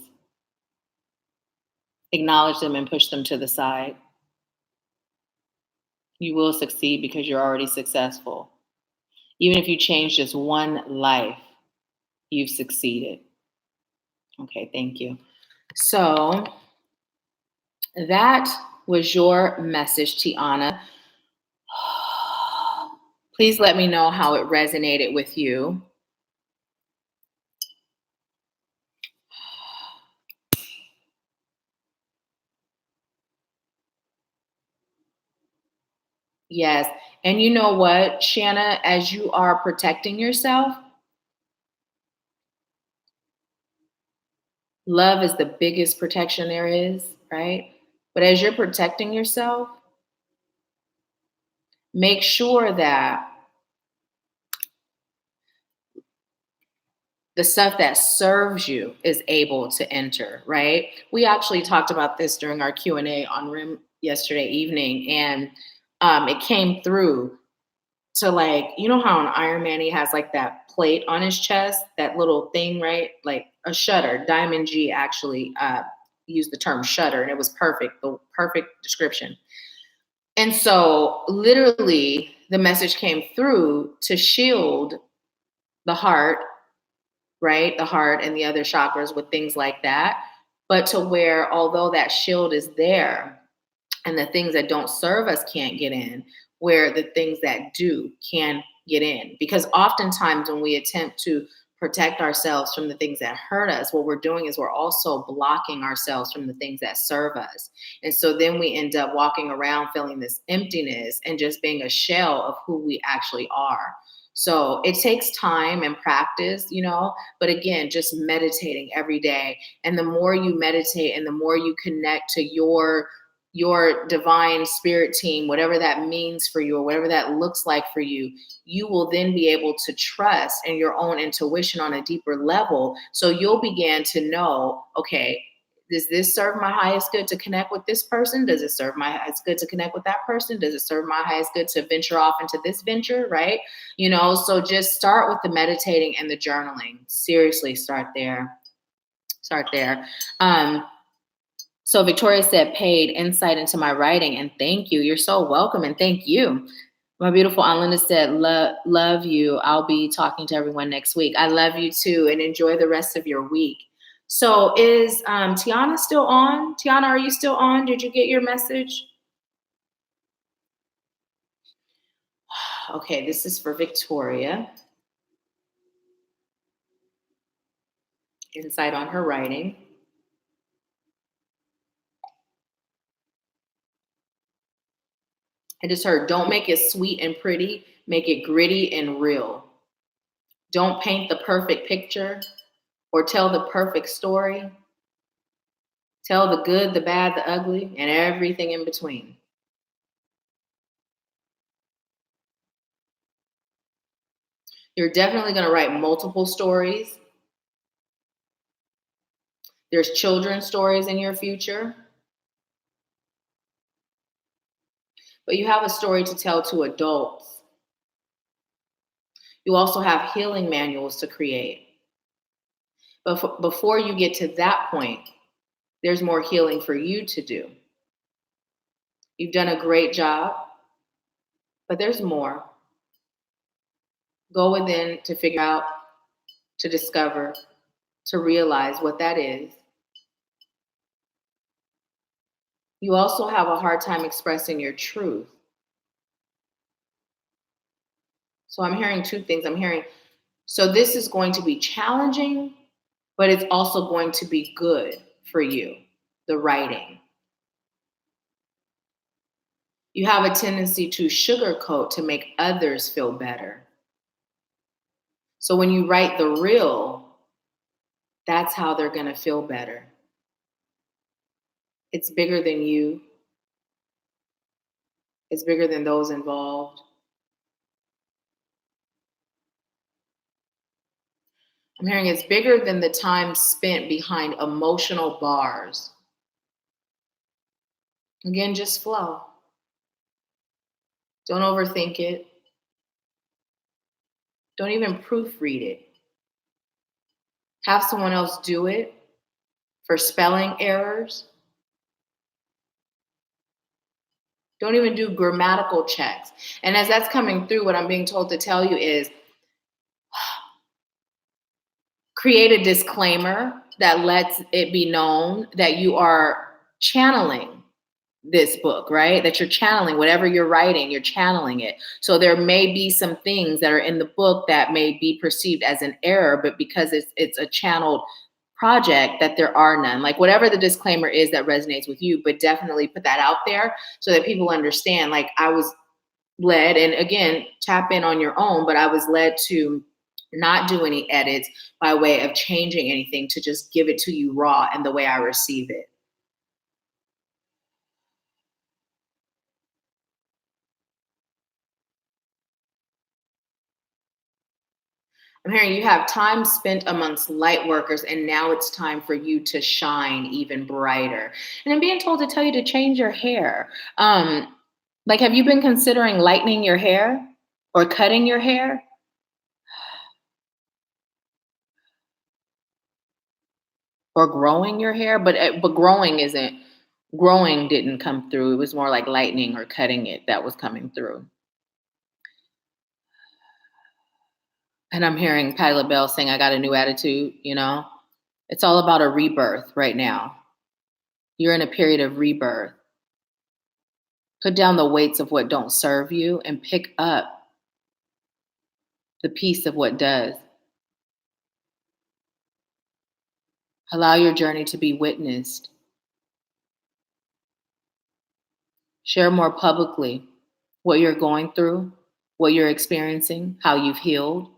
Acknowledge them and push them to the side. You will succeed because you're already successful. Even if you change just one life, you've succeeded. Okay, thank you. So that was your message, Tiana. Please let me know how it resonated with you. Yes. And you know what, Shanna, as you are protecting yourself, love is the biggest protection there is, right? But as you're protecting yourself, make sure that the stuff that serves you is able to enter, right? We actually talked about this during our Q&A on Rim yesterday evening, and it came through to, like, you know how an Iron Man, he has like that plate on his chest, that little thing, right? Like a shutter. Diamond G actually used the term shutter, and it was perfect, the perfect description. And so literally the message came through to shield the heart, right? The heart and the other chakras with things like that. But to where, although that shield is there and the things that don't serve us can't get in, where the things that do can get in. Because oftentimes when we attempt to protect ourselves from the things that hurt us, what we're doing is we're also blocking ourselves from the things that serve us. And so then we end up walking around feeling this emptiness and just being a shell of who we actually are. So it takes time and practice, but again, just meditating every day. And the more you meditate and the more you connect to your divine spirit team, whatever that means for you or whatever that looks like for you, you will then be able to trust in your own intuition on a deeper level. So you'll begin to know, okay, does this serve my highest good to connect with this person? Does it serve my highest good to connect with that person? Does it serve my highest good to venture off into this venture, right? So just start with the meditating and the journaling. Seriously, start there. So Victoria said, paid insight into my writing, and thank you. You're so welcome, and thank you. My beautiful Aunt Linda said, love you. I'll be talking to everyone next week. I love you too, and enjoy the rest of your week. So is Tiana still on? Tiana, are you still on? Did you get your message? Okay, this is for Victoria. Insight on her writing. I just heard, don't make it sweet and pretty, make it gritty and real. Don't paint the perfect picture or tell the perfect story. Tell the good, the bad, the ugly, and everything in between. You're definitely going to write multiple stories. There's children's stories in your future. But you have a story to tell to adults. You also have healing manuals to create. But before you get to that point, there's more healing for you to do. You've done a great job, but there's more. Go within to figure out, to discover, to realize what that is. You also have a hard time expressing your truth. So I'm hearing two things. So this is going to be challenging, but it's also going to be good for you, the writing. You have a tendency to sugarcoat to make others feel better. So when you write the real, that's how they're going to feel better. It's bigger than you. It's bigger than those involved. I'm hearing it's bigger than the time spent behind emotional bars. Again, just flow. Don't overthink it. Don't even proofread it. Have someone else do it for spelling errors. Don't even do grammatical checks. And as that's coming through, what I'm being told to tell you is create a disclaimer that lets it be known that you are channeling this book, right? That you're channeling whatever you're writing, you're channeling it. So there may be some things that are in the book that may be perceived as an error, but because it's a channeled project, that there are none. Like whatever the disclaimer is that resonates with you, but definitely put that out there so that people understand. Like I was led, and again, tap in on your own, but I was led to not do any edits by way of changing anything, to just give it to you raw and the way I receive it. I'm hearing you have time spent amongst light workers, and now it's time for you to shine even brighter. And I'm being told to tell you to change your hair. Like, have you been considering lightening your hair or cutting your hair? Or growing your hair, but growing didn't come through. It was more like lightening or cutting it that was coming through. And I'm hearing Patti LaBelle saying, "I got a new attitude." You know, it's all about a rebirth right now. You're in a period of rebirth. Put down the weights of what don't serve you and pick up the piece of what does. Allow your journey to be witnessed. Share more publicly what you're going through, what you're experiencing, how you've healed.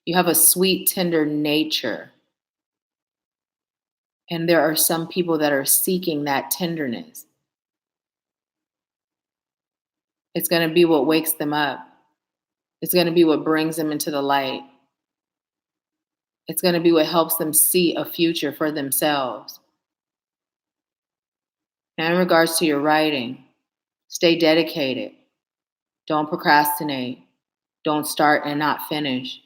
You have a sweet, tender nature. And there are some people that are seeking that tenderness. It's going to be what wakes them up. It's going to be what brings them into the light. It's going to be what helps them see a future for themselves. Now, in regards to your writing, stay dedicated. Don't procrastinate. Don't start and not finish.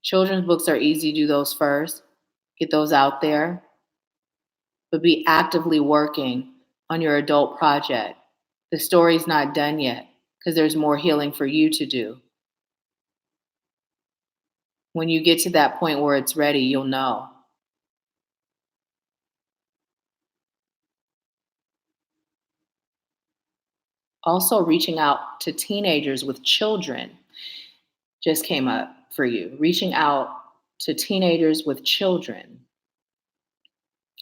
Children's books are easy. Do those first. Get those out there. But be actively working on your adult project. The story's not done yet because there's more healing for you to do. When you get to that point where it's ready, you'll know. Also, reaching out to teenagers with children just came up for you. Reaching out to teenagers with children,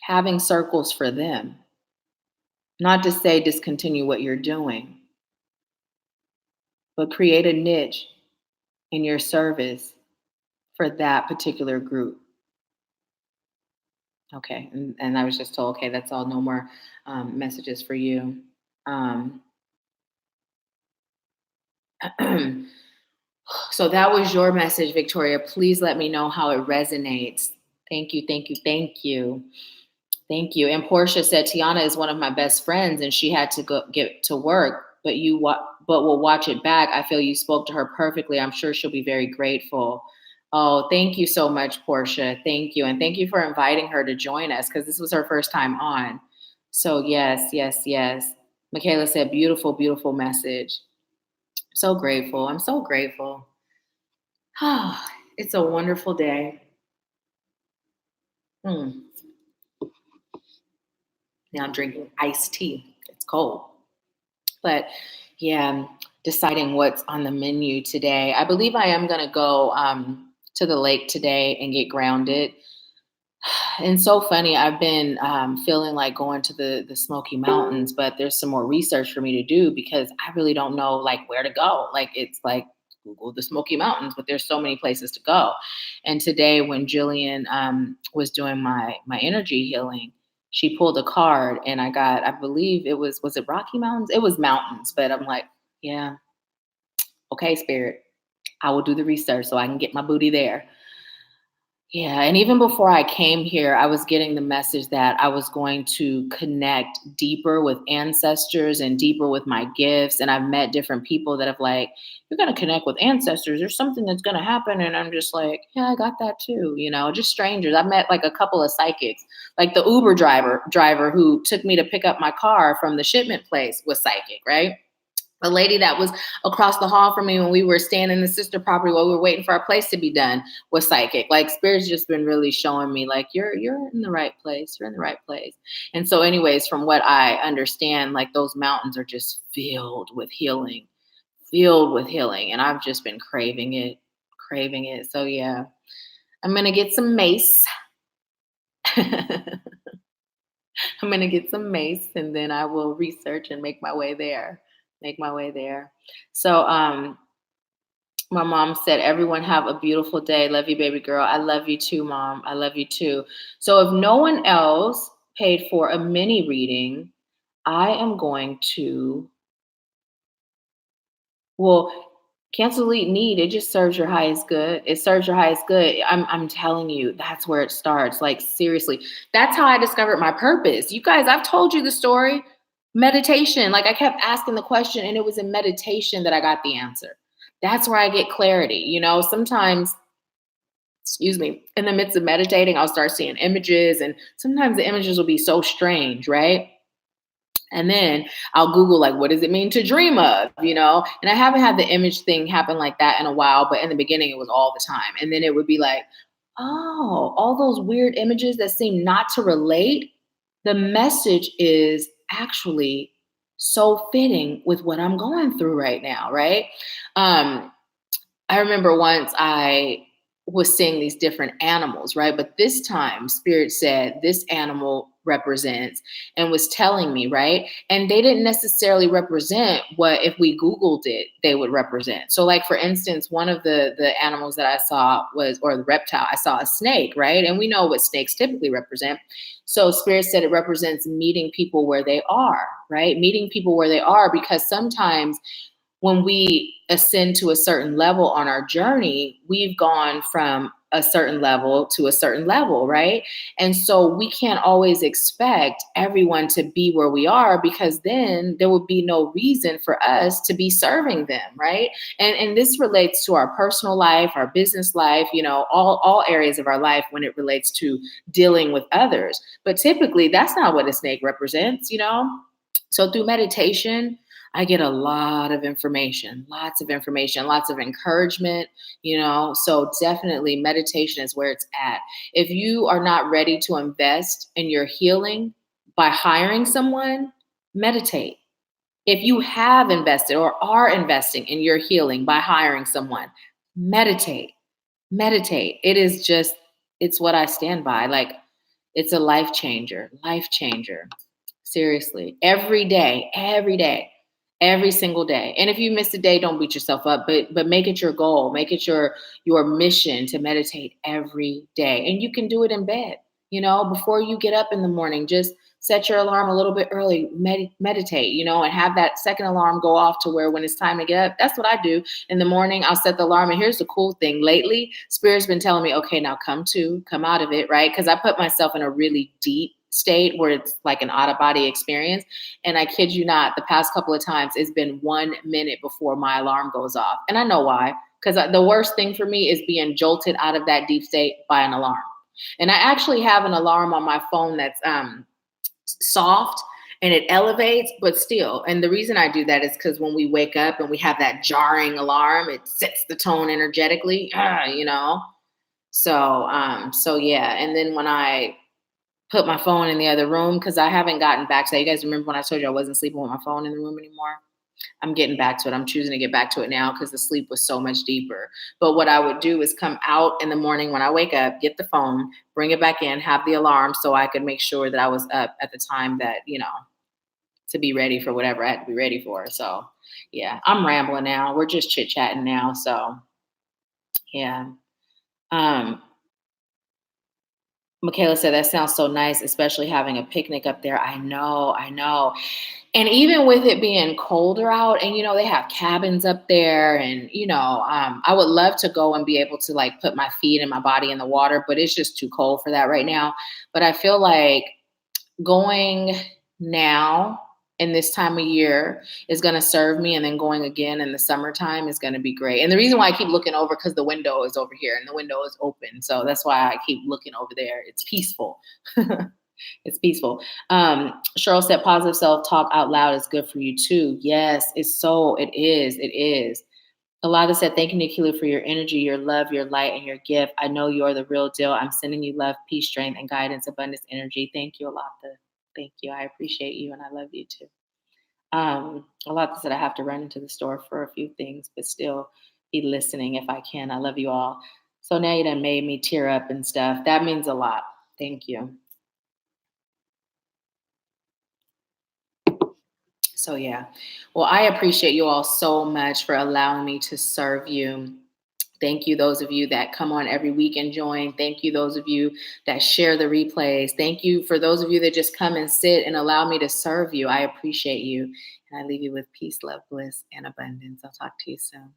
having circles for them. Not to say discontinue what you're doing, but create a niche in your service for that particular group. Okay, and I was just told, okay, that's all, no more messages for you. So that was your message, Victoria. Please let me know how it resonates. Thank you, thank you, thank you. Thank you. And Portia said, Tiana is one of my best friends and she had to go get to work, but will watch it back. I feel you spoke to her perfectly. I'm sure she'll be very grateful. Oh, thank you so much, Portia. Thank you. And thank you for inviting her to join us because this was her first time on. So yes, yes, yes. Michaela said, beautiful, beautiful message. So grateful. I'm so grateful. It's a wonderful day. Now I'm drinking iced tea. It's cold. But yeah, I'm deciding what's on the menu today. I believe I am going to go to the lake today and get grounded. And so funny, I've been feeling like going to the Smoky Mountains, but there's some more research for me to do because I really don't know like where to go. Like it's like Google the Smoky Mountains, but there's so many places to go. And today when Jillian was doing my energy healing, she pulled a card and I believe was it Rocky Mountains? It was mountains, but I'm like, yeah, okay, Spirit, I will do the research so I can get my booty there. Yeah, and even before I came here, I was getting the message that I was going to connect deeper with ancestors and deeper with my gifts. And I've met different people that have like, you're going to connect with ancestors. There's something that's going to happen. And I'm just like, yeah, I got that too. Just strangers. I've met like a couple of psychics, like the Uber driver who took me to pick up my car from the shipment place was psychic, right? A lady that was across the hall from me when we were staying in the sister property while we were waiting for our place to be done was psychic. Like spirit's just been really showing me like you're in the right place. You're in the right place. And so anyways, from what I understand, like those mountains are just filled with healing. And I've just been craving it, craving it. So yeah, I'm going to get some mace. I'm going to get some mace and then I will research and make my way there. Make my way there. So, my mom said, everyone have a beautiful day. Love you, baby girl. I love you too, mom. I love you too. So if no one else paid for a mini reading, I am going to, well, cancel delete need. It just serves your highest good. It serves your highest good. I'm telling you, that's where it starts. Like seriously, that's how I discovered my purpose. You guys, I've told you the story. Meditation. Like I kept asking the question, and it was in meditation that I got the answer. That's where I get clarity. Sometimes, excuse me, in the midst of meditating, I'll start seeing images, and sometimes the images will be so strange, right? And then I'll Google, like, what does it mean to dream of, And I haven't had the image thing happen like that in a while, but in the beginning, it was all the time. And then it would be like, oh, all those weird images that seem not to relate. The message is actually so fitting with what I'm going through right now, right? I remember once I was seeing these different animals, right? But this time, Spirit said this animal represents and was telling me, right? And they didn't necessarily represent what, if we Googled it, they would represent. So, like for instance, one of the animals that I saw was, or the reptile, I saw a snake, right? And we know what snakes typically represent. So, Spirit said it represents meeting people where they are, right? Meeting people where they are, because sometimes when we ascend to a certain level on our journey, we've gone from a certain level to a certain level, right? And so we can't always expect everyone to be where we are, because then there would be no reason for us to be serving them, right? And this relates to our personal life, our business life, all areas of our life when it relates to dealing with others. But typically that's not what a snake represents. So through meditation, I get a lot of information, lots of information, lots of encouragement. So definitely meditation is where it's at. If you are not ready to invest in your healing by hiring someone, meditate. If you have invested or are investing in your healing by hiring someone, meditate. Meditate. It's what I stand by. Like, it's a life changer, life changer. Seriously. Every day, every single day. And if you miss a day, don't beat yourself up, but make it your goal. Make it your mission to meditate every day. And you can do it in bed. Before you get up in the morning, just set your alarm a little bit early, meditate, and have that second alarm go off to where when it's time to get up, that's what I do. In the morning, I'll set the alarm. And here's the cool thing. Lately, Spirit's been telling me, okay, now come out of it, right? Because I put myself in a really deep state where it's like an out of body experience. And I kid you not, the past couple of times, it's been 1 minute before my alarm goes off. And I know why, because the worst thing for me is being jolted out of that deep state by an alarm. And I actually have an alarm on my phone that's soft and it elevates, but still. And the reason I do that is because when we wake up and we have that jarring alarm, it sets the tone energetically, So yeah. And then when I put my phone in the other room, because I haven't gotten back to that. You guys remember when I told you I wasn't sleeping with my phone in the room anymore? I'm getting back to it. I'm choosing to get back to it now because the sleep was so much deeper. But what I would do is come out in the morning when I wake up, get the phone, bring it back in, have the alarm so I could make sure that I was up at the time that, to be ready for whatever I had to be ready for. So yeah, I'm rambling now. We're just chit-chatting now. So yeah. Um, Michaela said, that sounds so nice, especially having a picnic up there. I know, I know. And even with it being colder out, and they have cabins up there, and I would love to go and be able to like put my feet and my body in the water, but it's just too cold for that right now. But I feel like going now in this time of year is going to serve me, and then going again in the summertime is going to be great. And the reason why I keep looking over, because the window is over here and the window is open, so that's why I keep looking over there. It's peaceful. It's peaceful. Cheryl said positive self-talk out loud is good for you too. Yes, it is. It is. Alada said, thank you, Nahkila, for your energy, your love, your light, and your gift. I know you're the real deal. I'm sending you love, peace, strength, and guidance, abundance, energy. Thank you, Alada. Thank you. I appreciate you, and I love you too. Alada said, I have to run into the store for a few things, but still be listening if I can. I love you all. So now you done made me tear up and stuff. That means a lot. Thank you. So yeah, well, I appreciate you all so much for allowing me to serve you. Thank you, those of you that come on every week and join. Thank you, those of you that share the replays. Thank you for those of you that just come and sit and allow me to serve you. I appreciate you. And I leave you with peace, love, bliss, and abundance. I'll talk to you soon.